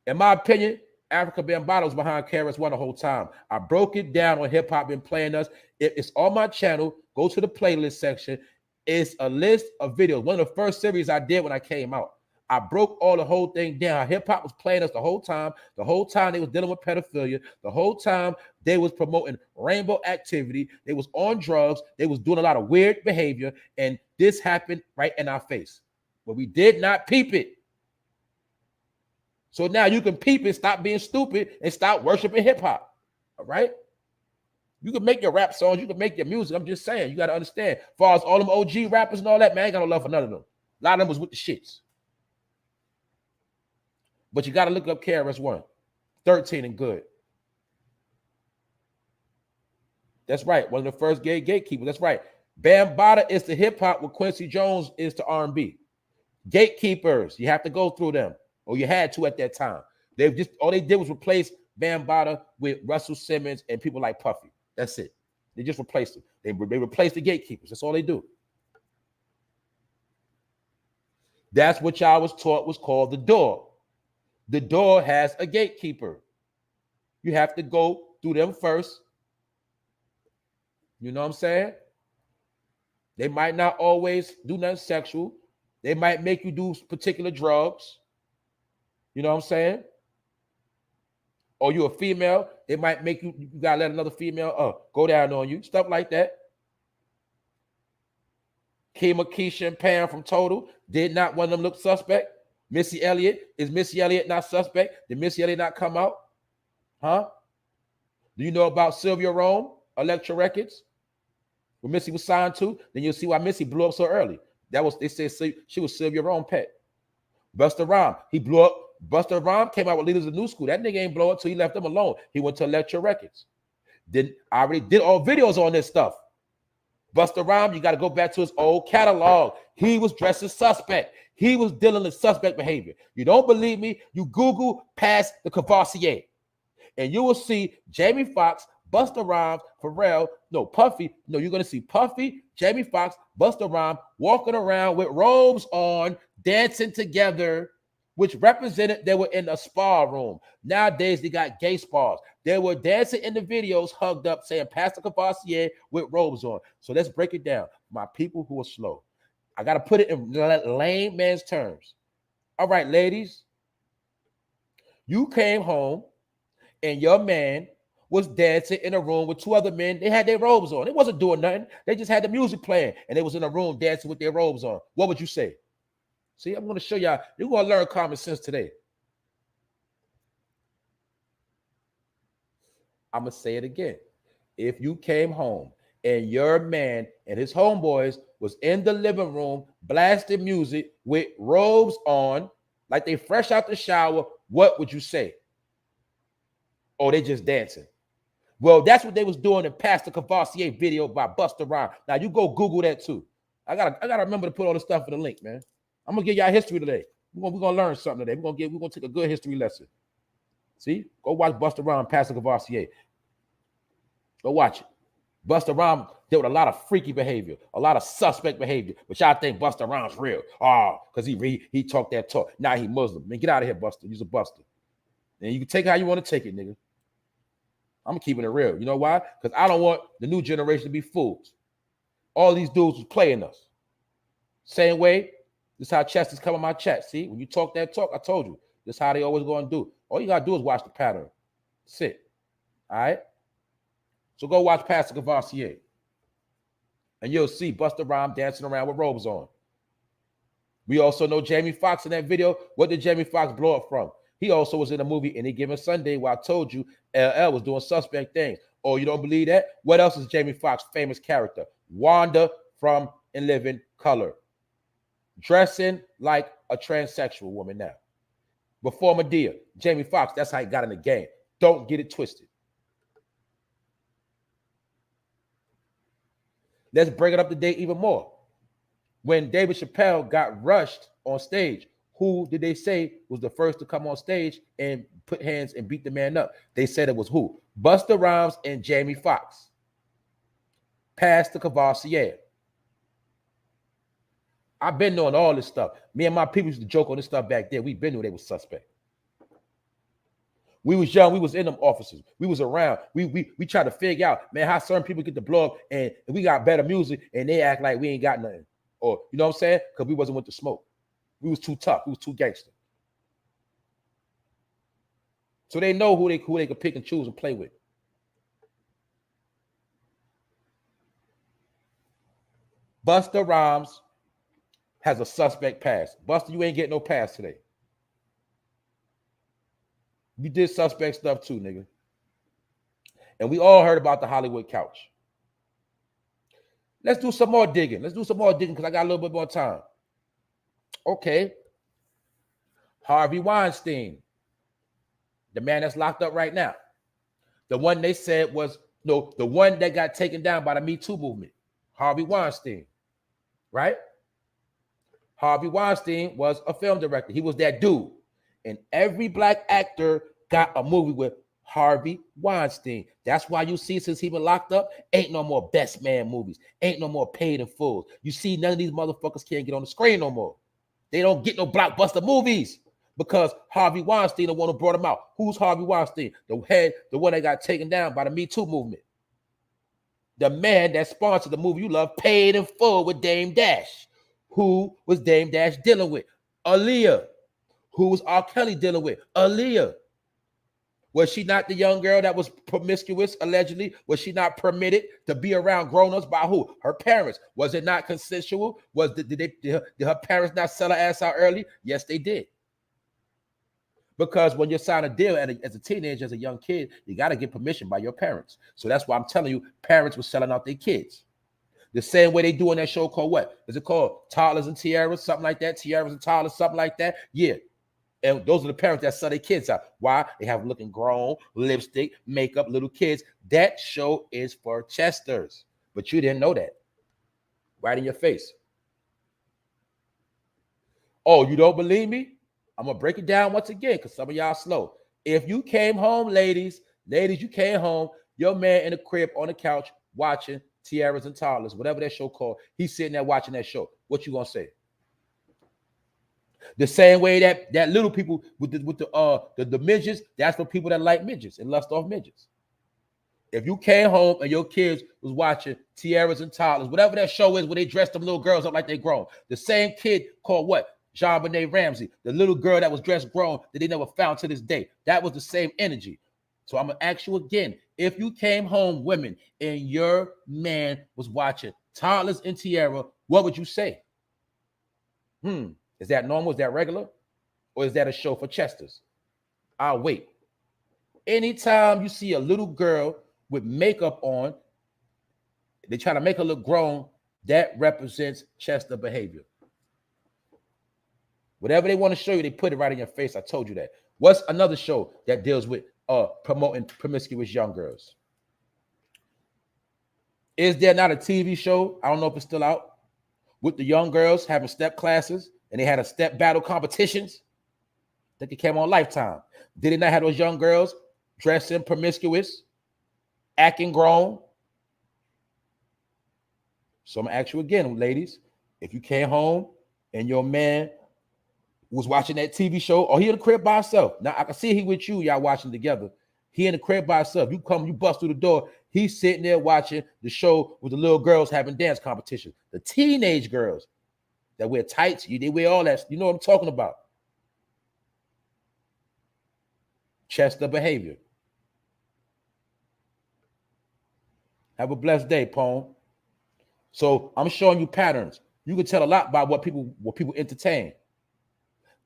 in my opinion, Africa Bambaataa was behind KRS-One the whole time. I broke it down on Hip Hop Been Playing Us. It's on my channel. Go to the playlist section. It's a list of videos. One of the first series I did when I came out. I broke the whole thing down. Hip hop was playing us the whole time. The whole time they was dealing with pedophilia. The whole time they was promoting rainbow activity. They was on drugs. They was doing a lot of weird behavior. And this happened right in our face. But we did not peep it. So now you can peep it, stop being stupid, and stop worshiping hip hop. All right? You can make your rap songs. You can make your music. I'm just saying. You got to understand. As far as all them OG rappers and all that, man, I ain't got no love for none of them. A lot of them was with the shits. But you got to look up KRS-One, 13 and good. That's right. One of the first gay gatekeepers. That's right. Bambaataa is to hip hop what Quincy Jones is to R&B. Gatekeepers. You have to go through them, or you had to at that time. All they did was replace Bambaataa with Russell Simmons and people like Puffy. That's it. They just replaced them. They replaced the gatekeepers. That's all they do. That's what y'all was taught was called the door. The door has a gatekeeper. You have to go through them first. You know what I'm saying? They might not always do nothing sexual. They might make you do particular drugs. You know what I'm saying? Or you're a female, they might make you gotta let another female go down on you. Stuff like that. Kima, Keisha, and Pam from Total, did not one of them look suspect? Missy Elliott, is Missy Elliott not suspect? Did Missy Elliott not come out? Huh? Do you know about Sylvia Rome, Elektra Records? When Missy was signed to, then you'll see why Missy blew up so early. They said she was Sylvia Rome pet. Busta Rhymes, he blew up. Busta Rhymes came out with Leaders of the New School. That nigga ain't blow up till he left them alone. He went to Elektra Records. Then I already did all videos on this stuff. Busta Rhymes, you got to go back to his old catalog. He was dressed as suspect. He was dealing with suspect behavior. You don't believe me? You Google past the Courvoisier, and you will see Jamie Foxx, Busta Rhymes, Puffy. No, you're going to see Puffy, Jamie Foxx, Busta Rhymes walking around with robes on, dancing together, which represented they were in a spa room. Nowadays, they got gay spas. They were dancing in the videos, hugged up, saying Pastor Courvoisier with robes on. So let's break it down. My people who are slow. I got to put it in lame man's terms. All right, ladies. You came home and your man was dancing in a room with two other men. They had their robes on. They wasn't doing nothing. They just had the music playing and they was in a room dancing with their robes on. What would you say? See, I'm going to show y'all. You're going to learn common sense today. I'm going to say it again. If you came home and your man and his homeboys was in the living room blasting music with robes on, like they fresh out the shower, what would you say? Oh, they just dancing. Well, that's what they was doing in Pastor Courvoisier video by Busta Rhymes. Now, you go Google that too. I gotta remember to put all the stuff in the link, man. I'm gonna give y'all history today. We're gonna learn something today. We're gonna take a good history lesson. See, go watch Busta Rhymes, Pastor Courvoisier. Go watch it. Busta Rhymes dealt with a lot of freaky behavior, a lot of suspect behavior. But y'all think Busta Rhymes real? Oh, because he talked that talk. Now he Muslim. Man, get out of here, Busta. You's a Buster. And you can take it how you want to take it, nigga. I'm keeping it real. You know why? Because I don't want the new generation to be fools. All these dudes was playing us. Same way, this is how Chester's come on my chat. See, when you talk that talk, I told you, this is how they always going to do. All you got to do is watch the pattern. Sit. All right? So go watch Pastor Courvoisier. And you'll see Busta Rhymes dancing around with robes on. We also know Jamie Foxx in that video. What did Jamie Foxx blow up from? He also was in a movie Any Given Sunday where I told you LL was doing suspect things. Oh, you don't believe that? What else is Jamie Foxx's famous character? Wanda from In Living Color. Dressing like a transsexual woman now. Before Medea, Jamie Foxx, that's how he got in the game. Don't get it twisted. Let's bring it up to date even more. When David Chappelle got rushed on stage, who did they say was the first to come on stage and put hands and beat the man up? They said it was who? Busta Rhymes and Jamie Foxx. Pastor Courvoisier. I've been knowing all this stuff. Me and my people used to joke on this stuff back then. We been knew they was suspect. We was young. We was in them offices. We was around. We tried to figure out, man, how certain people get the blow up and we got better music and they act like we ain't got nothing. Or, you know what I'm saying? Because we wasn't with the smoke. We was too tough. We was too gangster. So they know who they could pick and choose and play with. Busta Rhymes has a suspect past. Busta, you ain't getting no pass today. You did suspect stuff too, nigga. And we all heard about the Hollywood couch. Let's do some more digging. Because I got a little bit more time. Okay. Harvey Weinstein. The man that's locked up right now. The one they said was, no, the one that got taken down by the Me Too movement. Harvey Weinstein. Right? Harvey Weinstein was a film director. He was that dude. And every black actor got a movie with Harvey Weinstein. That's why you see, since he been locked up, ain't no more Best Man movies. Ain't no more Paid in Full. You see, none of these motherfuckers can't get on the screen no more. They don't get no blockbuster movies because Harvey Weinstein, the one who brought him out. Who's Harvey Weinstein? The one that got taken down by the Me Too movement. The man that sponsored the movie you love, Paid in Full, with Dame Dash. Who was Dame Dash dealing with? Aaliyah. Who was R. Kelly dealing with? Aaliyah. Was she not the young girl that was promiscuous, allegedly? Was she not permitted to be around grown-ups by who? Her parents. Was it not consensual? Did her parents not sell her ass out early? Yes, they did. Because when you sign a deal as a teenager, as a young kid, you got to get permission by your parents. So that's why I'm telling you, parents were selling out their kids. The same way they do on that show called what? Is it called Toddlers and Tiaras? Something like that? Tiaras and Toddlers, something like that? Yeah. And those are the parents that sell their kids out. Why? They have looking grown, lipstick, makeup, little kids. That show is for Chesters. But you didn't know that. Right in your face. Oh, you don't believe me? I'm going to break it down once again because some of y'all slow. If you came home, ladies, you came home, your man in the crib on the couch watching Tiaras and Toddlers, whatever that show called, he's sitting there watching that show. What you going to say? The same way that little people with the midgets, that's for people that like midgets and lust off midgets. If you came home and your kids was watching Tiaras and Toddlers, whatever that show is where they dress them little girls up like they grown, the same kid called what? JonBenet Ramsey, the little girl that was dressed grown that they never found to this day. That was the same energy. So I'm going to ask you again, if you came home, women, and your man was watching Toddlers and Tiara, what would you say? Is that normal? Is that regular? Or is that a show for Chesters? I'll wait. Anytime you see a little girl with makeup on, they try to make her look grown, that represents Chester behavior. Whatever they want to show you, they put it right in your face. I told you that. What's another show that deals with promoting promiscuous young girls? Is there not a TV show? I don't know if it's still out. with the young girls having step classes, and they had a step battle competitions. That they came on Lifetime. Did they not have those young girls dressing promiscuous, acting grown? So I'm gonna ask you again, ladies, if you came home and your man was watching that TV show, or he in the crib by himself. Now I can see he with you, y'all watching together. He in the crib by himself. You come, you bust through the door. He's sitting there watching the show with the little girls having dance competition. The teenage girls that wear tights, they wear all that. You know what I'm talking about. Chester behavior. Have a blessed day, Poem. So I'm showing you patterns. You can tell a lot about what people entertain.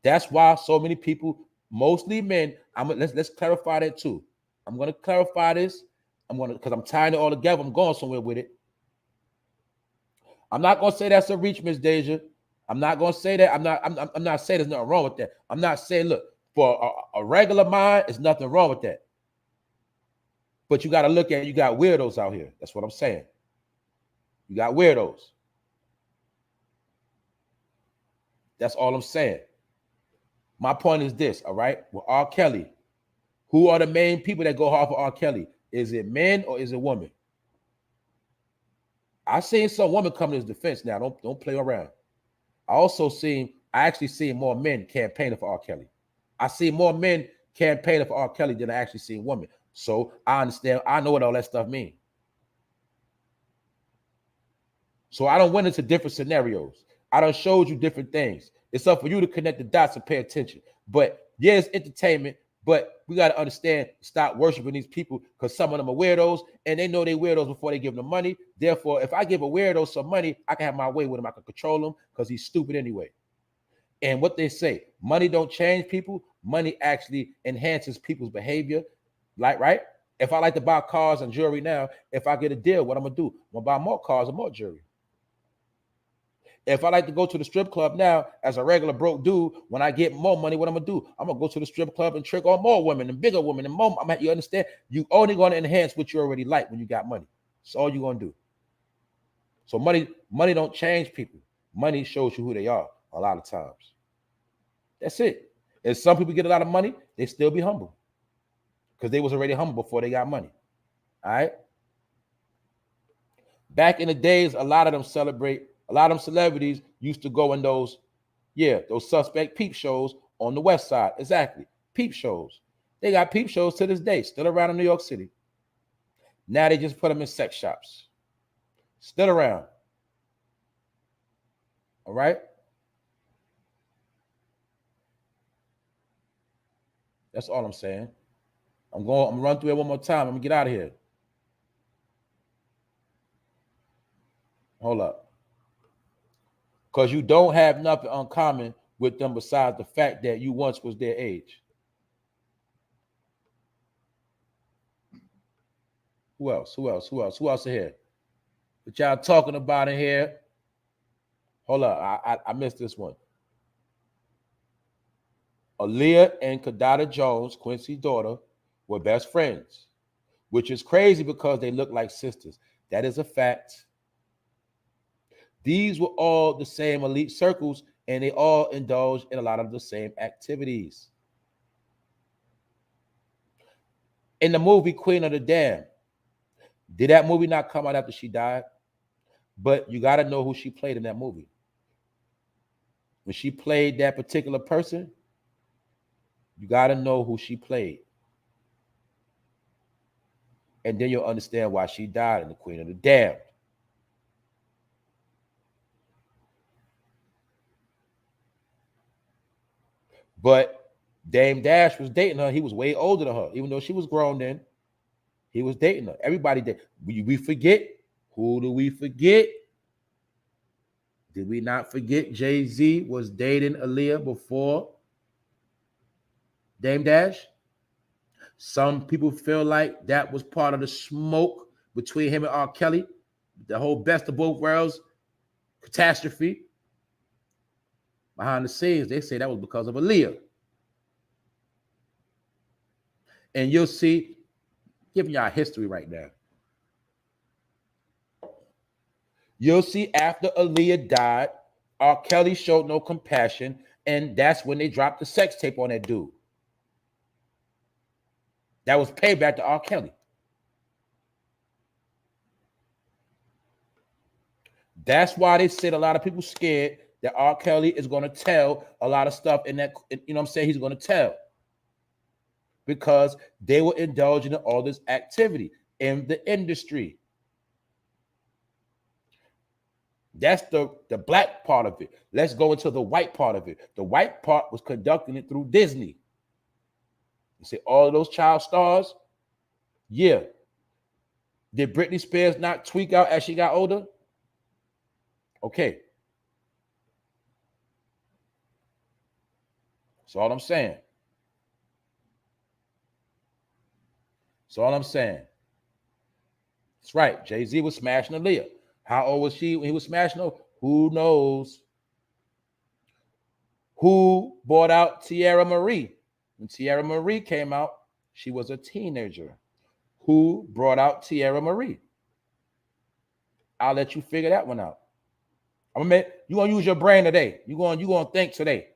That's why so many people, mostly men, let's clarify that too. I'm gonna clarify this. Because I'm tying it all together. I'm going somewhere with it. I'm not gonna say that's a reach, Miss Deja. I'm not gonna say that. I'm not saying there's nothing wrong with that. I'm not saying, look, for a regular mind, there's nothing wrong with that. But you got to look at, you got weirdos out here. That's what I'm saying. You got weirdos. That's all I'm saying. My point is this, all right? With R. Kelly, who are the main people that go hard for R. Kelly? Is it men or is it women? I seen some women come to his defense now. Don't play around. I actually seen more men campaigning for R. Kelly. I see more men campaigning for R. Kelly than I actually seen women. So I understand. I know what all that stuff means. So I don't went into different scenarios. I done showed you different things. It's up for you to connect the dots and pay attention. But yeah, it's entertainment. But we got to understand, stop worshiping these people, because some of them are weirdos and they know they weirdos before they give them money. Therefore, if I give a weirdo some money, I can have my way with him. I can control him because he's stupid anyway. And what they say, money don't change people. Money actually enhances people's behavior. Like, right? If I like to buy cars and jewelry now, if I get a deal, what I'm going to do? I'm going to buy more cars and more jewelry. If I like to go to the strip club now as a regular broke dude, when I get more money, what I'm going to do? I'm going to go to the strip club and trick on more women and bigger women and more. You understand? You only going to enhance what you already like when you got money. That's all you're going to do. So money don't change people. Money shows you who they are a lot of times. That's it. If some people get a lot of money, they still be humble because they was already humble before they got money. All right? Back in the days, a lot of them celebrities used to go in those suspect peep shows on the west side. Exactly. Peep shows. They got peep shows to this day, still around in New York City. Now they just put them in sex shops. Still around. All right? That's all I'm saying. I'm gonna run through it one more time. I'm gonna get out of here. Hold up. Because you don't have nothing uncommon with them besides the fact that you once was their age. Who else in here? What y'all talking about in here? Hold up. I missed this one. Aaliyah and Kadada Jones, Quincy's daughter, were best friends, which is crazy because they look like sisters. That is a fact. These were all the same elite circles, and they all indulged in a lot of the same activities. In the movie Queen of the Damned, did that movie not come out after she died? But you got to know who she played in that movie. When she played that particular person, you got to know who she played. And then you'll understand why she died in the Queen of the Damned. But Dame Dash was dating her. He was way older than her. Even though she was grown then, he was dating her. Everybody did. We forget. Who do we forget? Did we not forget Jay-Z was dating Aaliyah before Dame Dash? Some people feel like that was part of the smoke between him and R. Kelly. The whole best of both worlds catastrophe. Behind the scenes, they say that was because of Aaliyah. And you'll see, giving y'all history right now. You'll see after Aaliyah died, R. Kelly showed no compassion, and that's when they dropped the sex tape on that dude. That was payback to R. Kelly. That's why they said a lot of people scared that R. Kelly is going to tell a lot of stuff in that, you know what I'm saying? He's going to tell. Because they were indulging in all this activity in the industry. That's the black part of it. Let's go into the white part of it. The white part was conducting it through Disney. You see all of those child stars? Yeah. Did Britney Spears not tweak out as she got older? Okay. That's all I'm saying. That's all I'm saying. That's right. Jay-Z was smashing Aaliyah. How old was she when he was smashing her? Who knows? Who bought out Tierra Marie? When Tierra Marie came out, she was a teenager. Who brought out Tierra Marie? I'll let you figure that one out. You're going to use your brain today. You're going to think today.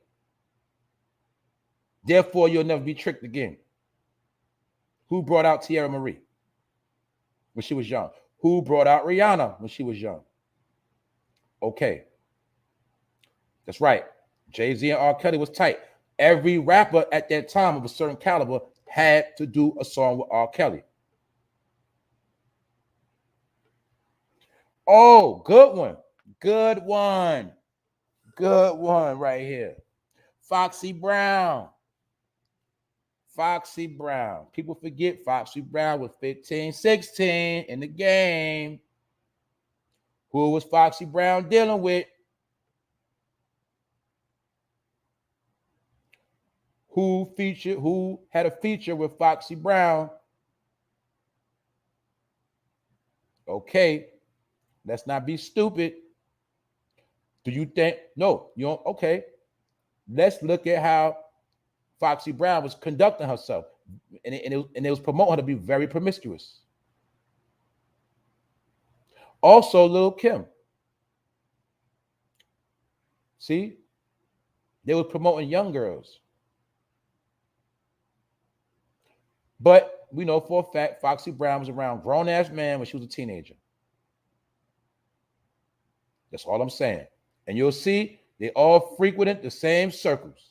Therefore, you'll never be tricked again. Who brought out Tierra Marie when she was young? Who brought out Rihanna when she was young? Okay. That's right. Jay-Z and R. Kelly was tight. Every rapper at that time of a certain caliber had to do a song with R. Kelly. Oh, good one. Good one. Good one right here. Foxy Brown. Foxy Brown. People forget Foxy Brown was 15, 16 in the game. Who was Foxy Brown dealing with? Who had a feature with Foxy Brown? Okay, let's not be stupid. Do you think? No, you don't. Okay, let's look at how Foxy Brown was conducting herself, and it was promoting her to be very promiscuous. Also, Lil' Kim. See, they were promoting young girls. But we know for a fact Foxy Brown was around grown-ass man when she was a teenager. That's all I'm saying. And you'll see they all frequented the same circles.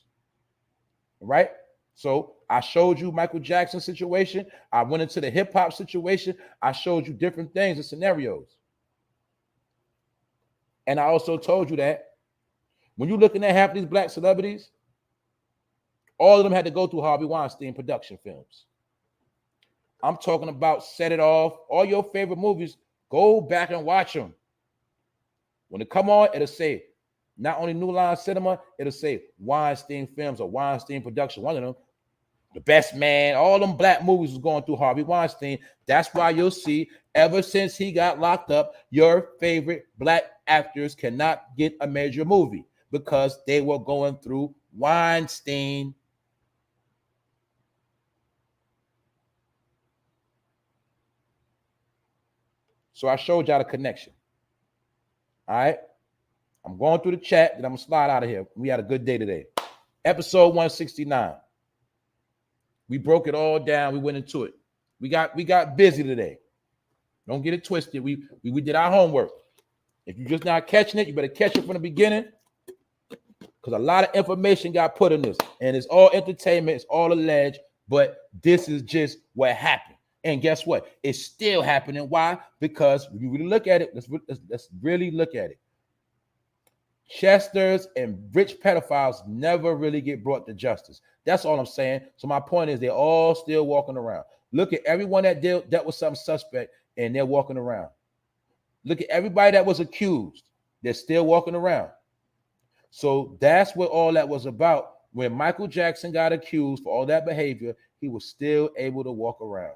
Right? So I showed you Michael Jackson situation. I went into the hip-hop situation. I showed you different things and scenarios. And I also told you that when you're looking at half of these black celebrities, all of them had to go through Harvey Weinstein production films. I'm talking about Set It Off. All your favorite movies, go back and watch them. When it come on, it'll say, not only New Line Cinema, it'll say Weinstein Films or Weinstein Production. One of them, The Best Man, all them black movies was going through Harvey Weinstein. That's why you'll see, ever since he got locked up, your favorite black actors cannot get a major movie because they were going through Weinstein. So I showed y'all the connection. All right. I'm going through the chat, and I'm going to slide out of here. We had a good day today. Episode 169. We broke it all down. We went into it. We got busy today. Don't get it twisted. We did our homework. If you're just not catching it, you better catch it from the beginning, because a lot of information got put in this, and it's all entertainment. It's all alleged, but this is just what happened. And guess what? It's still happening. Why? Because when you really look at it, let's really look at it. Chesters and rich pedophiles never really get brought to justice. That's all I'm saying. So my point is they're all still walking around. Look at everyone that dealt with some suspect and they're walking around. Look at everybody that was accused. They're still walking around. So that's what all that was about. When Michael Jackson got accused for all that behavior, he was still able to walk around.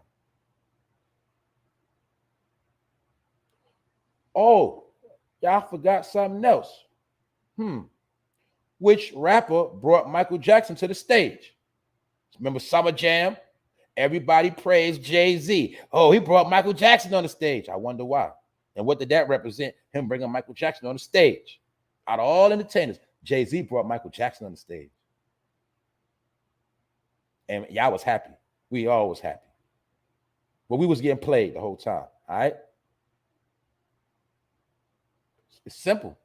Oh, y'all forgot something else. Which rapper brought Michael Jackson to the stage? Remember Summer Jam? Everybody praised Jay-Z. Oh, he brought Michael Jackson on the stage. I wonder why. And what did that represent? Him bringing Michael Jackson on the stage. Out of all entertainers, Jay-Z brought Michael Jackson on the stage. And y'all was happy. We all was happy. But we was getting played the whole time, all right? It's simple.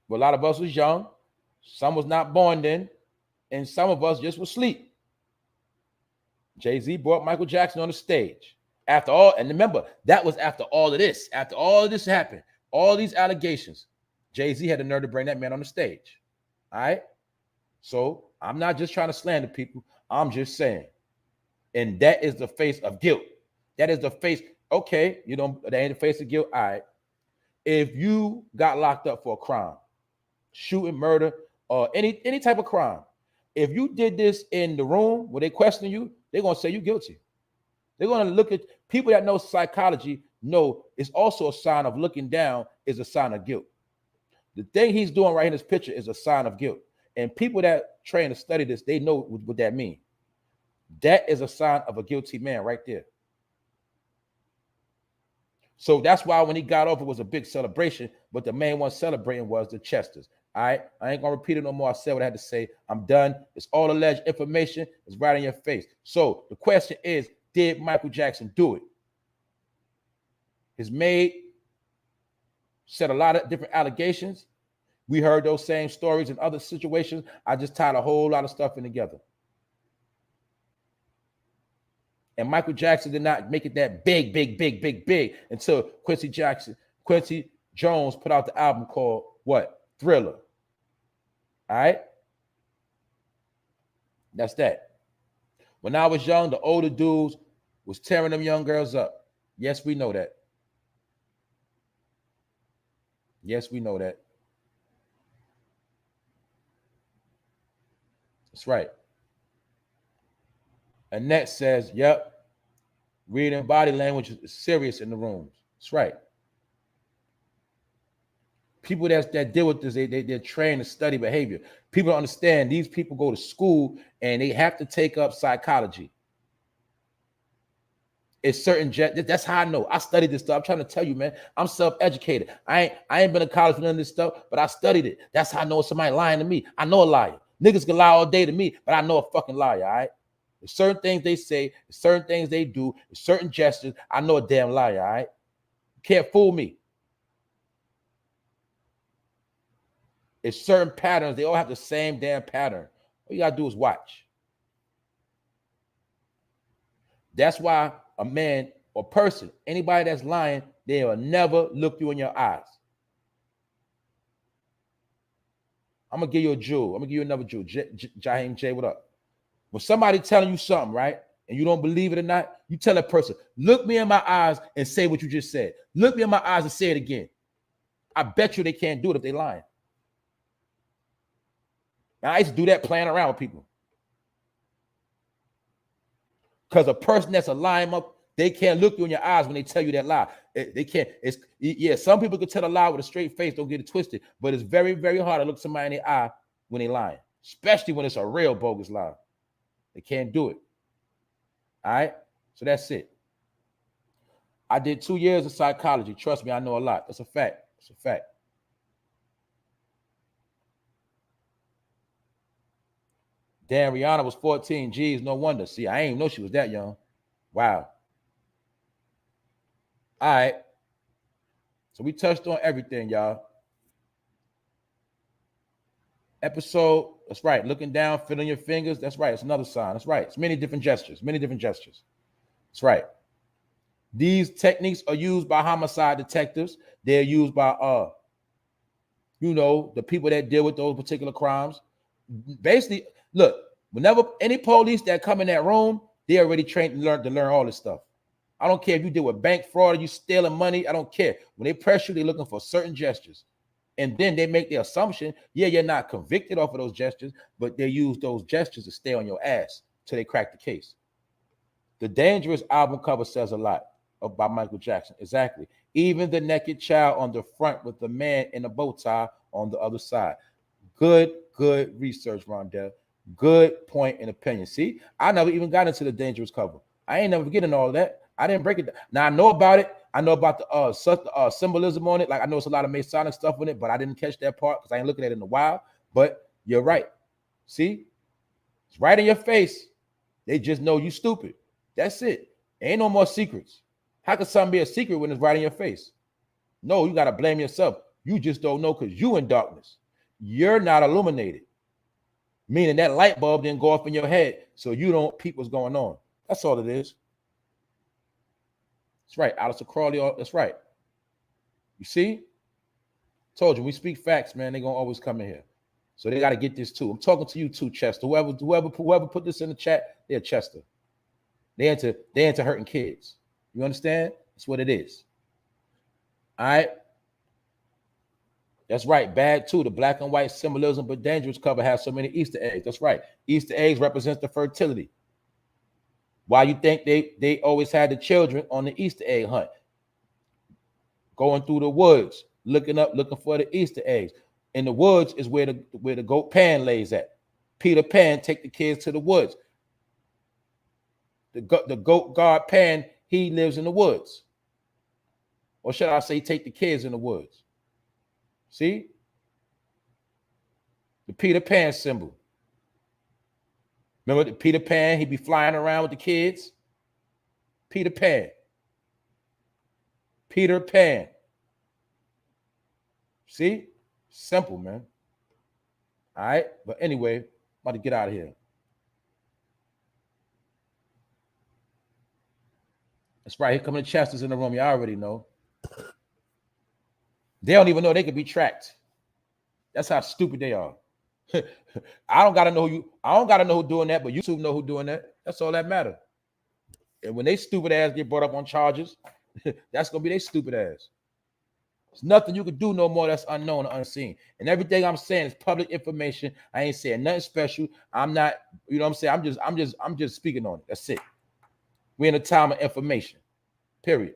But a lot of us was young. Some was not born then. And some of us just was asleep. Jay-Z brought Michael Jackson on the stage. After all, and remember, that was after all of this. After all of this happened, all these allegations, Jay-Z had the nerve to bring that man on the stage. All right? So I'm not just trying to slander people. I'm just saying. And that is the face of guilt. That is the face. Okay, you don't, that ain't the face of guilt. All right. If you got locked up for a crime, shooting, murder, or any type of crime, if you did this in the room where they question you, they're going to say you're guilty. They're going to look at people that know psychology, know it's also a sign of looking down is a sign of guilt. The thing he's doing right in this picture is a sign of guilt. And people that train to study this, they know what that means. That is a sign of a guilty man right there. So that's why when he got off, it was a big celebration. But the main one celebrating was the Chesters. All right, I ain't gonna repeat it no more. I said what I had to say. I'm done. It's all alleged information. It's right in your face. So the question is, did Michael Jackson do it? His maid said a lot of different allegations. We heard those same stories in other situations. I just tied a whole lot of stuff in together. And Michael Jackson did not make it that big until Quincy Jones put out the album called what? Thriller. All right? That's that. When I was young, the older dudes was tearing them young girls up. Yes, we know that. Yes, we know that. That's right. Annette says, yep, reading body language is serious in the rooms. That's right. People that deal with this, they're trained to study behavior. People don't understand. These people go to school and they have to take up psychology. It's certain, that's how I know. I studied this stuff. I'm trying to tell you, man, I'm self-educated. I ain't been to college for none of this stuff, but I studied it. That's how I know somebody lying to me. I know a liar. Niggas can lie all day to me, but I know a fucking liar, all right? There's certain things they say, there's certain things they do, there's certain gestures. I know a damn liar, all right? You can't fool me. It's certain patterns. They all have the same damn pattern. All you gotta do is watch. That's why a man or person, anybody that's lying, they will never look you in your eyes. I'm gonna give you a jewel. I'm gonna give you another jewel. Jaheim J, what up? When somebody telling you something, right, and you don't believe it or not, you tell that person, look me in my eyes and say what you just said. Look me in my eyes and say it again. I bet you they can't do it if they lying. Now, I used to do that playing around with people. Because a person that's a lying up, they can't look you in your eyes when they tell you that lie. They can't. Yeah, some people can tell a lie with a straight face, don't get it twisted, but it's very, very hard to look somebody in the eye when they're lying, especially when it's a real bogus lie. They can't do it. All right? So that's it. I did 2 years of psychology. Trust me, I know a lot. That's a fact. It's a fact. Damn, Rihanna was 14. Geez, no wonder. See, I ain't know she was that young. Wow. All right. So we touched on everything, y'all. Episode, that's right. Looking down, feeling your fingers. That's right. It's another sign. That's right. It's many different gestures. Many different gestures. That's right. These techniques are used by homicide detectives. They're used by, the people that deal with those particular crimes. Basically, look, whenever any police that come in that room, they already trained to learn all this stuff. I don't care if you deal with bank fraud or you stealing money. I don't care. When they press you, they're looking for certain gestures. And then they make the assumption, yeah, you're not convicted off of those gestures, but they use those gestures to stay on your ass till they crack the case. The Dangerous album cover says a lot about Michael Jackson. Exactly. Even the naked child on the front with the man in a bow tie on the other side. Good research, Rondell. Good point and opinion. See, I never even got into the Dangerous cover. I ain't never getting all of that. I didn't break it down. Now I know about it. I know about the symbolism on it. Like I know it's a lot of Masonic stuff in it, but I didn't catch that part because I ain't looking at it in a while. But you're right. See, it's right in your face. They just know you stupid. That's it. Ain't no more secrets. How could something be a secret when it's right in your face? No, you got to blame yourself. You just don't know because you in darkness. You're not illuminated. Meaning that light bulb didn't go off in your head, so you don't peep what's going on. That's all it is. That's right. Alistair Crawley, that's right. You see? Told you, we speak facts, man. They're going to always come in here. So they got to get this too. I'm talking to you too, Chester. Whoever put this in the chat, they're Chester. They're into hurting kids. You understand? That's what it is. All right. That's right. Bad too. The black and white symbolism but dangerous cover has so many Easter eggs. That's right. Easter eggs represents the fertility. Why you think they always had the children on the Easter egg hunt? Going through the woods, looking for the Easter eggs. In the woods is where the goat Pan lays at. Peter Pan take the kids to the woods. The goat guard Pan, he lives in the woods. Or should I say take the kids in the woods? See? The Peter Pan symbol. Remember the Peter Pan, he'd be flying around with the kids? Peter Pan. Peter Pan. See? Simple, man. All right? But anyway, I'm about to get out of here. That's right. Here coming the Chesters in the room. You already know. They don't even know they could be tracked. That's how stupid they are. I don't gotta know who doing that, but YouTube know who doing that. That's all that matters. And when they stupid ass get brought up on charges, that's gonna be their stupid ass. There's nothing you can do no more that's unknown or unseen. And everything I'm saying is public information. I ain't saying nothing special. I'm not, you know what I'm saying? I'm just speaking on it. That's it. We're in a time of information. Period.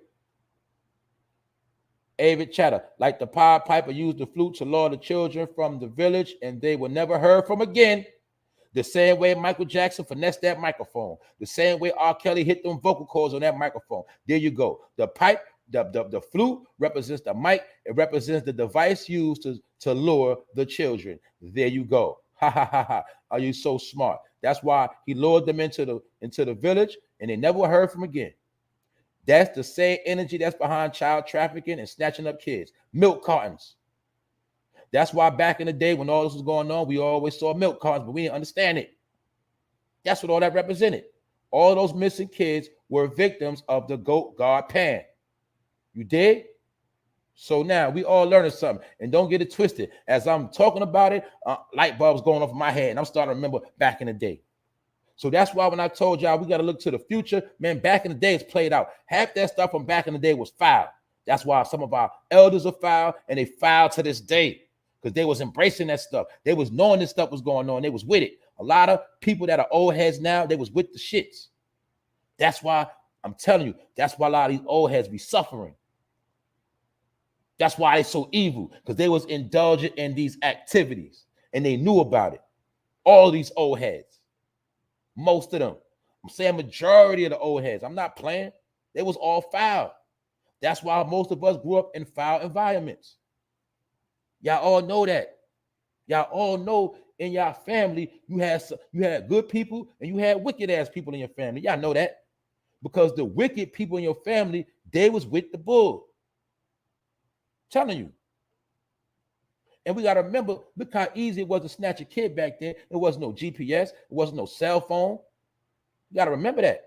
Avid chatter, like the Pied Piper used the flute to lure the children from the village, and they were never heard from again. The same way Michael Jackson finessed that microphone. The same way R. Kelly hit them vocal cords on that microphone. There you go. The pipe, the flute represents the mic. It represents the device used to lure the children. There you go. Ha ha ha ha. Are you so smart? That's why he lured them into the village, and they never heard from again. That's the same energy that's behind child trafficking and snatching up kids. Milk cartons. That's why back in the day when all this was going on, we always saw milk cartons, but we didn't understand it. That's what all that represented. All those missing kids were victims of the goat guard Pan. You did? So now we all learning something. And don't get it twisted. As I'm talking about it, light bulbs going off in my head, and I'm starting to remember back in the day. So that's why when I told y'all we got to look to the future, man, back in the day it's played out. Half that stuff from back in the day was foul. That's why some of our elders are foul, and they foul to this day because they was embracing that stuff. They was knowing this stuff was going on. They was with it. A lot of people that are old heads now, they was with the shits. That's why I'm telling you, that's why a lot of these old heads be suffering. That's why they so evil, because they was indulgent in these activities, and they knew about it. All these old heads. Most of them. I'm saying majority of the old heads. I'm not playing. They was all foul. That's why most of us grew up in foul environments. Y'all all know that. Y'all all know in your family you had good people and you had wicked ass people in your family. Y'all know that. Because the wicked people in your family, they was with the bull. I'm telling you. And we got to remember, look how easy it was to snatch a kid back then. There wasn't no GPS. It wasn't no cell phone. You got to remember that.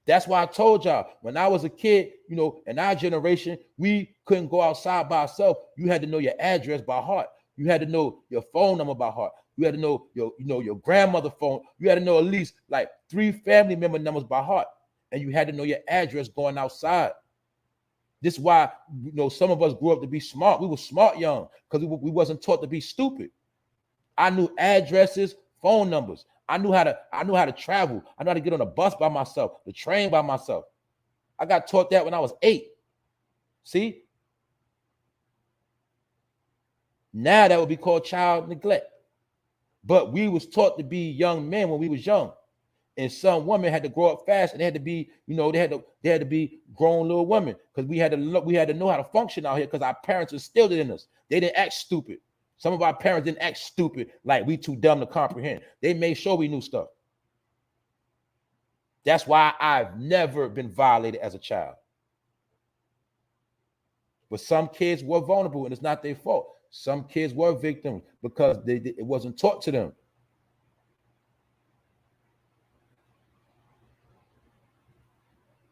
That's why I told y'all, when I was a kid, you know, in our generation, we couldn't go outside by ourselves. You had to know your address by heart. You had to know your phone number by heart. You had to know your grandmother's phone. You had to know at least like 3 family member numbers by heart. And you had to know your address going outside. This is why, you know, some of us grew up to be smart. We were smart young because we wasn't taught to be stupid. I knew addresses, phone numbers. I knew how to travel. I knew how to get on a bus by myself, the train by myself. I got taught that when I was 8. See? Now that would be called child neglect. But we was taught to be young men when we was young. And some women had to grow up fast, and they had to be, they had to be grown little women, because we had to know how to function out here, because our parents instilled it in us. They didn't act stupid. Some of our parents didn't act stupid, like we too dumb to comprehend. They made sure we knew stuff. That's why I've never been violated as a child. But some kids were vulnerable, and it's not their fault. Some kids were victims because it wasn't taught to them.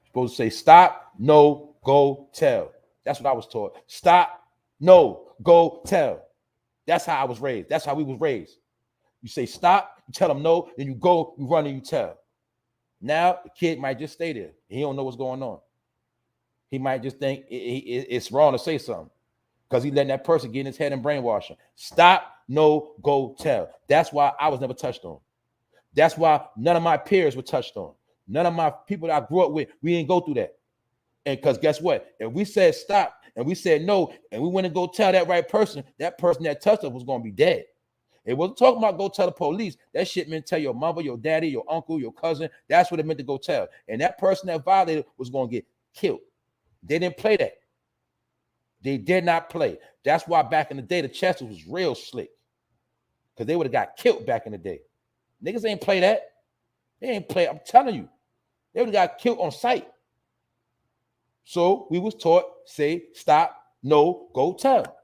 Supposed to say stop, no, go, tell. That's what I was taught. Stop, no, go, tell. That's how I was raised. That's how we was raised. You say stop, you tell them no, then you go, you run, and you tell. Now the kid might just stay there. He don't know what's going on. He might just think it's wrong to say something, because he letting that person get in his head and brainwash him. Stop, no, go, tell. That's why I was never touched on. That's why none of my peers were touched on. None of my people that I grew up with, we didn't go through that. And because guess what? If we said stop and we said no, and we went and go tell that right person that touched us was going to be dead. It wasn't talking about go tell the police. That shit meant tell your mother, your daddy, your uncle, your cousin. That's what it meant to go tell. And that person that violated was going to get killed. They didn't play that. They did not play. That's why back in the day, the Chesters was real slick, because they would have got killed back in the day. Niggas ain't play that. They ain't play. I'm telling you, they would have got killed on sight. So we was taught, say, stop, no, go tell.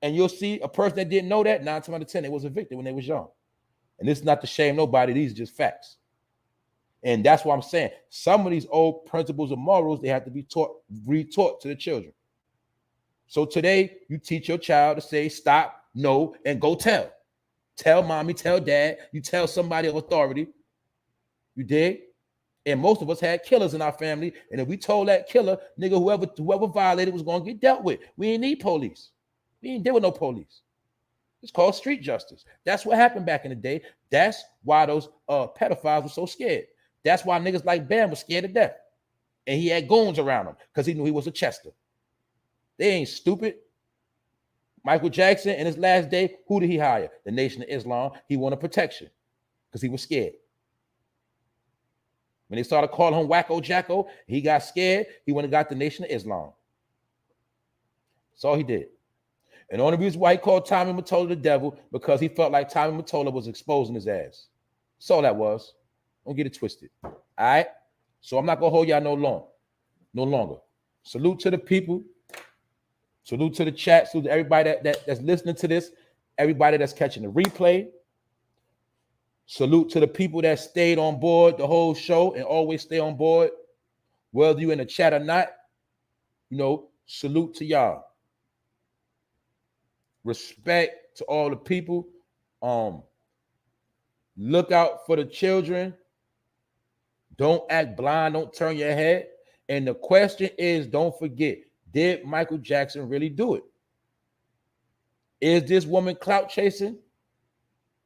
And you'll see a person that didn't know that, 9 times out of 10, they was a victim when they was young. And this is not to shame nobody. These are just facts. And that's what I'm saying. Some of these old principles and morals, they have to be retaught to the children. So today, you teach your child to say stop, no, and go tell. Tell mommy, tell dad. You tell somebody of authority. You dig? And most of us had killers in our family. And if we told that killer, nigga, whoever violated was going to get dealt with. We didn't need police. We didn't deal with no police. It's called street justice. That's what happened back in the day. That's why those pedophiles were so scared. That's why niggas like Bam was scared to death. And he had goons around him because he knew he was a Chester. They ain't stupid. Michael Jackson, in his last day, who did he hire? The Nation of Islam. He wanted protection because he was scared. When they started calling him Wacko Jacko, he got scared. He went and got the Nation of Islam. That's all he did. And the only reason why he called Tommy Mottola the devil, because he felt like Tommy Mottola was exposing his ass. That's all that was. Don't get it twisted. All right? So I'm not going to hold y'all no longer. Salute to the people. Salute to the chat. Salute to everybody that's listening to this. Everybody that's catching the replay. Salute to the people that stayed on board the whole show and always stay on board. Whether you in the chat or not, salute to y'all. Respect to all the people. Look out for the children. Don't act blind. Don't turn your head. And the question is, don't forget, did Michael Jackson really do it? Is this woman clout chasing?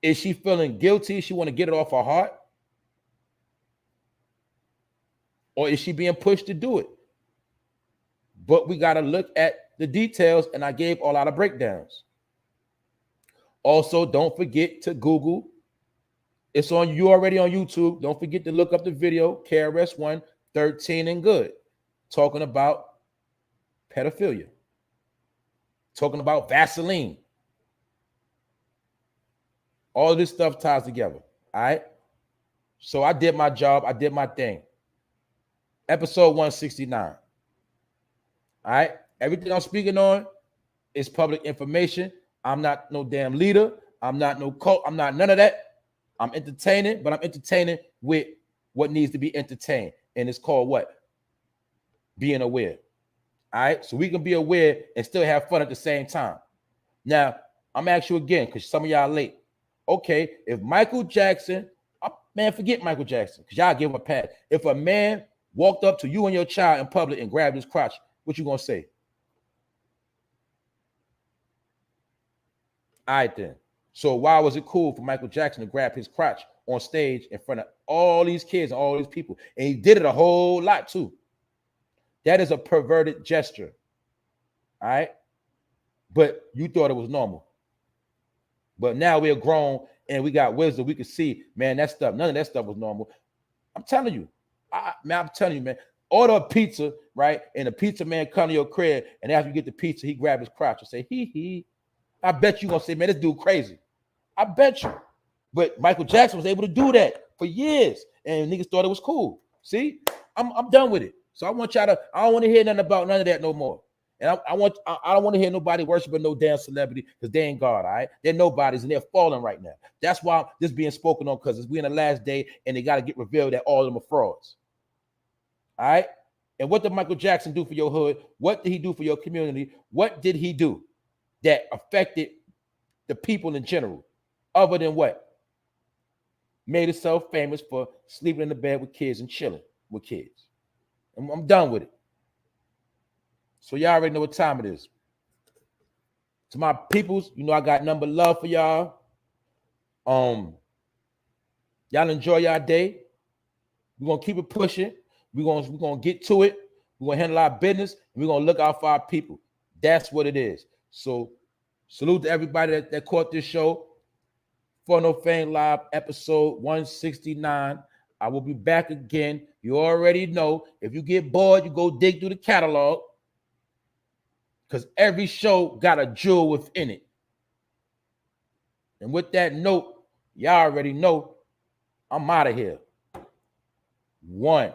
Is she feeling guilty? She want to get it off her heart? Or is she being pushed to do it? But we got to look at the details, and I gave a lot of breakdowns. Also, don't forget to Google. It's on you already on YouTube. Don't forget to look up the video, KRS-One, 13 and Good, talking about pedophilia, talking about Vaseline. All this stuff ties together. All right. So I did my job. I did my thing. Episode 169. All right. Everything I'm speaking on is public information. I'm not no damn leader. I'm not no cult. I'm not none of that. I'm entertaining, but I'm entertaining with what needs to be entertained. And it's called what? Being aware. All right. So we can be aware and still have fun at the same time. Now, I'm asking you again, because some of y'all late. Okay, if Michael Jackson, man, forget Michael Jackson, because y'all give him a pass. If a man walked up to you and your child in public and grabbed his crotch, what you gonna say? All right, then. So why was it cool for Michael Jackson to grab his crotch on stage in front of all these kids and all these people? And he did it a whole lot too. That is a perverted gesture. All right, but you thought it was normal. But now we're grown and we got wisdom, we could see, man, that stuff, none of that stuff was normal. I'm telling you, I'm telling you, man, order a pizza, right? And the pizza man come to your crib, and after you get the pizza, he grab his crotch and say, hee. I bet you gonna say, man, this dude crazy. I bet you. But Michael Jackson was able to do that for years, and niggas thought it was cool. See, I'm done with it. So I want y'all to, I don't want to hear nothing about none of that no more. And I don't want to hear nobody worshiping no damn celebrity, because they ain't God, all right? They're nobodies, and they're falling right now. That's why this being spoken on, because we're in the last day, and they got to get revealed that all of them are frauds. All right? And what did Michael Jackson do for your hood? What did he do for your community? What did he do that affected the people in general? Other than what? Made himself famous for sleeping in the bed with kids and chilling with kids. I'm done with it. So y'all already know what time it is. To my peoples, you know I got number love for y'all. Y'all enjoy y'all day. We're gonna keep it pushing. We're gonna get to it. We're gonna handle our business, and we're gonna look out for our people. That's what it is. So salute to everybody that caught this show. For No Fame Live, episode 169. I will be back again. You already know. If you get bored, you go dig through the catalog, because every show got a jewel within it. And with that note, y'all already know I'm out of here. 1.